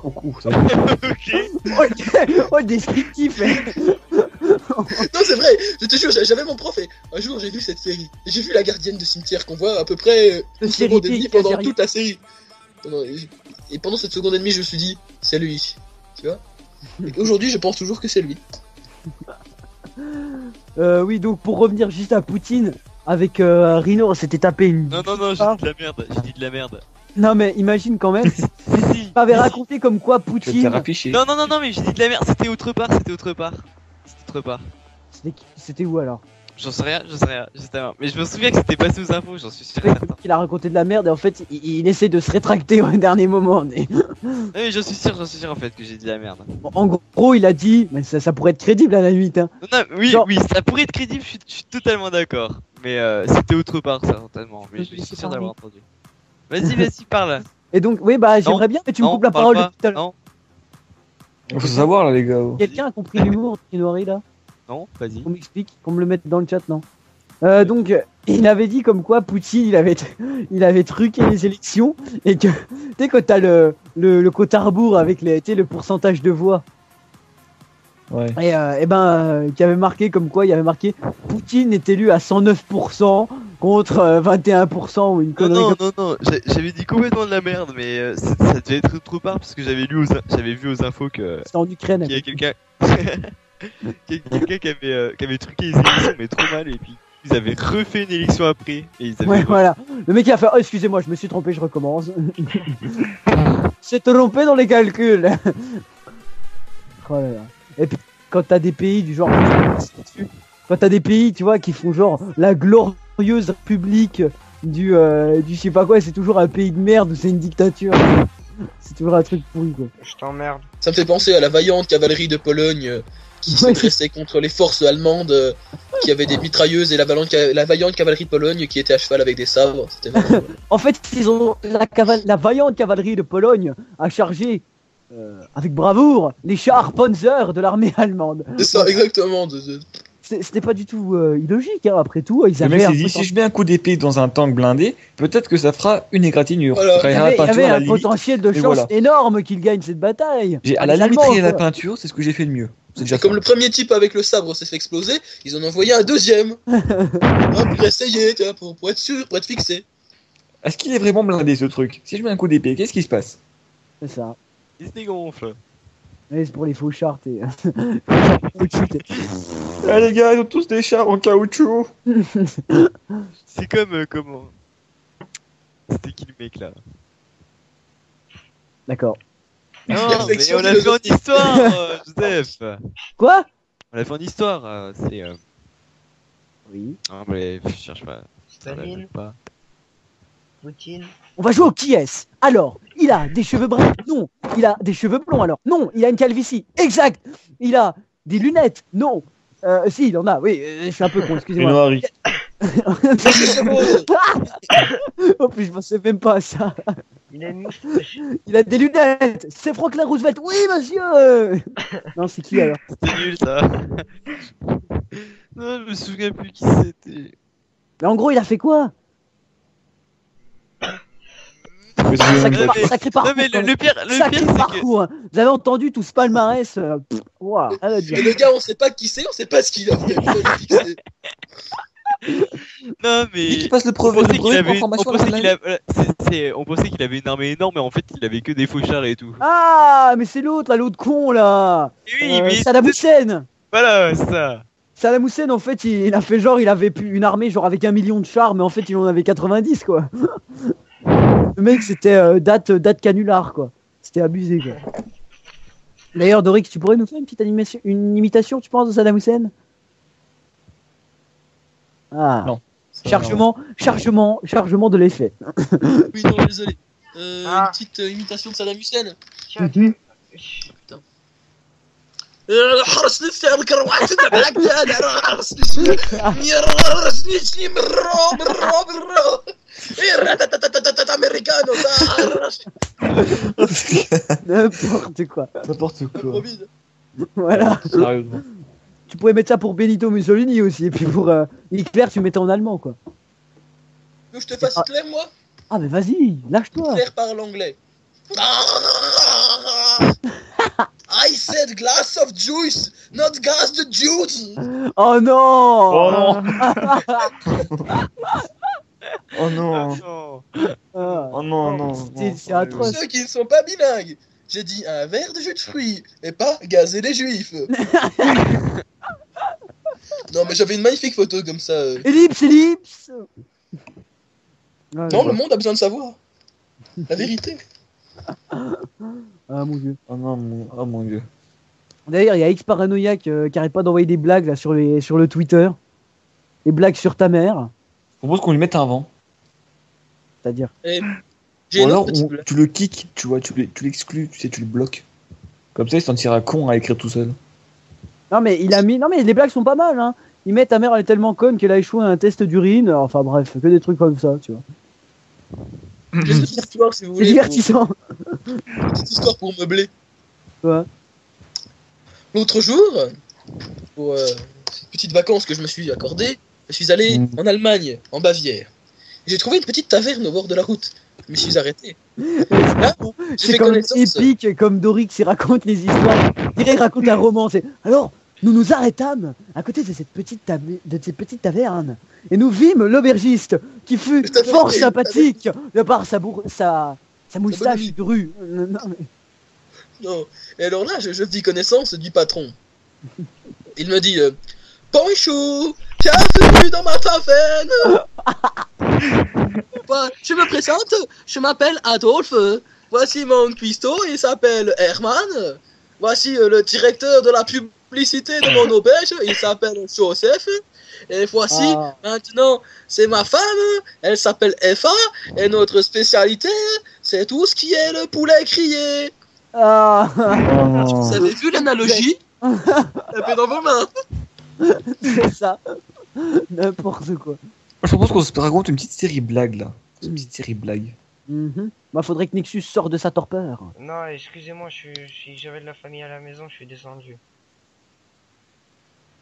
Ok. Oh, descriptif. Non, c'est vrai, je te jure, j'avais mon prof et un jour j'ai vu cette série. Et j'ai vu la gardienne de cimetière qu'on voit à peu près une série seconde B et demie qui a pendant servi. toute la série. Et pendant cette seconde et demie, je me suis dit, c'est lui. Tu vois. Et aujourd'hui, je pense toujours que c'est lui. Oui, donc pour revenir juste à Poutine, avec Rhino, on s'était tapé une. Non, j'ai dit de la merde. J'ai dit de la merde. Non, mais imagine quand même, si Si. tu m'avais raconté comme quoi Tu vas te Poutine. faire afficher. Non, mais j'ai dit de la merde. C'était autre part. C'était autre part. C'était où alors? J'en sais rien. Mais je me souviens que c'était passé aux infos, j'en suis sûr et certain. Il a raconté de la merde et en fait, il essaie de se rétracter au dernier moment. Mais... Non, mais j'en suis sûr en fait que j'ai dit de la merde. En gros, il a dit, mais ça pourrait être crédible à la limite. Hein. Non, oui, Genre- oui, ça pourrait être crédible, je suis totalement d'accord. Mais c'était autre part, certainement. Mais je suis sûr d'avoir entendu. Vas-y, parle. Et donc, oui, bah j'aimerais bien, mais tu me Non, coupes la parle parole pas. depuis tout à l'heure. Non, Faut savoir là, les gars. Quelqu'un a compris l'humour de Noiri là? non, vas-y. Qu'on m'explique, qu'on me le mette dans le chat, non? Donc, il avait dit comme quoi Poutine, il avait truqué les élections et que, tu sais, quand t'as le compte à rebours avec tu sais, le pourcentage de voix. Ouais. Et qui avait marqué comme quoi, il avait marqué Poutine est élu à 109% contre 21% ou une connerie. Non, j'avais dit complètement de la merde, mais ça devait être autre part parce que j'avais vu aux infos que C'était en Ukraine. qu'il y a quelqu'un quelqu'un qui avait truqué les élections mais trop mal et puis ils avaient refait une élection après et ils avaient Ouais, voilà. Le mec il a fait, oh excusez-moi, je me suis trompé, je recommence. C'est trompé dans les calculs. Oh là là. Et puis quand t'as des pays du genre, quand t'as des pays, tu vois, qui font genre la glorieuse république du je sais pas quoi, c'est toujours un pays de merde ou c'est une dictature. C'est toujours un truc pourri quoi. Je t'emmerde. Ça me fait penser à la vaillante cavalerie de Pologne qui se Ouais. dressait contre les forces allemandes qui avaient des mitrailleuses et la vaillante cavalerie de Pologne qui était à cheval avec des sabres. C'était vraiment... En fait, ils ont la vaillante cavalerie de Pologne a chargé avec bravoure les chars Panzer de l'armée allemande. C'est ça, exactement. C'était pas du tout illogique, hein, après tout. Ils Le avaient mec s'est un dit, poten- si je mets un coup d'épée dans un tank blindé, peut-être que ça fera une égratignure. Voilà. Je il y rayerai avait, la il y peinture avait à la un limite. potentiel de et chance voilà. énorme qu'il gagne cette bataille. À Les la limite, Allemands, rayer la quoi. peinture, c'est ce que j'ai fait de mieux. C'est déjà Et comme ça. le premier type avec le sabre s'est fait exploser, ils en ont envoyé un deuxième. Pour essayer, tu vois, pour être sûr, pour être fixé. Est-ce qu'il est vraiment blindé ce truc? Si je mets un coup d'épée, qu'est-ce qui se passe? C'est ça. Il se dégonfle. Mais c'est pour les faux chars, t'es. Ah les gars, ils ont tous des chars en caoutchouc. C'est comme comment. C'était qui le mec là? D'accord. Non, La mais section on l'a fait en philosophique. histoire, Joseph. Quoi? On l'a fait en histoire, c'est. Oui. Non, mais je cherche pas. Staline, Pas. Poutine. On va jouer au qui est-ce. Alors, il a des cheveux bruns. Non. Il a des cheveux blonds. Alors, non. Il a une calvitie. Exact. Il a des lunettes. Non. Si, il en a. Oui, je suis un peu con. Une Excusez-moi. noirie. Oh, puis je pensais même pas à ça. Il a une moustache. Il a des lunettes. C'est Franklin Roosevelt. Oui, monsieur. Non, c'est qui alors? C'était nul ça. Non, je me souviens plus qui c'était. Mais en gros, il a fait quoi? Mais c'est- Sacré, mais- sacré parcours. Non, mais quand même. le pire, Sacré c'est que. parcours. Vous avez entendu tout ce palmarès. Ouah, elle a dit. Et le gars, on sait pas qui c'est, on sait pas ce qu'il a fait. Il fallait fixer. Non, Et qui mais. passe le On brevet pensait de qu'il avait, formation on pensait qu'il on pensait qu'il avait une armée énorme, mais en fait il avait que des fauchards et tout. Ah, mais c'est l'autre, là, l'autre con, là. Et oui, mais Saddam Hussein. voilà, ça. Saddam Hussein, en fait, il a fait genre, il avait une armée genre avec 1 million de chars, mais en fait, il en avait 90, quoi. Le mec, c'était date canular, quoi. C'était abusé, quoi. D'ailleurs, Dorix, tu pourrais nous faire une petite animation, une imitation, tu penses, de Saddam Hussein? Ah. Non. Chargement de l'effet. Oui, non, désolé. Ah. Une petite imitation de Saddam Hussein. Tiens, Mhm. حرس نفسي الكروات تبعك انا حرس نفسي حرس نفسي بالرو امريكانو N'importe quoi. N'importe quoi. Improvise. Voilà. Sérieusement. Tu pourrais mettre ça pour Benito Mussolini aussi. Et puis pour Hitler, tu mettais en allemand, quoi. Tu veux que je te fasse Hitler, moi? Ah, mais vas-y, lâche-toi. Hitler parle anglais. I said glass of juice, not gas the juice. Oh non. Oh non. Oh non. Non. Ah. Oh non, non. C'est atroce. Ceux qui ne sont pas bilingues. J'ai dit un verre de jus de fruits et pas gazer les juifs. Non, mais j'avais une magnifique photo comme ça. Ellipse, ellipse. Non, le monde a besoin de savoir. La vérité. Ah mon dieu. Oh non, oh mon dieu. D'ailleurs, il y a X Paranoïaque qui arrête pas d'envoyer des blagues là sur le Twitter. Des blagues sur ta mère. Je propose qu'on lui mette un vent. C'est-à-dire. Et Ou j'ai une alors, autre petite blague. tu le kicks, tu vois, tu l'exclus, tu sais, tu le bloques. Comme ça, il se sentira con à écrire tout seul. Non mais il a mis. Non mais les blagues sont pas mal, hein. Il met ta mère elle est tellement conne qu'elle a échoué à un test d'urine. Enfin bref, que des trucs comme ça, tu vois. J'ai une petite histoire si vous C'est voulez. divertissant. Une petite histoire pour meubler. Ouais. L'autre jour, pour ces petites vacances que je me suis accordées, je suis allé en Allemagne, en Bavière. J'ai trouvé une petite taverne au bord de la route. Je me suis arrêté. Là, j'ai C'est fait comme connaissance. épique, comme Dorix il raconte les histoires. Il dirait il raconte un roman. C'est alors nous nous arrêtâmes à côté de cette petite taverne et nous vîmes l'aubergiste qui fut Je t'avais fort dit, sympathique de par sa moustache bonne de rue. Non, mais... Non. Et alors là, je fis connaissance du patron. Il me dit bonjour, bienvenue dans ma taverne. Je me présente, je m'appelle Adolphe. Voici mon cuistot, il s'appelle Herman. Voici le directeur de la publicité de mon auberge, il s'appelle Joseph. Et voici, maintenant, c'est ma femme, elle s'appelle Eva. Et notre spécialité, c'est tout ce qui est le poulet grillé. Vous avez vu l'analogie? Tapez dans vos mains. C'est ça. N'importe quoi. Je propose qu'on se raconte une petite série blague là. Une petite série blague. Bah faudrait que Nexus sorte de sa torpeur. Non, excusez-moi, j'avais de la famille à la maison, je suis descendu.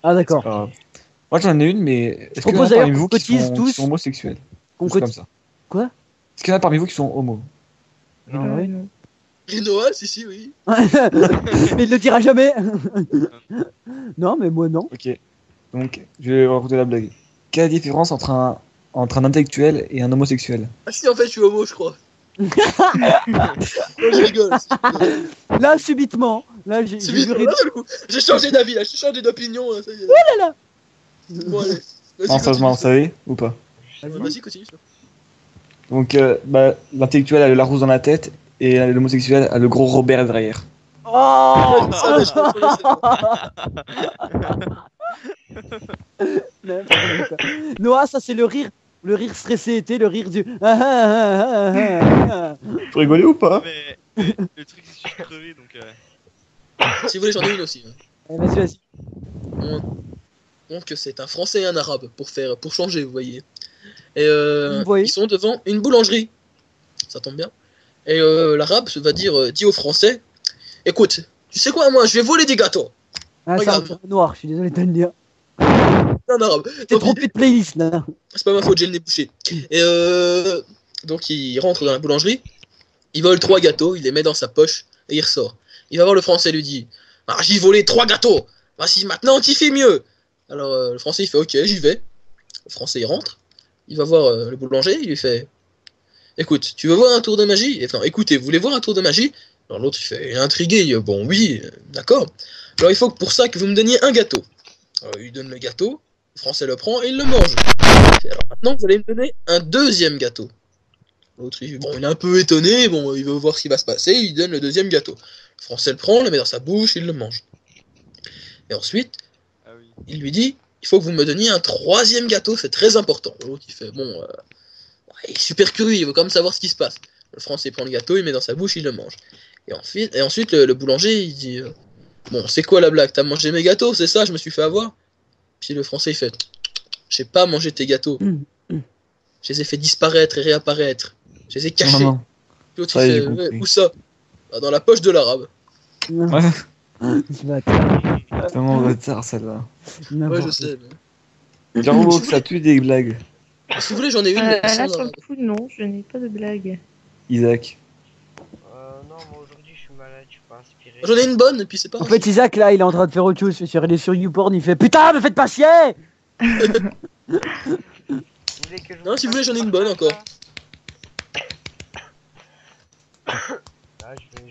Ah d'accord. Moi j'en ai une, mais est-ce qu'il y en a propose d'ailleurs parmi vous qu'on qui cotise sont tous. homosexuels? Qu'on C'est cotise- comme ça. Quoi? Est-ce qu'il y en a parmi vous qui sont homos? Non, ouais. non. Et Noah, si, oui. Mais il le dira jamais. Non, mais moi non. Ok. Donc, je vais raconter la blague. Quelle est la différence entre un intellectuel et un homosexuel? Ah si, en fait, je suis homo, je crois. Non, je rigole. Là, subitement. Là, j'ai C'est vite, juré. là, le coup. J'ai changé d'avis, là, j'ai changé d'opinion. Là, ça y est. Oh là là. Bon, allez. Vas-y, Non, sérieusement, vous savez ou pas? Vas-y, continue. Donc, l'intellectuel a le Larousse dans la tête et l'homosexuel a le gros Robert derrière. Oh. Ça, je connaissais pas. N'importe quoi. Noah, ça c'est le rire stressé, tu sais, le rire du. Faut rigoler ou pas? Mais le truc, c'est que je suis crevé donc. Si vous voulez, j'en ai une aussi. Vas-y, vas-y. Donc, c'est un français et un arabe, pour changer, vous voyez. Et Vous voyez. ils sont devant une boulangerie. Ça tombe bien. Et l'arabe va dit au français, écoute, tu sais quoi, moi, je vais voler des gâteaux. Ah, ça, Regarde. noir, je suis désolé de le dire. Un arabe. T'es Donc, trompé de playlist là. c'est pas ma faute, j'ai le nez bouché. Et donc il rentre dans la boulangerie, il vole 3 gâteaux, il les met dans sa poche et il ressort. Il va voir le français, lui dit ah, j'ai volé 3 gâteaux, voici maintenant tu fais mieux. Alors le français il fait ok, j'y vais. Le français il rentre, il va voir le boulanger, il lui fait écoute, tu veux voir un tour de magie? Enfin, écoutez, vous voulez voir un tour de magie? Alors l'autre il est intrigué, bon oui, d'accord. Alors il faut que pour ça que vous me donniez un gâteau. Alors, il lui donne le gâteau. Le français le prend et il le mange. Et alors maintenant, vous allez me donner un deuxième gâteau. L'autre, il est un peu étonné, bon, il veut voir ce qui va se passer, il donne le deuxième gâteau. Le français le prend, le met dans sa bouche, il le mange. Et ensuite, il lui dit, il faut que vous me donniez un troisième gâteau, c'est très important. L'autre, il fait, il est super curieux, il veut quand même savoir ce qui se passe. Le français prend le gâteau, il met dans sa bouche, il le mange. Et ensuite le boulanger, il dit, bon, c'est quoi la blague? T'as mangé mes gâteaux, c'est ça, je me suis fait avoir? Puis le français il fait j'ai pas mangé tes gâteaux. Je les ai fait disparaître et réapparaître. Je les ai cachés. Non. L'autre Ça y est, il j'ai fait compris. ouais, où ça? Bah, dans la poche de l'arabe. Ouais, Ce bâtard. tellement en retard celle-là. Ouais, N'importe je sais. Jarbo, ça pue des blagues. Mais... Si vous voulez, j'en ai une, mais Là, sans sur le arabe. coup, non, je n'ai pas de blague. Isaac. Non, moi aujourd'hui je suis malade, je suis pas inspiré. J'en ai une bonne, et puis c'est pas En fait, Isaac, là, il est en train de faire autre chose. Il est sur YouPorn, il fait putain, me faites pas chier! Vous voulez que je Non, si vous voulez, j'en ai une bonne encore. Là, je vais